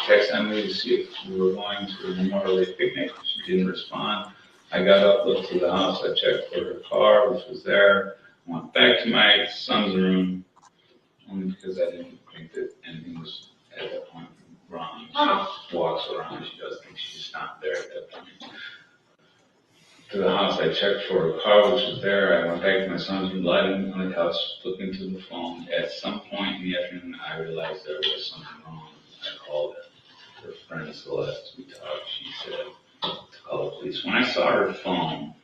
Text Emily to see if we were going to a Memorial Day picnic. She didn't respond. I got up, looked to the house. I checked for her car, which was there. I went back to my son's room, only because I didn't think that anything was at that point wrong. She walks around. She does think she's not there at that point. To the house, I checked for her car, which was there. I went back to my son's room, lying on the couch, looking to the phone. At some point in the afternoon, I realized there was something wrong. I called her friend Celeste. We talked. She said to call the police. When I saw her phone,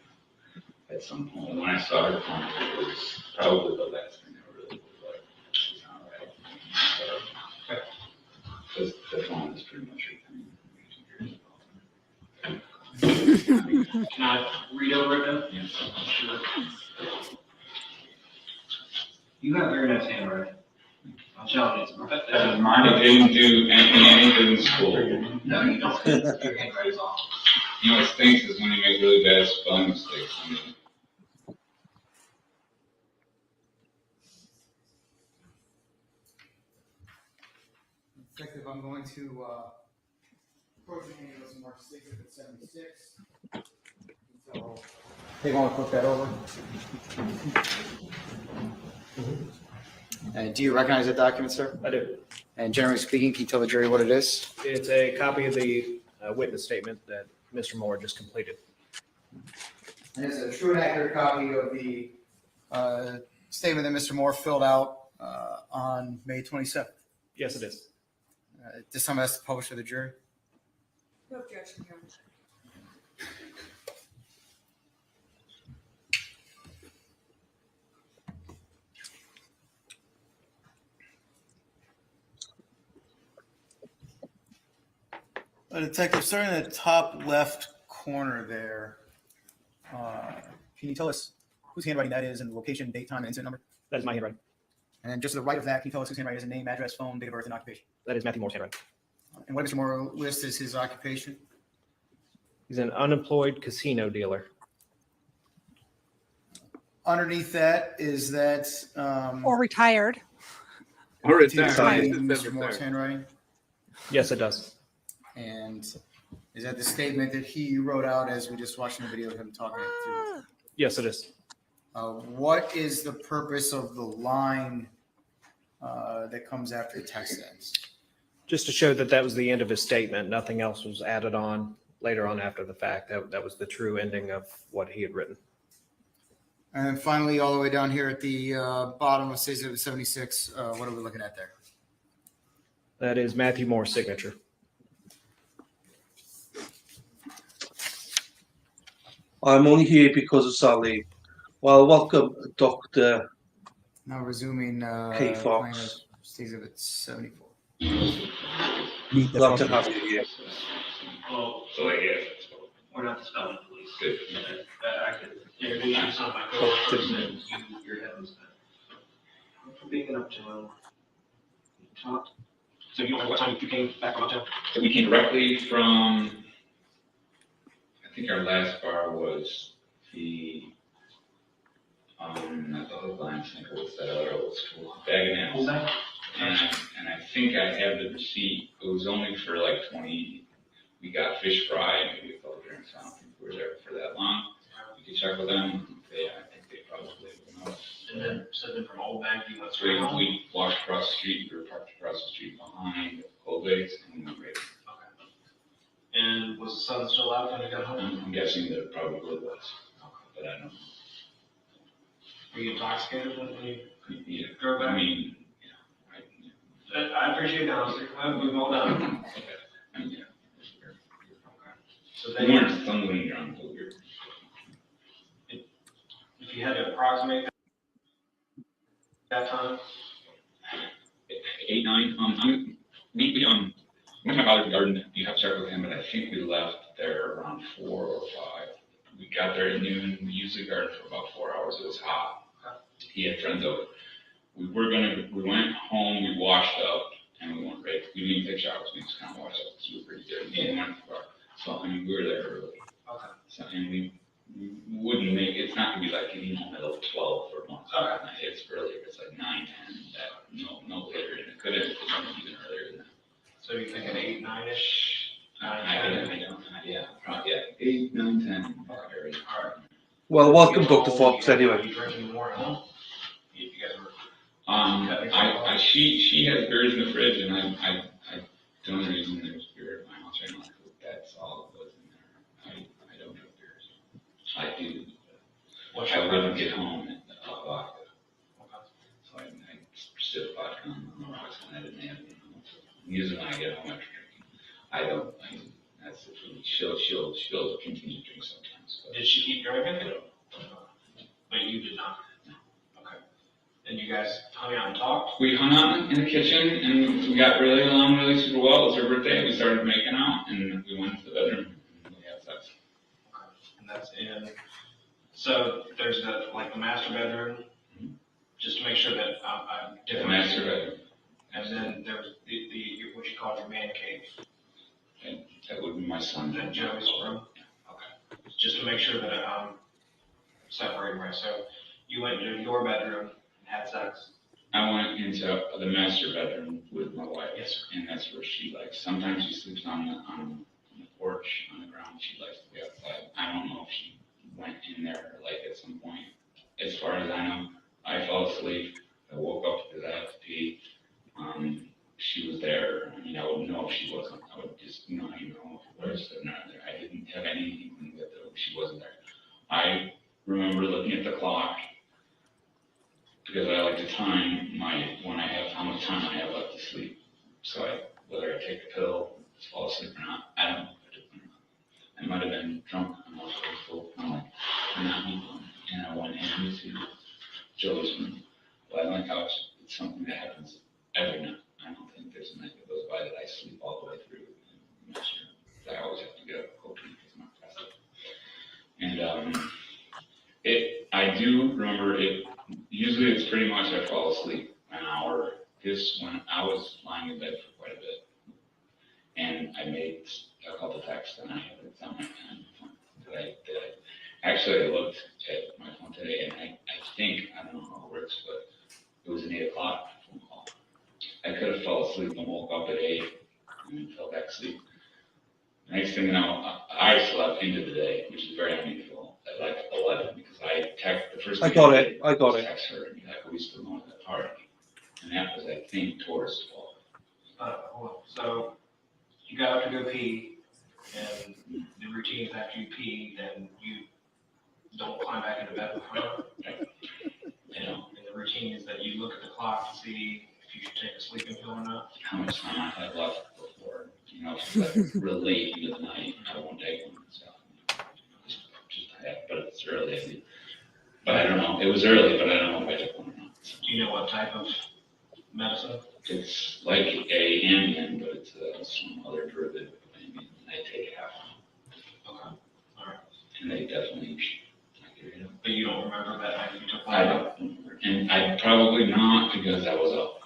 at some point, when I saw her phone, it was probably the last thing I really was like, she's not right. Because the phone is pretty much everything. Can I read over it now? Yes. Sure. You have very nice handwriting. I'll challenge it. Mine didn't do anything in school. No, you don't. Your handwriting's awful. You know what stinks is when you make really bad spelling mistakes. I mean, Detective, I'm going to approach the ambulance and mark 676. So, they want to flip that over. And do you recognize that document, sir? I do. And generally speaking, can you tell the jury what it is? It's a copy of the witness statement that Mr. Moore just completed. And it's a true and accurate copy of the statement that Mr. Moore filled out on May 27th. Yes, it is. This time has to publish to the jury. No objection, Your Honor. Detective, starting in the top left corner there, can you tell us whose handwriting that is and the location, date, time, and incident number? That is my handwriting. And then just to the right of that, can you tell us whose handwriting is the name, address, phone, date of birth, and occupation? That is Matheau Moore's handwriting. And what Mr. Moore lists as his occupation? He's an unemployed casino dealer. Underneath that, is that Or retired. Or to retired. Mr. Moore's handwriting? Yes, it does. And is that the statement that he wrote out as we just watched in the video of him talking it through? Yes, it is. What is the purpose of the line that comes after text ends? Just to show that that was the end of his statement. Nothing else was added on later on after the fact. That was the true ending of what he had written. And then finally, all the way down here at the bottom of 76, what are we looking at there? That is Matheau Moore's signature. I'm only here because of Sally. Well, welcome, Dr. Now resuming K. Fox. plaintiff exhibit 74. Meet the Glad to Fox. have you here. Well, So like, yeah. we're not the Spelman police. Good. I could introduce you to some of my coworkers and your heavens. For being up to talk. So you don't know what time you came back from Montana? So we came directly from, I think our last bar was the, not the Hook Line Center, what's that other old school? Bag and Nails. And I think I have the receipt. It was only for like 20. We got fish fry, maybe a couple drinks. I don't think we were there for that long. We could check with them. I think they probably would know. And then, so then from Old Bank, you went So straight home? we walked across the street. We were parked across the street behind Colgate's and we went right. Okay. And was the sun still out when you got home? I'm guessing that it probably was, but I don't know. Were you intoxicated when you Yeah, drove back? I mean, I appreciate the honesty. We've all done. okay. I mean, yeah. So We then, weren't stumbling around, but we were. if you had to approximate that time, 8, 9. We went to my father's garden. You have to check with him, but I think we left there around 4 or 5. We got there at noon. We used the garden for about 4 hours. It was hot. He had friends over. We went home. We washed up and we went right. We didn't take showers. We just kind of washed up because we were pretty dirty. And went to the bar. So I mean, we were there early. okay. So and we wouldn't make. It's not gonna be like getting home at 12 for 1 o'clock. It's earlier. It's like 9, 10. No later. And it could have been even earlier than that. So you're thinking 8, 9-ish? Yeah, probably, 8, 9, 10. All right. Well, welcome, Dr. Fox, anyway. You drinking more at home? If you guys were. She has beers in the fridge, and I don't know reason there's beer at my house right now. That's all it was in there. I don't have beers. I do. I wouldn't get home at vodka. So I sip vodka on the rocks, and I didn't have any. Usually when I get home after drinking, that's the food. She'll continue to drink sometimes. Did she keep drinking? But you did not? No. Okay. And you guys hung out and talked? We hung out in the kitchen and we got really along really super well. It was her birthday. We started making out and we went to the bedroom and we had sex. Okay. And that's in. So there's the master bedroom, just to make sure that I'm different. The master bedroom. And then there's the what you call your man cave. And that would be my son. And Joey's room. Okay. Just to make sure that I'm separating right. So you went into your bedroom and had sex. I went into the master bedroom with my wife. Yes, sir. And that's where she likes. Sometimes she sleeps on the porch on the ground. She likes to be outside. I don't know if she went in there at some point. As far as I know, I fell asleep. I woke up because I had to pee. She was there. I mean, I wouldn't know if she wasn't. I would just, you know if it was or not there. I didn't have any inkling that she wasn't there. I remember looking at the clock because I like to time how much time I have left to sleep. So whether I take the pill, fall asleep or not, I don't know if I did or not. I might have been drunk. I'm also full. I'm like, and I went into Joe's room. But I like how it's something that happens every night. I don't think there's a night that goes by that I sleep all the way through. I always have to get up hoping because I'm not fast up. And I do remember it. Usually it's pretty much I fall asleep an hour. When I was lying in bed for quite a bit, and I made a couple texts, and I have it on my phone. Actually, I looked at my phone today, and I think I don't know how it works, but it was an 8 o'clock phone call. I could have fell asleep and woke up at 8 and then fell back asleep. The next thing you know, I slept into the day, which is very unusual, at like 11, because the first thing I got it. Text her and be like, we still going to that party. And that was, I think, towards 12. Hold on. So you got up to go pee, and the routine is after you pee, then you don't climb back into bed with her. And the routine is that you look at the clock to see if you should take a sleeping pill or not. How much time I had left before, if it's like really late into the night, I won't take one. So just I have they. But I don't know. It was early, but I don't know if I took one or not. So. Do you know what type of medicine? It's like a Ambien, but it's some other derivative of Ambien. I take half. Okay. All right. And they definitely. But you don't remember that night you took one? I don't remember. And I probably not because I was up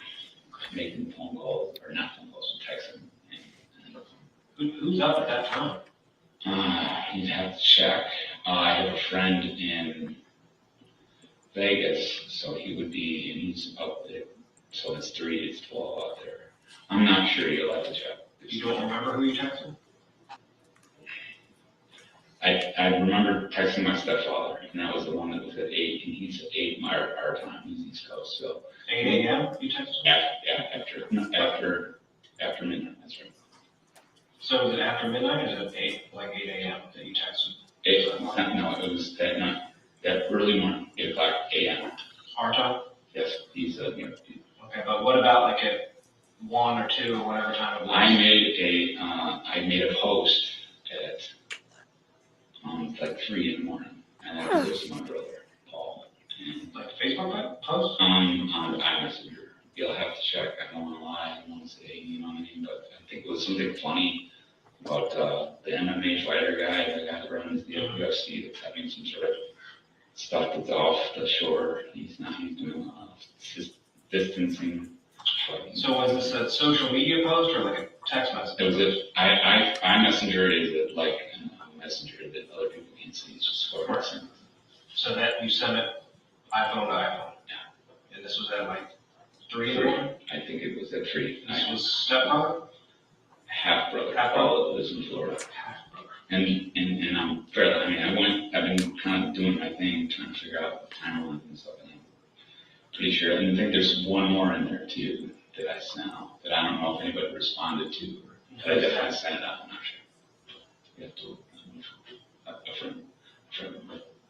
making phone calls, or not phone calls, but texting. Who's up at that time? You'd have to check. I have a friend in Vegas, so he would be, and he's up there. So it's 3, it's 12 out there. I'm not sure. You'll have to check. You don't remember who you texted? I remember texting my stepfather, and that was the one that was at 8, and he's at 8 our time. He's East Coast, so 8 a.m. You texted him? After midnight. That's right. So is it after midnight, or is it 8 a.m. that you texted? 8. No, it was that night, that early morning, 8 o'clock a.m. Our time? Yes, he's Okay, but what about like at 1 or 2 or whatever time it was? I made a post at like 3 in the morning, and that was my brother Paul. And, like a Facebook post? On iMessenger. You'll have to check. I don't want to lie. I don't want to say you know what I mean, but I think it was something funny about the MMA fighter guy, the guy that runs the UFC, that's having some sort of stuff that's off the shore. He's doing just distancing. So was this a social media post or like a text message? It was iMessenger is like a messenger that other people can see. It's just for us. So that you sent it iPhone to iPhone? Yeah. And this was at like 3 in the morning? I think it was at 3. This was stepbrother? Half brother. Paul lives in Florida. And I'm fairly, I've been kind of doing my thing, trying to figure out the timeline and stuff, and I'm pretty sure, and I think there's one more in there too that I sent out, that I don't know if anybody responded to, or that I definitely sent it out, I'm not sure. You have to, a friend.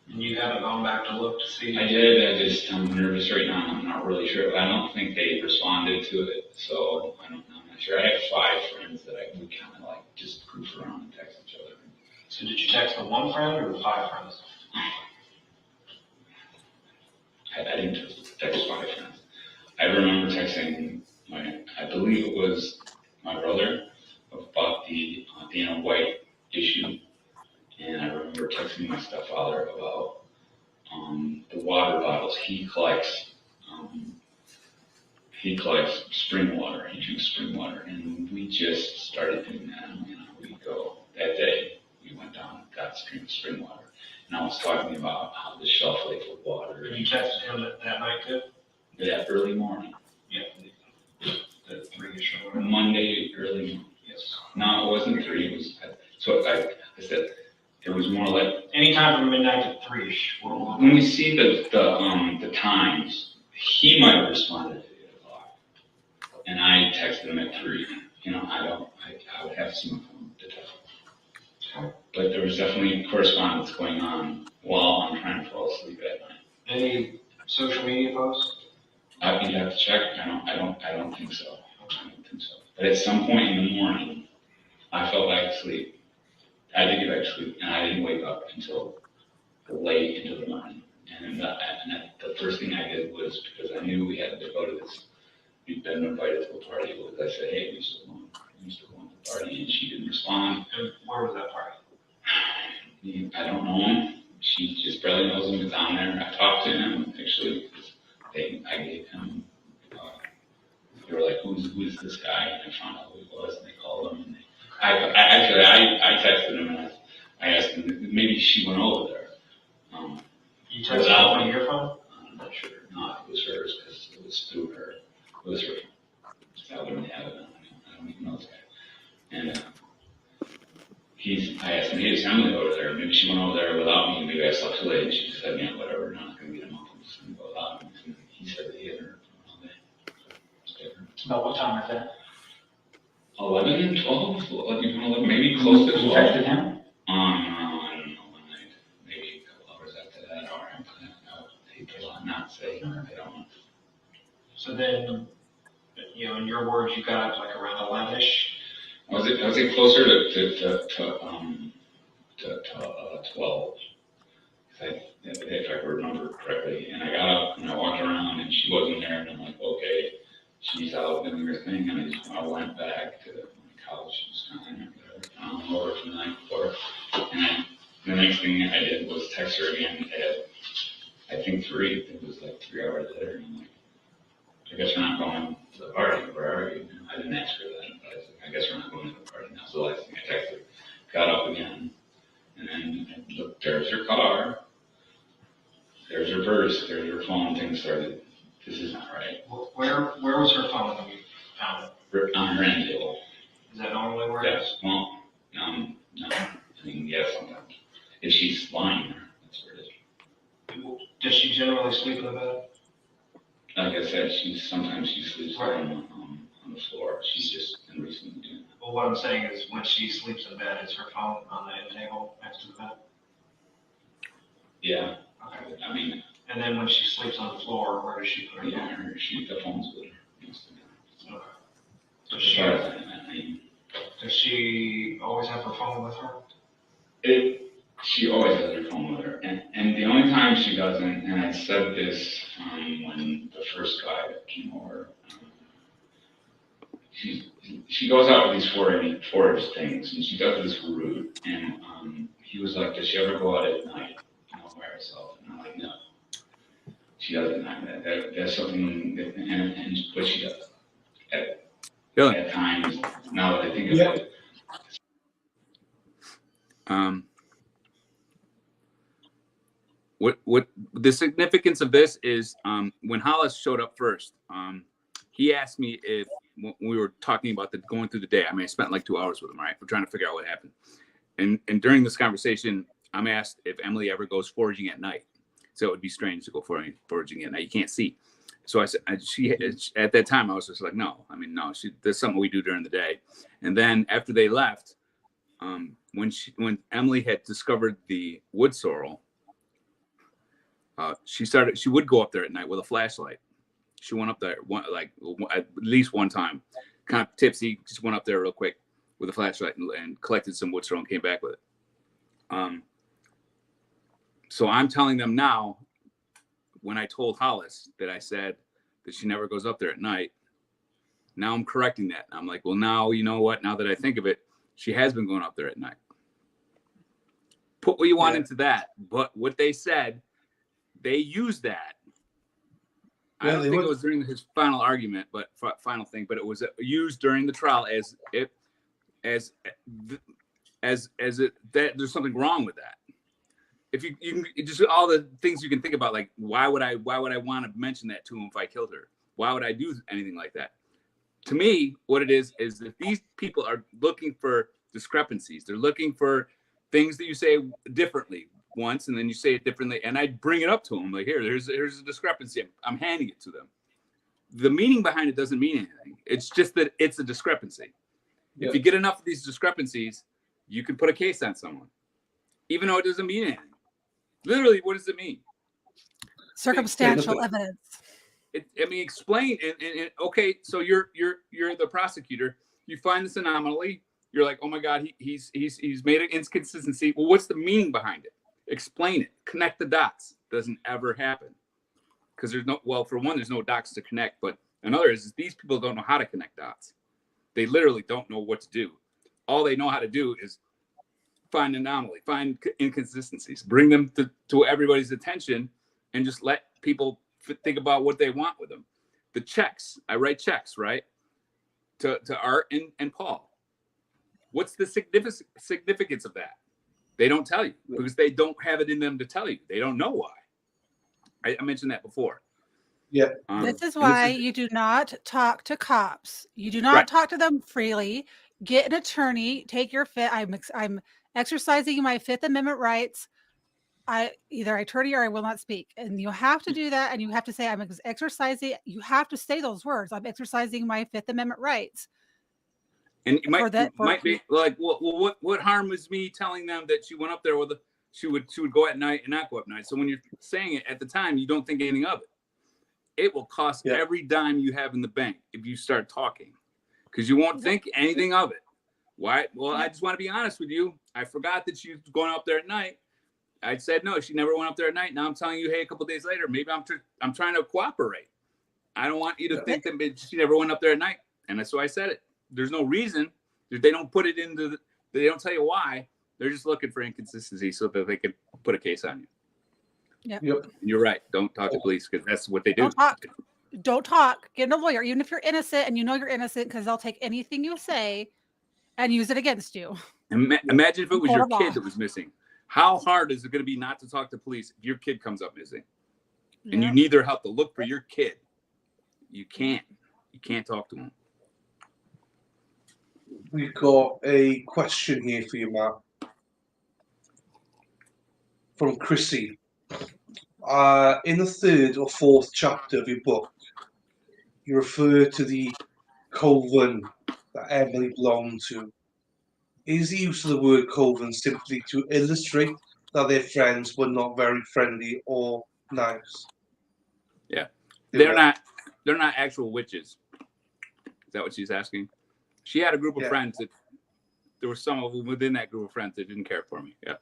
And you haven't gone back to look to see? I did, I'm nervous right now, I'm not really sure, I don't think they responded to it, so I'm not sure. I have 5 friends that we kind of like just goof around and text each other. So did you text the one friend or the 5 friends? I didn't text 5 friends. I remember texting I believe it was my brother about the Dana White issue, and I remember texting my stepfather about the water bottles he collects. He collects spring water. He drinks spring water, and we just started doing that. We go that day. We went down and got spring water, and I was talking about how the shelf life of water. And you texted him that night too? That early morning. Yeah. The 3-ish or whatever. Monday early morning. Yes. No, it wasn't 3. It was I said it was more like anytime from midnight to 3-ish. When we see the times, he might have responded at 8 o'clock, and I texted him at 3. I would have to see my phone to text. But there was definitely correspondence going on while I'm trying to fall asleep at night. Any social media posts? You'd have to check. I don't think so. But at some point in the morning, I fell back to sleep. I did get back to sleep, and I didn't wake up until late into the morning. And the first thing I did was, because I knew we had to go to this, we'd been invited to a party, was I said, hey, we still going to the party, and she didn't respond. And where was that party? I don't know him. She just barely knows him. He's down there. I talked to him, actually. I gave him, they were like, who's this guy? And I found out who he was, and they called him. And I texted him, and I asked him, maybe she went over there. You texted her on your phone? I'm not sure. No, it was hers, because it was through her. It was her phone. I wouldn't have it. I don't even know this guy. And I asked him, hey, is Emily over there? Maybe she went over there without me. Maybe I slept too late. And she just said, yeah, whatever. I'm not going to get him up. I'm just going to go without him. And he said that he had her all day. About what time is that? 11, 12, 11, maybe close to 12. You texted him? I don't know when maybe a couple hours after that, or I would hate to not say. I don't know. So then, in your words, you got up like around 11ish. Was it closer to 12? if I remember correctly. And I got up and I walked around and she wasn't there. And I'm like, okay, she's out doing her thing. And I went back to my couch. She was kind of over from the night before. And the next thing I did was text her again at, I think 3. It was like 3 hours later. And I'm like, I guess we're not going to the party. Where are you? I didn't ask her that. But I was like, I guess we're not going to the party now. So the last thing I texted her, got up again. And then I looked, there's her car. There's her purse, there's her phone, things started. This is not right. Where was her phone when you found it? On her end table. Is that normally where it is? Well, no. I mean, yes, sometimes. If she's lying there, that's where it is. Does she generally sleep in the bed? Like I said, sometimes she sleeps on the floor. She's just been recently doing that. Well, what I'm saying is when she sleeps in bed, is her phone on the end table next to the bed? Yeah. Okay. I mean. And then when she sleeps on the floor, where does she put her Yeah, phone? the phone's with her. Okay. Does she always have her phone with her? She always has her phone with her. And the only time she doesn't, and I said this when the first guy that came over, she goes out with these forage things, and she does this route. And he was like, does she ever go out at night, by herself? And I'm like, no. She doesn't. That's something, but she does. At times, now that I think of it. What the significance of this is, when Hollis showed up first, he asked me if, when we were talking about going through the day. I mean, I spent like 2 hours with him, right? We're trying to figure out what happened. And during this conversation, I'm asked if Emily ever goes foraging at night. So it would be strange to go foraging at night. You can't see. So I said, at that time, I was just like, no. I mean, no. That's something we do during the day. And then after they left, when Emily had discovered the wood sorrel, she would go up there at night with a flashlight. She went up there at least one time, kind of tipsy. Just went up there real quick with a flashlight and collected some wood sorrel and came back with it. So I'm telling them now, when I told Hollis that I said that she never goes up there at night, now I'm correcting that. I'm like, well, now, you know what? Now that I think of it, she has been going up there at night. Put what you want into that. But what they said, they used that. I don't think it was during his final argument, but final thing, but it was used during the trial as that there's something wrong with that. If you can just all the things you can think about, like why would I want to mention that to him if I killed her? Why would I do anything like that? To me, what it is that these people are looking for discrepancies. They're looking for things that you say differently once, and then you say it differently. And I bring it up to them, like, here's a discrepancy. I'm handing it to them. The meaning behind it doesn't mean anything. It's just that it's a discrepancy. Yeah. If you get enough of these discrepancies, you can put a case on someone, even though it doesn't mean anything. Literally, what does it mean? Circumstantial evidence. Explain. And okay, so you're the prosecutor. You find this anomaly. You're like, oh my God, he's made an inconsistency. Well, what's the meaning behind it? Explain it. Connect the dots. Doesn't ever happen because for one, there's no dots to connect. But another is these people don't know how to connect dots. They literally don't know what to do. All they know how to do is find anomaly, find inconsistencies, bring them to everybody's attention, and just let people think about what they want with them. The checks, I write checks, right? To Art and Paul. What's the significance of that? They don't tell you because they don't have it in them to tell you. They don't know why. I mentioned that before. Yeah. This is why you do not talk to cops. You do not talk to them freely. Get an attorney. Take your I'm exercising my Fifth Amendment rights. Either attorney or I will not speak. And you have to do that. And you have to say, I'm exercising. You have to say those words. I'm exercising my Fifth Amendment rights. And it might be like, well, what harm was me telling them that she went up there she would go at night and not go at night. So when you're saying it at the time, you don't think anything of it. It will cost every dime you have in the bank if you start talking, because you won't think anything of it. Why? Well, I just want to be honest with you. I forgot that she was going up there at night. I said no. She never went up there at night. Now I'm telling you, hey, a couple days later, maybe I'm trying to cooperate. I don't want you to think that she never went up there at night. And that's why I said it. There's no reason. They don't put it into they don't tell you why. They're just looking for inconsistency so that they can put a case on you. Yep. You're right. Don't talk to police because that's what they do. Don't talk. Get a lawyer, even if you're innocent and you know you're innocent, because they'll take anything you say and use it against you. Imagine if it was your kid that was missing. How hard is it going to be not to talk to police if your kid comes up missing? And you need their help to look for your kid. You can't talk to them. We've got a question here for you, Matt. From Chrissy. In the 3rd or 4th chapter of your book, you refer to the coven that Emily belonged to. Is the use of the word coven simply to illustrate that their friends were not very friendly or nice? Yeah. They're not actual witches. Is that what she's asking? She had a group of friends that there were some of them within that group of friends that didn't care for me. Yeah.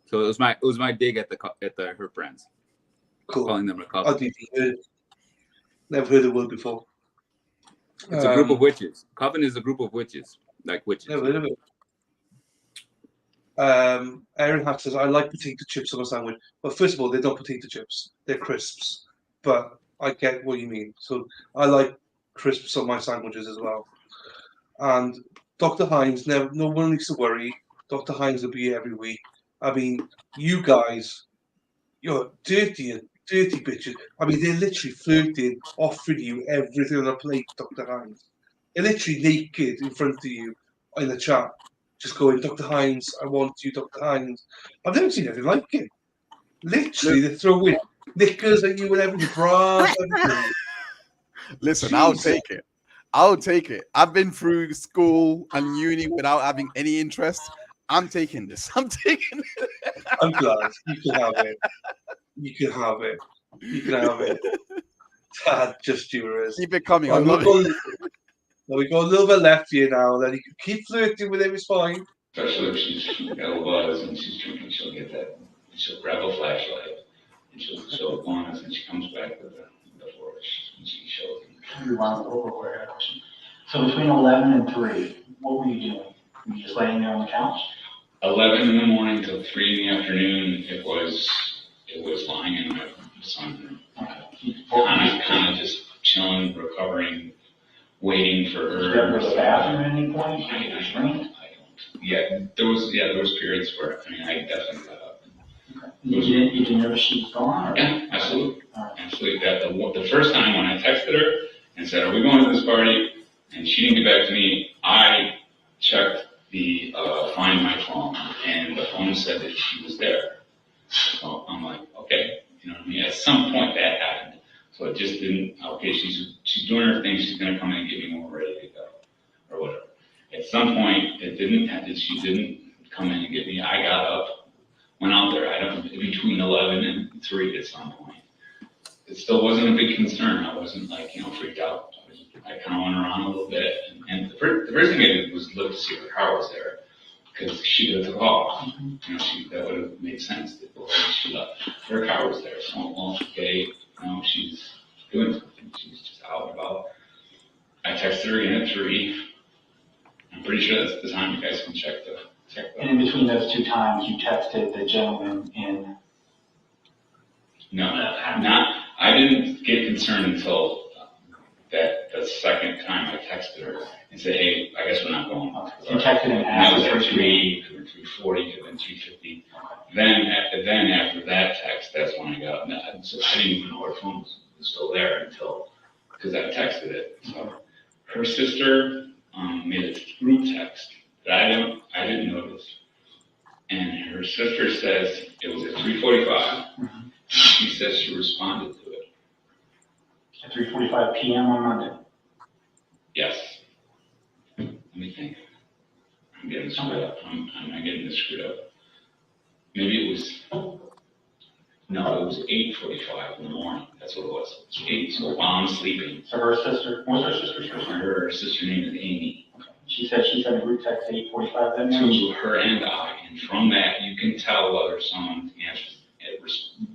So it was my dig at her friends. Cool. Calling them a coven. Never heard the word before. It's a group of witches. Coven is a group of witches, like witches. Never heard of it. Aaron Hack says, I like potato chips on a sandwich. But first of all, they're not potato chips. They're crisps. But I get what you mean. So I like crisps on my sandwiches as well. And Dr. Hines, no one needs to worry. Dr. Hines will be here every week. I mean, you guys, you're dirty bitches. I mean, they're literally flirting, offering you everything on a plate, Dr. Hines. They're literally naked in front of you in the chat, just going, Dr. Hines, I want you, Dr. Hines. I've never seen anything like it. Literally, they're throwing knickers at you and everything, bras, everything. Listen, Jesus. I'll take it. I've been through school and uni without having any interest. I'm taking this. I'm glad. You can have it. You can have it. Just yours. Keep it coming. We got a little bit left here now. Then you can keep flirting with him. It's fine. Especially if she's got a buzz and she's drinking, she'll get that. She'll grab a flashlight and she'll show it on us, and she comes back with the force and she shows him. So between 11 and 3, what were you doing? Were you just laying there on the couch? 11 in the morning till 3 in the afternoon. It was lying in my son's room. Kind of just chilling, recovering, waiting for her. Did you ever go to the bathroom at any point? I don't. Yeah, there was periods where I definitely got up. You didn't know she was gone? Or? Yeah, absolutely. Absolutely. The first time when I texted her and said, "Are we going to this party?" and she didn't get back to me, I checked the Find My phone, and the phone said that she was there. So I'm like, okay, you know what I mean? At some point that happened. So it just didn't, okay, she's doing her thing, she's gonna come in and get me more ready to go, or whatever. At some point, she didn't come in and get me. I got up, went out there, between 11 and 3 at some point. It still wasn't a big concern. I wasn't freaked out. I kind of went around a little bit, and the first thing I did was look to see if her car was there, because she took off. That would have made sense that before she left, her car was there. So, well, okay, she's doing something. She's just out and about. I texted her again at 3. I'm pretty sure that's the time you guys can check the. And in between those 2 times, you texted the gentleman in. No, I didn't get concerned until the second time I texted her and said, "Hey, I guess we're not going." You texted him after. That was at 3, could have been 3:40, could have been 3:50. Then after that text, that's when I got up. So I didn't even know her phone was still there because I texted it. So her sister made a group text that I didn't notice, and her sister says it was at 3:45. And she says she responded to it. At 3:45 p.m. on Monday? Yes. Let me think. I'm getting screwed up. I'm not getting this screwed up. Maybe it was 8:45 in the morning. That's what it was. It was 8, so while I'm sleeping. So her sister, what's her sister's name? Her sister name is Amy. Okay. She said a group text at 8:45 that morning. To her and I, and from that, you can tell whether someone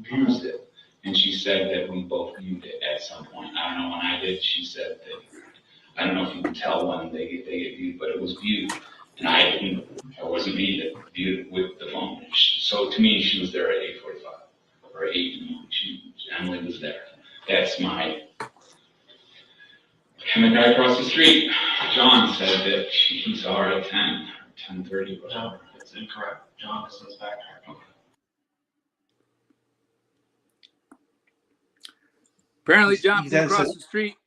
views it. And she said that we both viewed it at some point. I don't know when I did. She said that, I don't know if you can tell when they get viewed, but it was viewed. And I didn't, it wasn't me that viewed it with the phone. So to me, she was there at 8:45 or 8 in the morning. Emily was there. That's my. And the guy across the street, John, said that he saw her at 10, 10:30. No, it's incorrect. John is in his back. Apparently, John He from then across said- the street.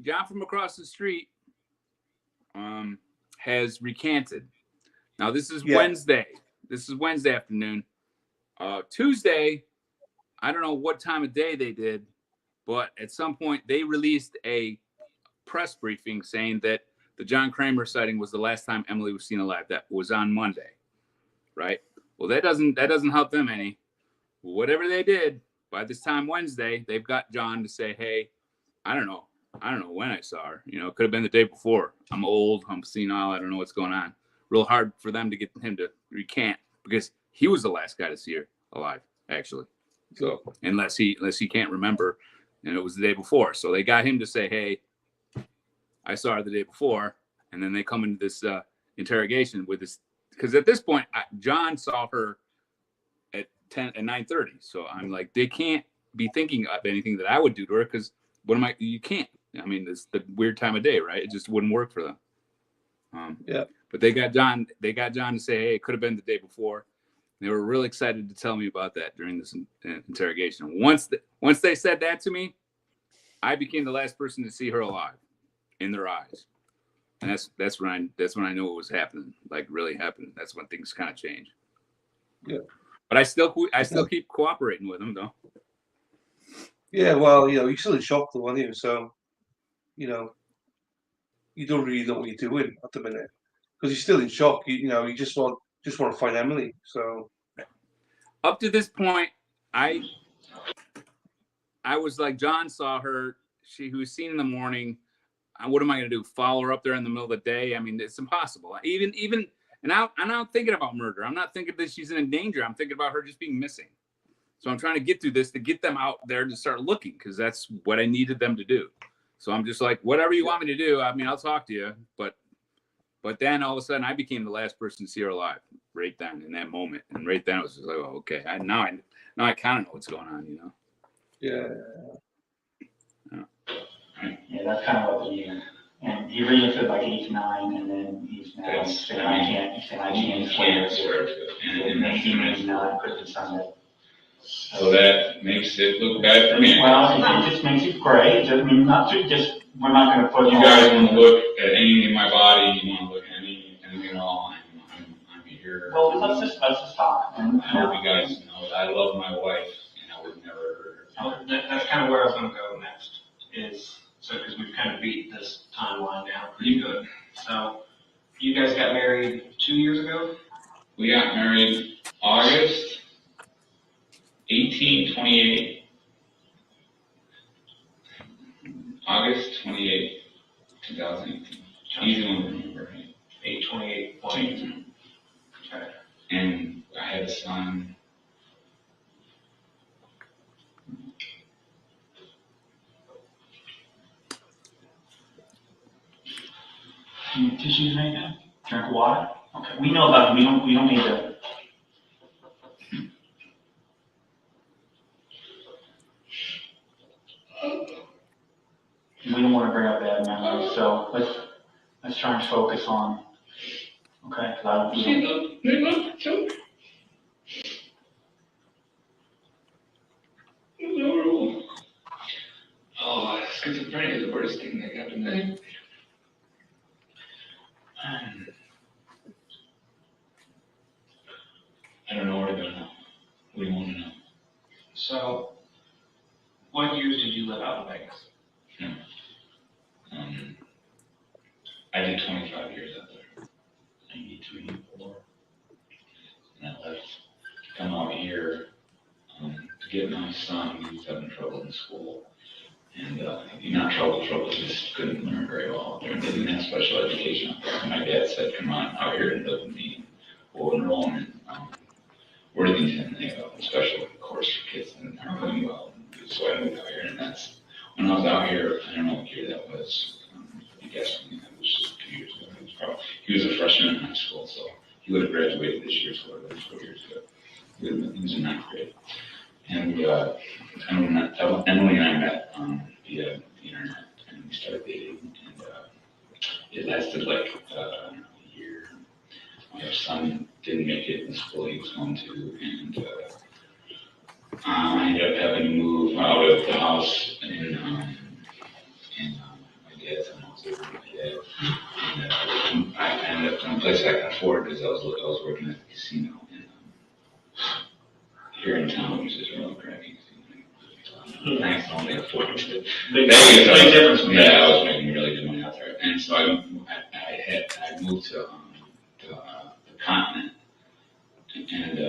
John from across the street has recanted. Now this is Wednesday. This is Wednesday afternoon. Tuesday, I don't know what time of day they did, but at some point they released a press briefing saying that the John Kramer sighting was the last time Emily was seen alive. That was on Monday, right? Well, that doesn't help them any. Whatever they did, by this time Wednesday, they've got John to say, "Hey, I don't know when I saw her. You know, it could have been the day before. I'm old, I'm senile, I don't know what's going on." Real hard for them to get him to recant because he was the last guy to see her alive, actually. So unless he can't remember, and it was the day before, so they got him to say, "Hey, I saw her the day before," and then they come into this interrogation with this because at this point, John saw her at 9:30. So I'm like, they can't be thinking of anything that I would do to her because you can't. I mean, it's the weird time of day, right? It just wouldn't work for them. But they got John to say, "Hey, it could have been the day before." They were really excited to tell me about that during this interrogation. Once they said that to me, I became the last person to see her alive in their eyes. And that's when I knew what was happening, like really happening. That's when things kind of change. Yeah. But I still keep cooperating with him though. Yeah, well, you're still in shock though, aren't you? So, you don't really know what you're doing at the minute because you're still in shock. You just want to find Emily. So, up to this point, I was like, John saw her. Who was seen in the morning. What am I going to do? Follow her up there in the middle of the day? I mean, it's impossible. Even, and I'm not thinking about murder. I'm not thinking that she's in danger. I'm thinking about her just being missing. So I'm trying to get through this to get them out there to start looking because that's what I needed them to do. So I'm just like, whatever you want me to do. I mean, I'll talk to you. But then all of a sudden, I became the last person to see her alive right then in that moment. And right then, it was just like, oh, okay. Now I kind of know what's going on, Yeah. Yeah, that's kind of what and he originally said like 8 to 9, and then he's now saying I can't swear to it. And maybe 9 could be Sunday. So that makes it look bad for me. Well, it just makes it great. I mean, we're not going to put. You guys want to look at anything in my body? You want to look at anything at all? I'm here. Well, let's just talk. I hope you guys know that I love my wife, and I would never hurt her. That's kind of where I was going to go next. Because we've kind of beat this timeline down pretty good. So, you guys got married 2 years ago? We got married August 28. August 28, 2018. Easy one to remember, right? 8/28. Okay. And I had a son. Any tissues right now? Drink water. Okay, we know about it. We don't need to. We don't want to bring up bad memories, so let's try and focus on. Okay, because Oh, schizophrenia is the worst thing that happened to me. I don't know where to go now. What do you want to know? So, what years did you live out in Vegas? I did 25 years out there. 93, 94. And I left to come out here to get my son. He was having trouble in school. And not trouble, just couldn't learn very well. They didn't have special education up there. And my dad said, come on out here and live with me. We'll enroll them in Worthington. They have a special course for kids that aren't doing well. So I moved out here, and that's when I was out here. I don't know what year that was. You guess me, that was just 2 years ago. He was a freshman in high school, so he would have graduated this year, so it was 4 years ago. He was in ninth grade. And Emily and I met via the internet, and we started dating, and it lasted like a year. My son didn't make it in school he was going to, and I ended up having to move out of the house in my dad's house with my dad. And I ended up in a place I could afford because I was working at the casino here in town, which is really crappy. Thanks, I only afford it. Big difference. Yeah, I was making really good money out there, and so I moved to the continent, and I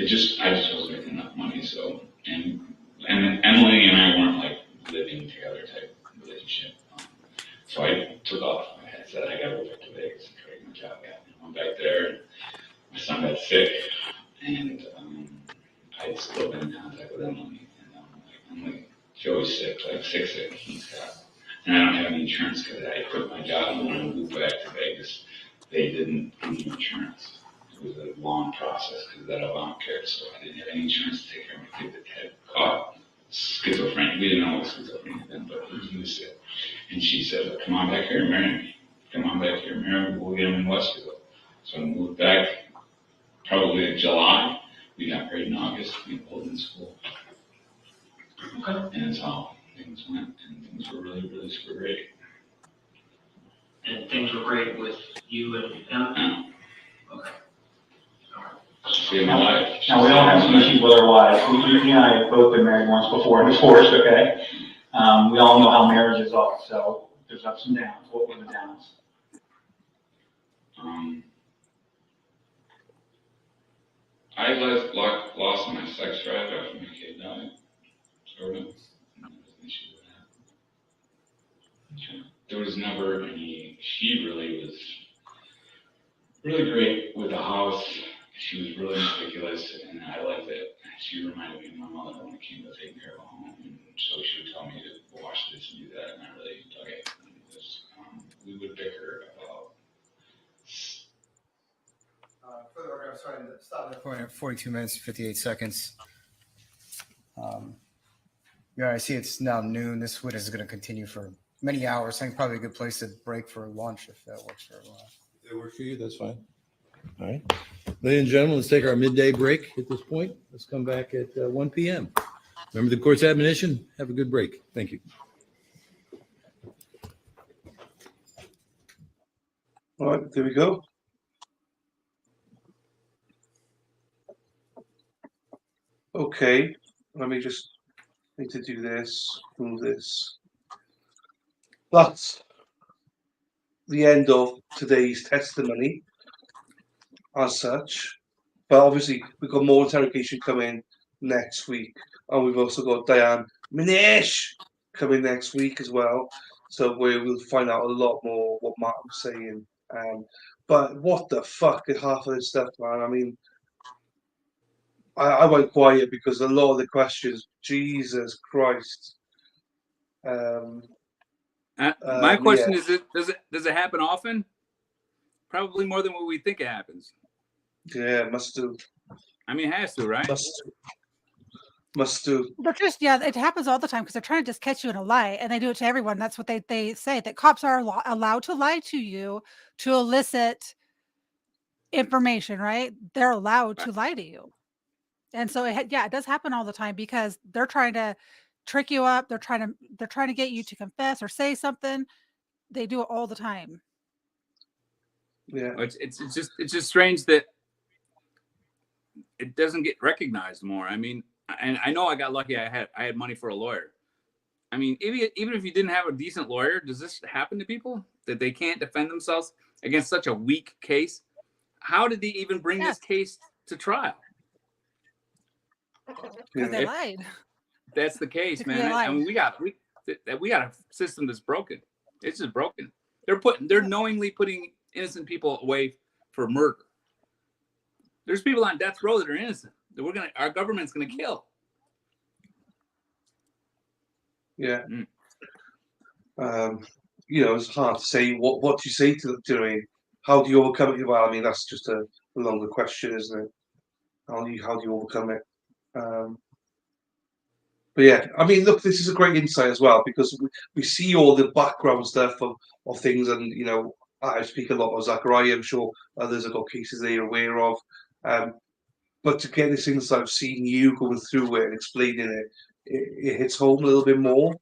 just wasn't making enough money. So and Emily and I weren't like living together type relationship. So I took off. I said I got to go back to Vegas and try to get my job back. I went back there, and my son got sick, and I still been in contact with Emily. I'm like, Joey's sick, like sick. And I don't have any insurance because I quit my job and when I moved back to Vegas, they didn't give me insurance. It was a long process because that Obamacare, so I didn't have any insurance to take care of my kid that had caught schizophrenia. We didn't know what schizophrenia then, but he was sick. And she said, come on back here and marry me. Come on back here and marry me. We'll get him in Westville. So I moved back probably in July. We got married in August. We pulled in school. Okay. And that's how things went, and things were really, really super great. And things were great with you and him? Yeah. Okay. All right. Saved my life. Now, we don't have some issues with our wives. You and I have both been married once before and divorced, okay? We all know how marriages are, so there's ups and downs. What were the downs? I lost my sex drive after my kid died. Sort of. There was never any. She really was really great with the house. She was really meticulous, and I liked it. She reminded me of my mother when it came to taking care of a home, and so she would tell me to wash this and do that, and I really dug it. We would bicker about. For the record, I'm sorry to stop the recording at 42 minutes and 58 seconds. Yeah, I see it's now noon. This witness is going to continue for many hours. I think probably a good place to break for lunch if that works for everyone. If that works for you, that's fine. All right. Ladies and gentlemen, let's take our midday break at this point. Let's come back at 1 p.m. Remember the court's admonition? Have a good break. Thank you. All right, there we go. Okay, let me just need to do this, move this. That's the end of today's testimony as such. But obviously, we've got more interrogation coming next week. And we've also got Diane Minish coming next week as well. So we'll find out a lot more what Matt was saying. But what the fuck is half of this stuff, man? I mean, I went quiet because a lot of the questions, Jesus Christ. My question is: does it happen often? Probably more than what we think it happens. Yeah, must do. I mean, it has to, right? Must do. They're just, yeah, it happens all the time because they're trying to just catch you in a lie, and they do it to everyone. That's what they say, that cops are allowed to lie to you to elicit information, right? They're allowed to lie to you. And so it does happen all the time because they're trying to trick you up. They're trying to get you to confess or say something. They do it all the time. Yeah. It's just strange that it doesn't get recognized more. I mean, and I know I got lucky. I had money for a lawyer. I mean, even if you didn't have a decent lawyer, does this happen to people that they can't defend themselves against such a weak case? How did they even bring this case to trial? Because they lied. That's the case, man. I mean, that we got a system that's broken. It's just broken. They're knowingly putting innocent people away for murder. There's people on death row that are innocent that our government's gonna kill. Yeah. It's hard to say. What do you say to them? Do you know what I mean? How do you overcome it? Well, I mean, that's just a longer question, isn't it? How do you overcome it? But yeah, I mean, look, this is a great insight as well, because we see all the background stuff of things, and I speak a lot of Zachariah. I'm sure others have got cases they're aware of. But to get this insight of seeing you going through it and explaining it hits home a little bit more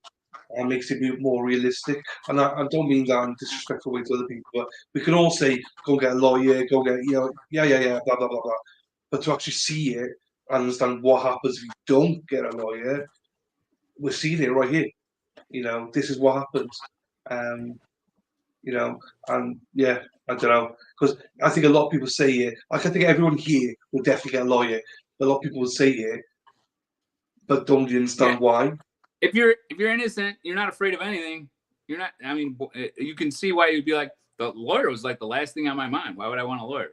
and makes it more realistic. And I don't mean that in a disrespectful way to other people, but we can all say, go get a lawyer, go get, yeah, blah, blah, blah, blah. But to actually see it and understand what happens if you don't get a lawyer, we're seeing it right here. This is what happens. And yeah, I don't know, because I think a lot of people say it. I think everyone here will definitely get a lawyer. A lot of people will say it, but don't understand why. If you're innocent, you're not afraid of anything. You're not. I mean, you can see why you'd be like, the lawyer was like the last thing on my mind. Why would I want a lawyer?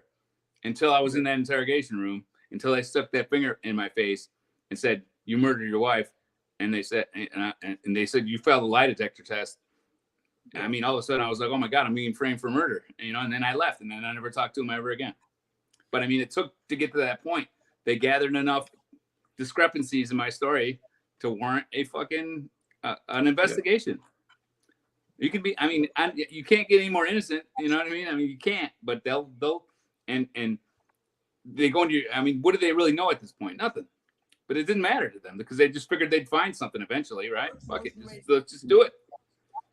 Until I was in that interrogation room, until they stuck that finger in my face and said, "You murdered your wife," and they said, and they said, "You failed the lie detector test." I mean, all of a sudden I was like, "Oh my God, I'm being framed for murder," and then I left, and then I never talked to him ever again. But I mean, it took to get to that point. They gathered enough discrepancies in my story to warrant a fucking an investigation. You can be, I mean, you can't get any more innocent. You know what I mean? I mean, you can't. But they'll and they go into. I mean, what do they really know at this point? Nothing. But it didn't matter to them because they just figured they'd find something eventually, right? Fuck it, let's just do it.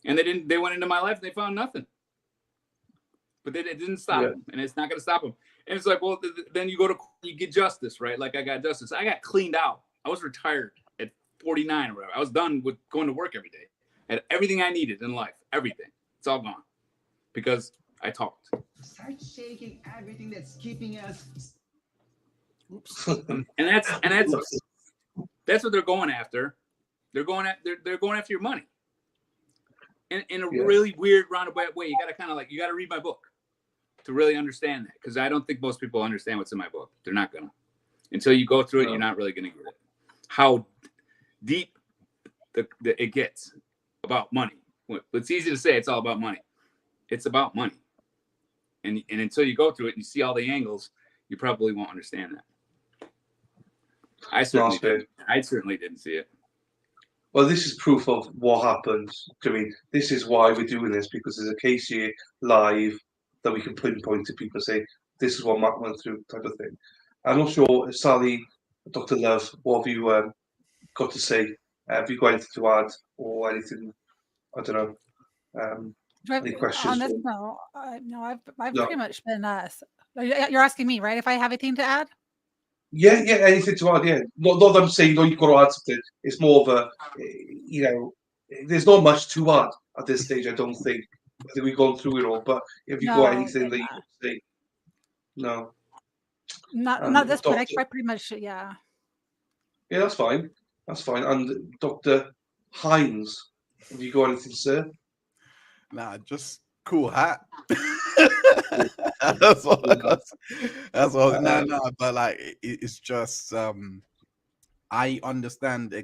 And they didn't. They went into my life and they found nothing. But it didn't stop them, and it's not going to stop them. And it's like, well, then you go to you get justice, right? Like I got justice. I got cleaned out. I was retired at 49 or whatever. I was done with going to work every day. I had everything I needed in life. Everything. It's all gone because I talked. Start shaking everything that's keeping us. Oops. and that's what they're going after. They're going after your money. In a really weird roundabout way. You got to kind of like, you got to read my book to really understand that, because I don't think most people understand what's in my book. They're not gonna. Until you go through it, you're not really gonna get it. How deep it gets about money. It's easy to say it's all about money. It's about money. And until you go through it and you see all the angles, you probably won't understand that. I certainly didn't see it. Well, this is proof of what happens. I mean, this is why we're doing this, because there's a case here live that we can pinpoint to people and say, this is what Matt went through, type of thing. I'm not sure, Sally, Dr. Love, what have you got to say? Have you got anything to add or anything? I don't know. Any questions? On this? No, I've pretty much been. You're asking me, right? If I have anything to add? Yeah, anything to add? Yeah, not that I'm saying you've got to add something. It's more of a, there's not much to add at this stage. I don't think. I think we've gone through it all. But if you've got anything that you can say, no. Not this point. I pretty much, yeah. Yeah, that's fine. That's fine. And Dr. Hines, have you got anything to say? Nah, just cool hat. That's all. That's all. No, but like it's just I understand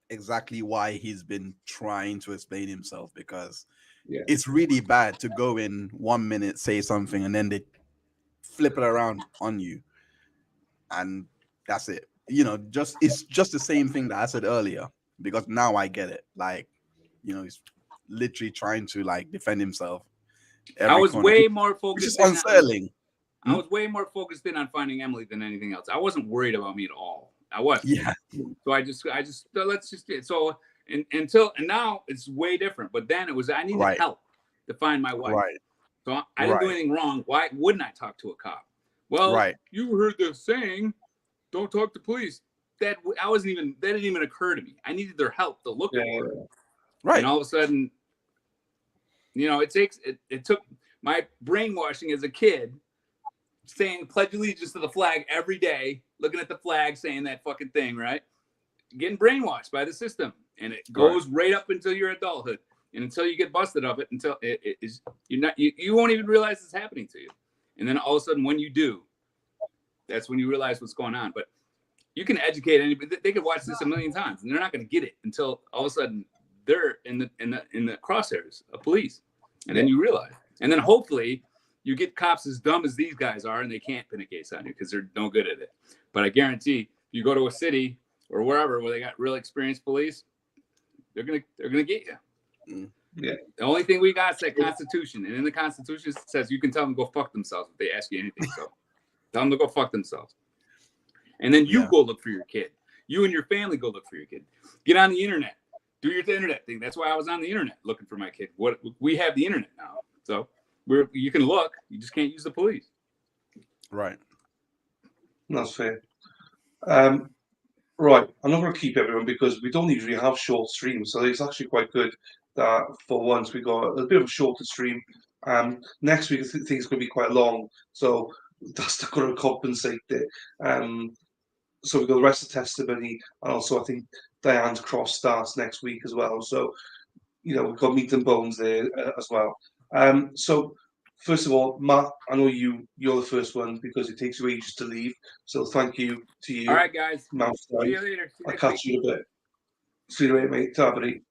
exactly why he's been trying to explain himself, because it's really bad to go in 1 minute, say something, and then they flip it around on you, and that's it. It's just the same thing that I said earlier, because now I get it. Like, he's literally trying to like defend himself. I was way more focused. It's unsettling. I was way more focused in on finding Emily than anything else. I wasn't worried about me at all. I wasn't. Yeah. So I just let's just so until now it's way different. But then it was I needed help to find my wife. Right. So I didn't do anything wrong. Why wouldn't I talk to a cop? Well, you heard the saying, "Don't talk to police." That didn't even occur to me. I needed their help to look for it. Right. And all of a sudden, it took my brainwashing as a kid, saying pledge allegiance to the flag every day, looking at the flag, saying that fucking thing, right? Getting brainwashed by the system. and it goes right up until your adulthood, and until you get busted of it, until it is you won't even realize it's happening to you, and then all of a sudden when you do, that's when you realize what's going on. But you can educate anybody; they could watch this a million times, and they're not going to get it until all of a sudden they're in the crosshairs of police, and then you realize, and then hopefully you get cops as dumb as these guys are, and they can't pin a case on you because they're no good at it. But I guarantee, you go to a city or wherever where they got real experienced police, they're gonna get you. Yeah. The only thing we got is that Constitution, and in the Constitution it says you can tell them to go fuck themselves if they ask you anything. So tell them to go fuck themselves, and then you go look for your kid. You and your family go look for your kid. Get on the internet. Do your internet thing. That's why I was on the internet looking for my kid. We have the internet now, so you can look. You just can't use the police. Right. That's fair. Right. I'm not going to keep everyone because we don't usually have short streams, so it's actually quite good that for once we got a bit of a shorter stream. Next week I think it's going to be quite long, so that's not going to compensate it. So we've got the rest of testimony, and also I think Diane's cross starts next week as well. So, we've got meat and bones there as well. So first of all, Matt, I know you're the first one because it takes you ages to leave. So thank you to you. All right, guys. See you later. I'll catch you in a bit. See you later, mate. Ta, buddy.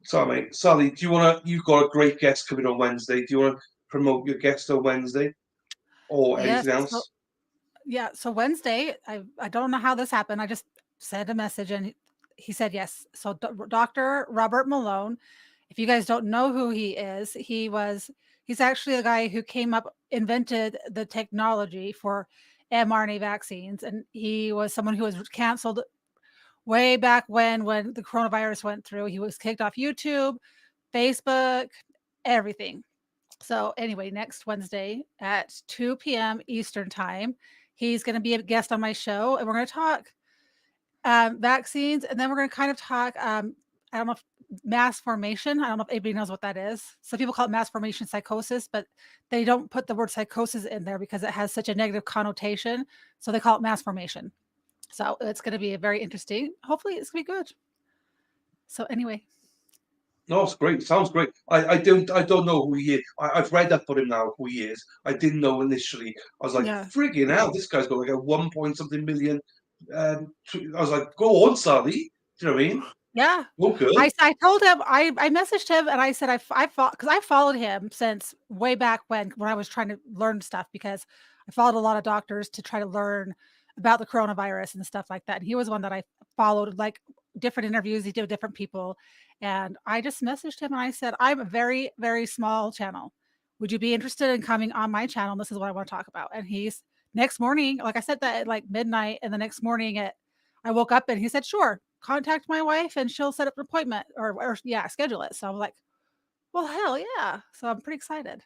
Sorry, mate. Sally, you've got a great guest coming on Wednesday. Do you want to promote your guest on Wednesday or anything else? So Wednesday, I don't know how this happened. I just sent a message and he said yes. So Dr. Robert Malone, if you guys don't know who he is, he's actually the guy who invented the technology for mRNA vaccines. And he was someone who was canceled way back when the coronavirus went through. He was kicked off YouTube, Facebook, everything. So anyway, next Wednesday at 2 p.m. Eastern time, he's going to be a guest on my show, and we're going to talk vaccines, and then we're going to kind of talk, I don't know if mass formation. I don't know if anybody knows what that is. Some people call it mass formation psychosis, but they don't put the word psychosis in there because it has such a negative connotation. So they call it mass formation. So it's going to be very interesting. Hopefully it's going to be good. So anyway. No, it's great. Sounds great. I don't know who he is. I've read up on him now, who he is. I didn't know initially. I was like, friggin' hell, this guy's got like a 1 point something million. I was like, go on, Sally. Do you know what I mean? Yeah. Okay. I told him, I messaged him and I said, because I followed him since way back when I was trying to learn stuff, because I followed a lot of doctors to try to learn about the coronavirus and stuff like that. And he was one that I followed, like different interviews he did with different people. And I just messaged him and I said, I'm a very, very small channel. Would you be interested in coming on my channel? And this is what I want to talk about. And he's next morning, like I said that at like midnight, and the next morning I woke up and he said, sure, contact my wife and she'll set up an appointment or schedule it. So I'm like, well, hell yeah. So I'm pretty excited.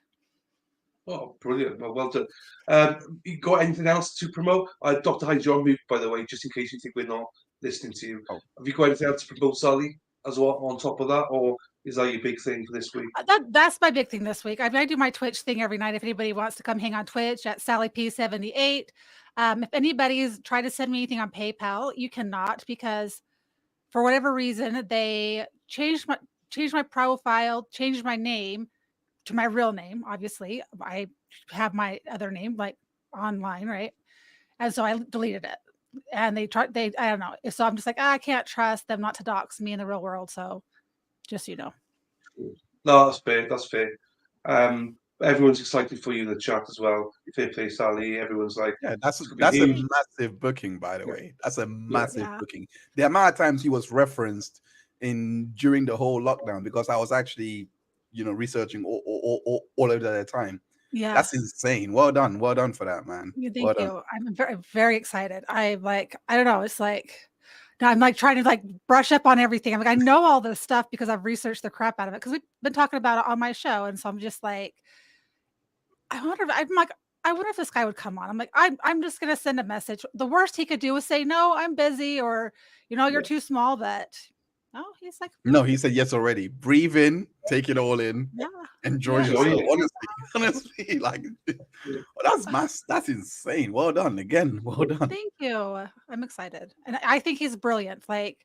Oh, brilliant. Well done. You got anything else to promote? Dr. Hyde, you're on mute, by the way, just in case you think we're not listening to you. Have you got anything else to promote, Sally, as well on top of that? Or is that your big thing for this week? That's my big thing this week. I do my Twitch thing every night. If anybody wants to come hang on Twitch at SallyP78. If anybody's tried to send me anything on PayPal, you cannot, because for whatever reason, they changed my profile, changed my name to my real name. Obviously, I have my other name like online, right? And so I deleted it. And I don't know. So I'm just like, I can't trust them not to dox me in the real world. So just, No, that's fair. That's fair. Everyone's excited for you in the chat as well. Fair play, Sally. Everyone's like, that's a massive booking, by the way. That's a massive booking. The amount of times he was referenced during the whole lockdown, because I was actually, researching all of that at the time. Yeah, that's insane. Well done for that, man. Thank you. I'm very, very excited. I don't know. It's like now I'm like trying to like brush up on everything. I'm like, I know all this stuff because I've researched the crap out of it, because we've been talking about it on my show, and so I'm just like, I wonder if this guy would come on. I'm like, I'm just gonna send a message. The worst he could do is say, no, I'm busy, or you're too small. But no, he's like, no, he said yes already. Breathe in, take it all in, enjoy yourself. Honestly, like that's insane. Well done again. Well done. Thank you. I'm excited, and I think he's brilliant. Like,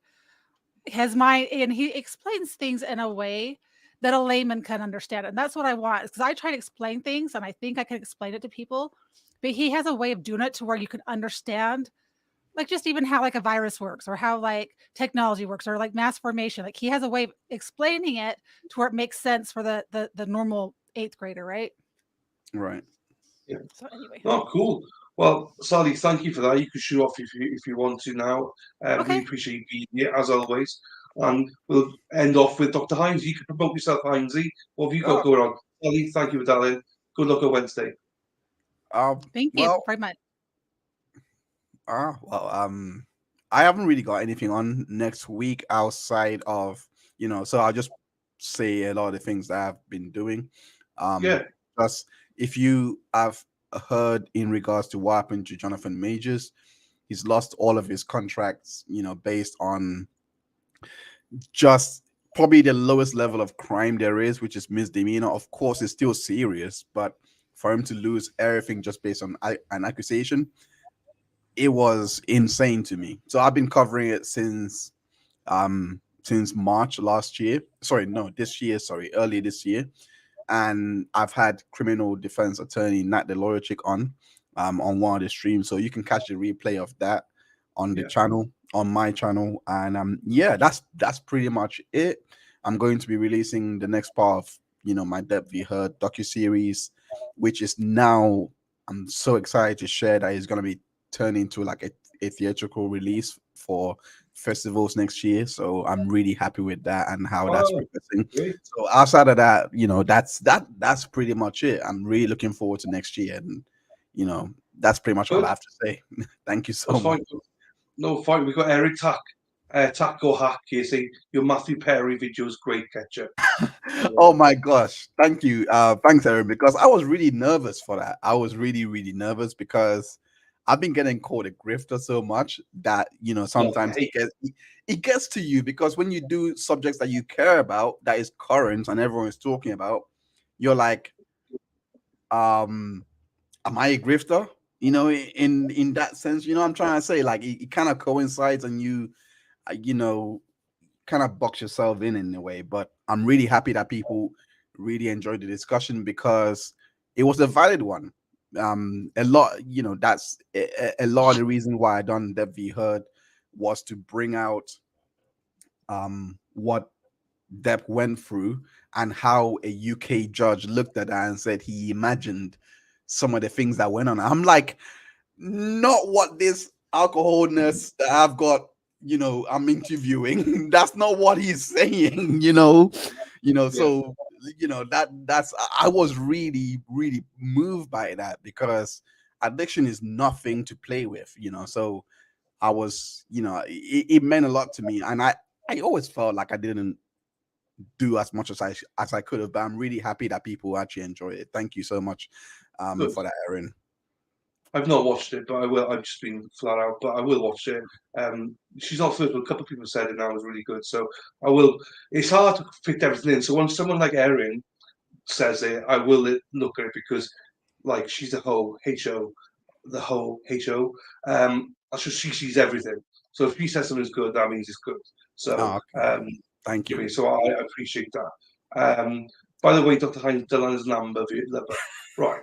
his mind, and he explains things in a way that a layman can understand. And that's what I want, because I try to explain things and I think I can explain it to people, but he has a way of doing it to where you can understand, like just even how like a virus works or how like technology works or like mass formation. Like he has a way of explaining it to where it makes sense for the normal 8th grader, right? Right. Yeah. So anyway. Oh, cool. Well, Sally, thank you for that. You can shoot off if you want to now. Okay. Really appreciate you being here as always. And we'll end off with Dr. Hines. You can promote yourself, Hinesy. What have you got going on? Sally, thank you, darling. Good luck on Wednesday. Thank you Well, very much. I haven't really got anything on next week outside of, so I'll just say a lot of the things that I've been doing. Yeah. Just if you have heard in regards to what happened to Jonathan Majors, he's lost all of his contracts, based on just probably the lowest level of crime there is, which is misdemeanor. Of course, it's still serious, but for him to lose everything just based on an accusation, it was insane to me. So I've been covering it since March last year. Early this year. And I've had criminal defense attorney Nat the Lawyer Chick on one of the streams. So you can catch the replay of that on the channel, on my channel. And that's pretty much it. I'm going to be releasing the next part of my Depp v. Heard docuseries, which is now, I'm so excited to share that it's going to be turned into like a theatrical release for festivals next year. So I'm really happy with that and how that's progressing. Great. So outside of that, that's pretty much it. I'm really looking forward to next year, and that's pretty much all I have to say. Thank you so much. Fine. No, fine. We've got Eric Taco Hack here saying your Matthew Perry video is great, Ketchup. Oh my gosh, thank you. Thanks, Aaron, because I was really nervous for that. I was really, really nervous because I've been getting called a grifter so much that sometimes it gets to you, because when you do subjects that you care about, that is current and everyone is talking about, you're like, am I a grifter? In that sense, I'm trying to say, like, it kind of coincides, and you kind of box yourself in a way. But I'm really happy that people really enjoyed the discussion, because it was a valid one. A lot, that's a lot of the reason why I done Depp v. Heard was to bring out what Depp went through and how a UK judge looked at that and said he imagined some of the things that went on. I'm like, not what this alcohol nurse that I've got, I'm interviewing. That's not what he's saying, So that's I was really, really moved by that, because addiction is nothing to play with, So I was, it meant a lot to me, and I always felt like I didn't do as much as I could have, but I'm really happy that people actually enjoy it. Thank you so much for that, Aaron. I've not watched it, but I will. I've just been flat out, but I will watch it. She's not first, but a couple of people said it now was really good, so I will. It's hard to fit everything in. So when someone like Erin says it, I will look at it, because, like, she's the whole HO. So she sees everything. So if she says something's good, that means it's good. So thank you. So I appreciate that. By the way, Dr. Hines, Dylan's number, right.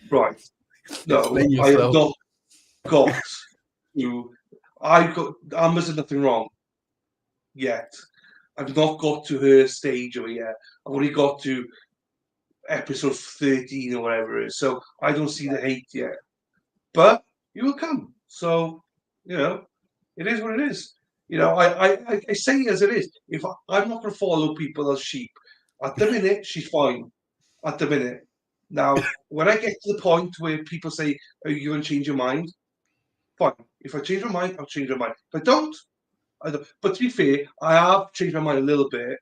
Right. No, I have not got to. Amber's done nothing wrong yet. I've not got to her stage of it yet. I've only got to episode 13 or whatever it is. So I don't see the hate yet. But you will come. So, it is what it is. I say it as it is. If I'm not going to follow people as sheep, at the minute, she's fine. At the minute. Now, when I get to the point where people say, are you going to change your mind? Fine. If I change my mind, I'll change my mind. If I don't, I don't. But to be fair, I have changed my mind a little bit,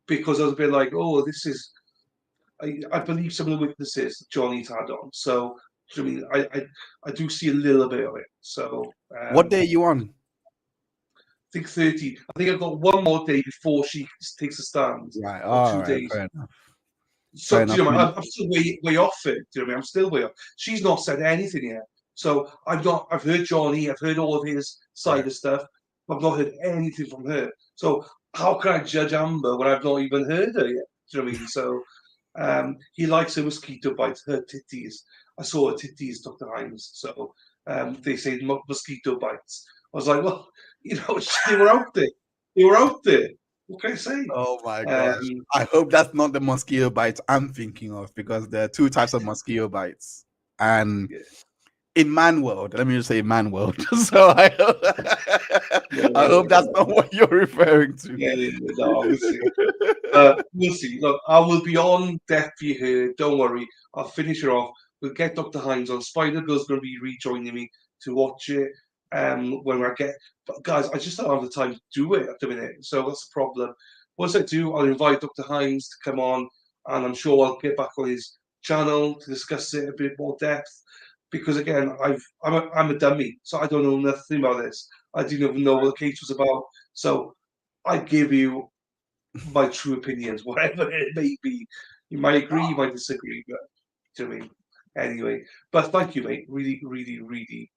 because I was a bit like, oh, this is... I believe some of the witnesses that Johnny's had on. So, I mean, I do see a little bit of it. So... what day are you on? I think 30. I think I've got one more day before she takes a stand. Right. Or 2 days. Fair enough. So, I'm still way off it. Do you know what I mean? I'm still way off. She's not said anything yet. So I've heard Johnny, I've heard all of his side of stuff, I've not heard anything from her. So how can I judge Amber when I've not even heard her yet? Do you know what I mean? So he likes her mosquito bites, her titties. I saw her titties, Dr. Hines. So they say mosquito bites. I was like, well, you know, they were out there. They were out there. What can I say? Oh my gosh. I hope that's not the mosquito bites I'm thinking of, because there are two types of mosquito bites. And in man world, let me just say man world. So I hope that's not what you're referring to. Yeah, no, obviously. We'll see. Look, I will be on deck for you here. Don't worry. I'll finish it off. We'll get Dr. Hines on. Spider Girl's going to be rejoining me to watch it. When I get, but guys, I just don't have the time to do it at the minute, so that's the problem. Once I do, I'll invite Dr. Hines to come on, and I'm sure I'll get back on his channel to discuss it a bit more depth. Because again, I'm a dummy, so I don't know nothing about this. I didn't even know what the case was about. So I give you my true opinions, whatever it may be. You might agree, you might disagree, but do you know what I mean? Anyway, but thank you, mate. Really, really, really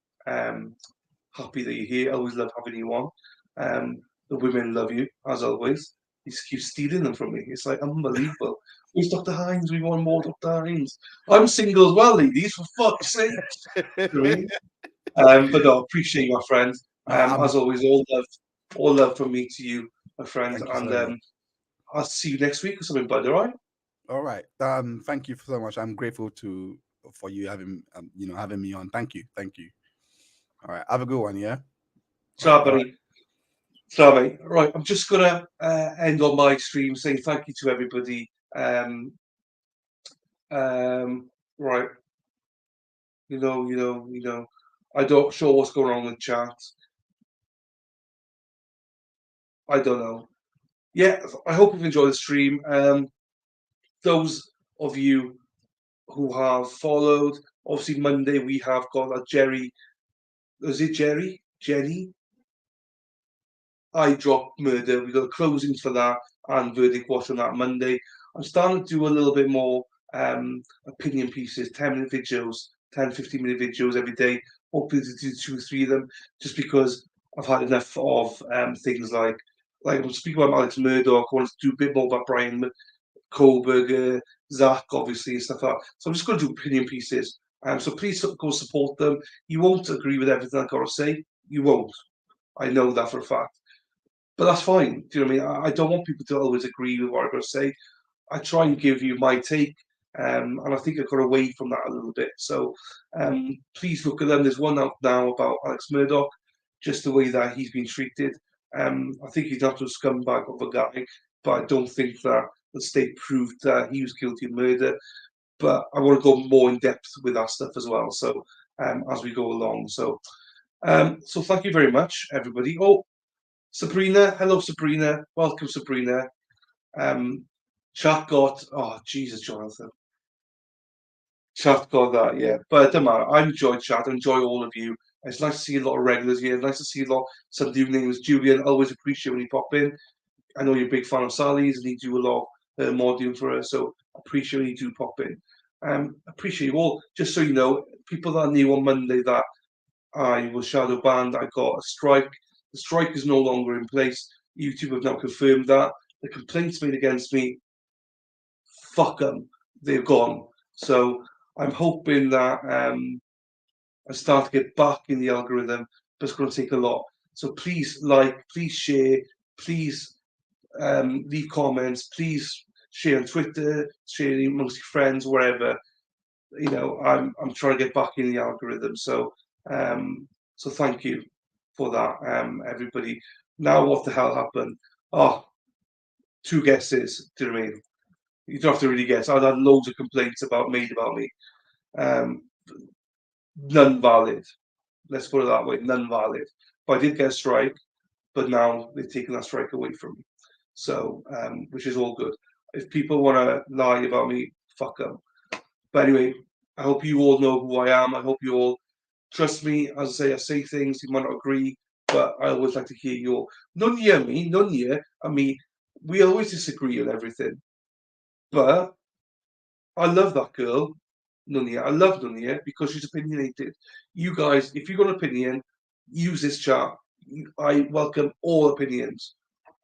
happy that you're here. I always love having you on. The women love you, as always. You just keep stealing them from me. It's like unbelievable. Where's Dr. Hines? We want more Dr. Hines. I'm single as well, ladies, for fuck's sake. You know what I mean? But no, appreciate you, my friend. As always, all love from me to you, my friend. And I'll see you next week or something, bud. All right? All right. Thank you so much. I'm grateful for you having having me on. Thank you. All right. Have a good one. Yeah. Ciao, buddy. Ciao, mate. Right. I'm just gonna end on my stream saying thank you to everybody. Right. You know. I don't sure what's going on in the chat. I don't know. Yeah, I hope you've enjoyed the stream. Those of you who have followed, obviously Monday we have got a Jerry. Is it Jerry? Jenny? I dropped murder. We got closings for that and verdict watch on that Monday. I'm starting to do a little bit more opinion pieces, 10-minute videos, 10, 15-minute videos every day. Hopefully to do 2 or 3 of them, just because I've had enough of things like I'm speaking about Alex Murdoch. I want to do a bit more about Brian Kohlberger, Zach, obviously, and stuff like that. So I'm just going to do opinion pieces. So please go support them. You won't agree with everything I've got to say. You won't. I know that for a fact. But that's fine. Do you know what I mean? I don't want people to always agree with what I've got to say. I try and give you my take. And I think I've got away from that a little bit. So please look at them. There's one out now about Alex Murdoch, just the way that he's been treated. I think he's not a scumbag of a guy, but I don't think that the state proved that he was guilty of murder. But I want to go more in depth with that stuff as well. So as we go along. So thank you very much, everybody. Oh, Sabrina, hello, Sabrina. Welcome, Sabrina. Chat got, oh, Jesus, Jonathan. Chat got that, yeah. But it doesn't matter. I enjoy chat. I enjoy all of you. It's nice to see a lot of regulars here. It's nice to see some new names. Julian, always appreciate when you pop in. I know you're a big fan of Sally's and you do a lot of modeling for her. So appreciate when you do pop in. Appreciate you all. Just so you know, people that knew on Monday that I was shadow banned, I got a strike. The strike is no longer in place. YouTube have now confirmed that. The complaints made against me, fuck them. They're gone. So I'm hoping that I start to get back in the algorithm, but it's going to take a lot. So please please share, please leave comments, please share on Twitter, share amongst your friends, wherever. You know, I'm trying to get back in the algorithm. So so thank you for that, everybody. Now what the hell happened? Oh, 2 guesses. Do you know what I mean? You don't have to really guess. I've had loads of complaints made about me. None valid. Let's put it that way. None valid. But I did get a strike, but now they've taken that strike away from me. So, which is all good. If people want to lie about me, fuck them. But anyway, I hope you all know who I am. I hope you all trust me. As I say things, you might not agree, but I always like to hear your. None here, me. None here. I mean, we always disagree on everything. But I love that girl, Nunia. I love Nunia because she's opinionated. You guys, if you've got an opinion, use this chat. I welcome all opinions,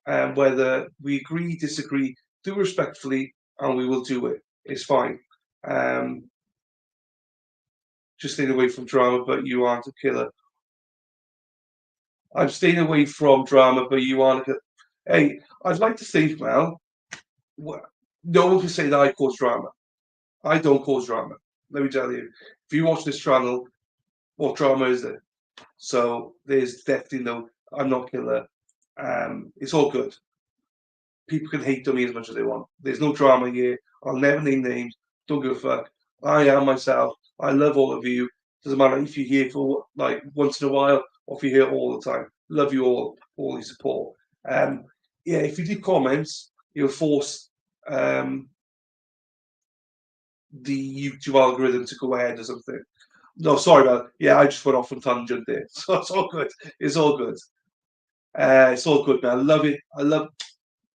and whether we agree, disagree, do respectfully, and we will do it. It's fine. Just staying away from drama, but you aren't a killer. I'm staying away from drama, but you aren't a killer. Hey, I'd like to think, Mel, no one can say that I cause drama. I don't cause drama. Let me tell you. If you watch this channel, what drama is there? So there's definitely no, I'm not killer. It's all good. People can hate on me as much as they want. There's no drama here. I'll never name names. Don't give a fuck. I am myself. I love all of you. Doesn't matter if you're here for like once in a while or if you're here all the time. Love you all your support. Yeah, if you do comments, you'll force the YouTube algorithm to go ahead or something. No, sorry about that. Yeah, I just went off on tangent there. So it's all good. It's all good. It's all good, man. I love it. I love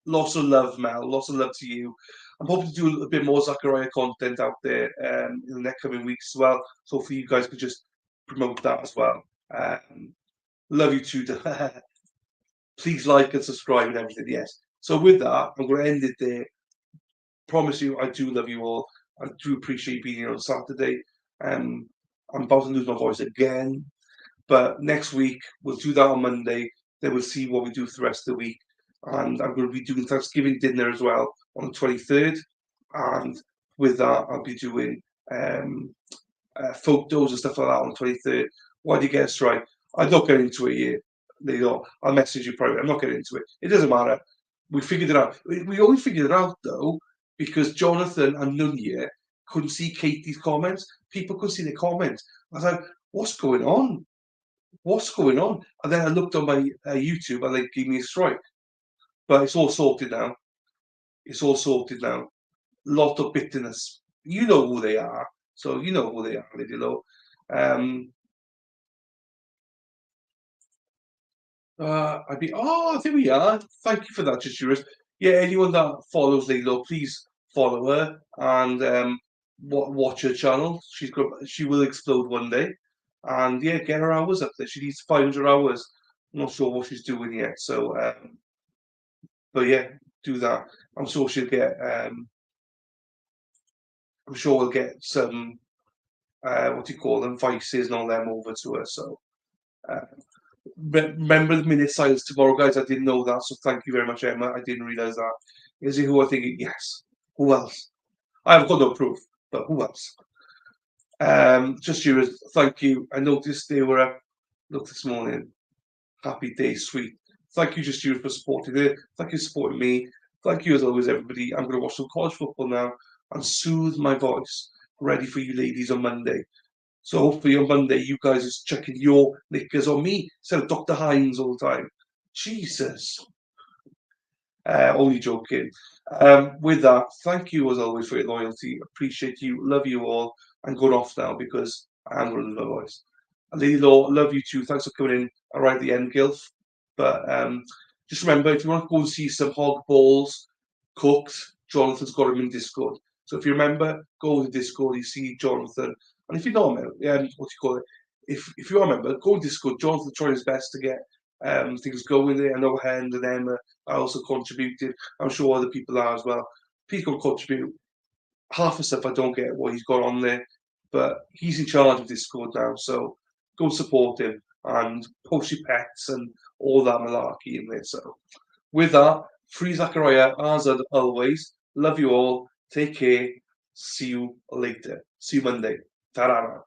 lots of love, Mel. Lots of love to you. I'm hoping to do a bit more Zachariah content out there in the next coming weeks as well. So hopefully you guys could just promote that as well. Love you too. Please like and subscribe and everything. Yes. So with that, I'm going to end it there. Promise you, I do love you all. I do appreciate being here on Saturday. I'm about to lose my voice again. But next week, we'll do that on Monday. Then we'll see what we do for the rest of the week. And I'm going to be doing Thanksgiving dinner as well on the 23rd. And with that, I'll be doing photos and stuff like that on the 23rd. Why do you get a strike? I'm not getting into it here. There you go. I'll message you privately. I'm not getting into it. It doesn't matter. We figured it out. We only figured it out, though, because Jonathan and Nunya couldn't see Katie's comments. People could see the comments. I was like, what's going on? What's going on? And then I looked on my YouTube and they gave me a strike. But it's all sorted now. It's all sorted now. Lot of bitterness. You know who they are. So you know who they are, you know. There we are. Thank you for that, Jasuris. Yeah, anyone that follows Lilo, please follow her and watch her channel. She will explode one day. And yeah, get her hours up there. She needs 500 hours. I'm not sure what she's doing yet. So, but yeah, do that. I'm sure she'll get. I'm sure we'll get some. What do you call them? Vices and all them over to her. So, remember the minute silence tomorrow, guys. I didn't know that. So thank you very much, Emma. I didn't realize that. Is it who I think? Yes. Who else? I have got no proof, but who else? Just you. Thank you. I noticed they were up. Look this morning. Happy day, sweet. Thank you, just you, for supporting it. Thank you for supporting me. Thank you, as always, everybody. I'm going to watch some college football now and soothe my voice. Ready for you ladies on Monday. So hopefully on Monday, you guys is checking your knickers on me instead of Dr. Hines all the time. Jesus. Only joking. With that, thank you, as always, for your loyalty. Appreciate you. Love you all. I'm going off now because I'm going to lose my voice. Lady Law, love you too. Thanks for coming in right at the end, Gilf. But just remember, if you want to go and see some hog balls cooked, Jonathan's got them in Discord. So if you remember, go to Discord, you see Jonathan. And if you don't remember, what do you call it? If you are a member, go to Discord. Jonathan trying his best to get things going there. I know Hen and Emma are also contributed. I'm sure other people are as well. Please go contribute. Half the stuff I don't get what he's got on there, but he's in charge of Discord now. So go support him and post your pets and all that malarkey in there. So with that, free Zachariah, as always. Love you all. Take care. See you later. See you Monday. Ta-ra.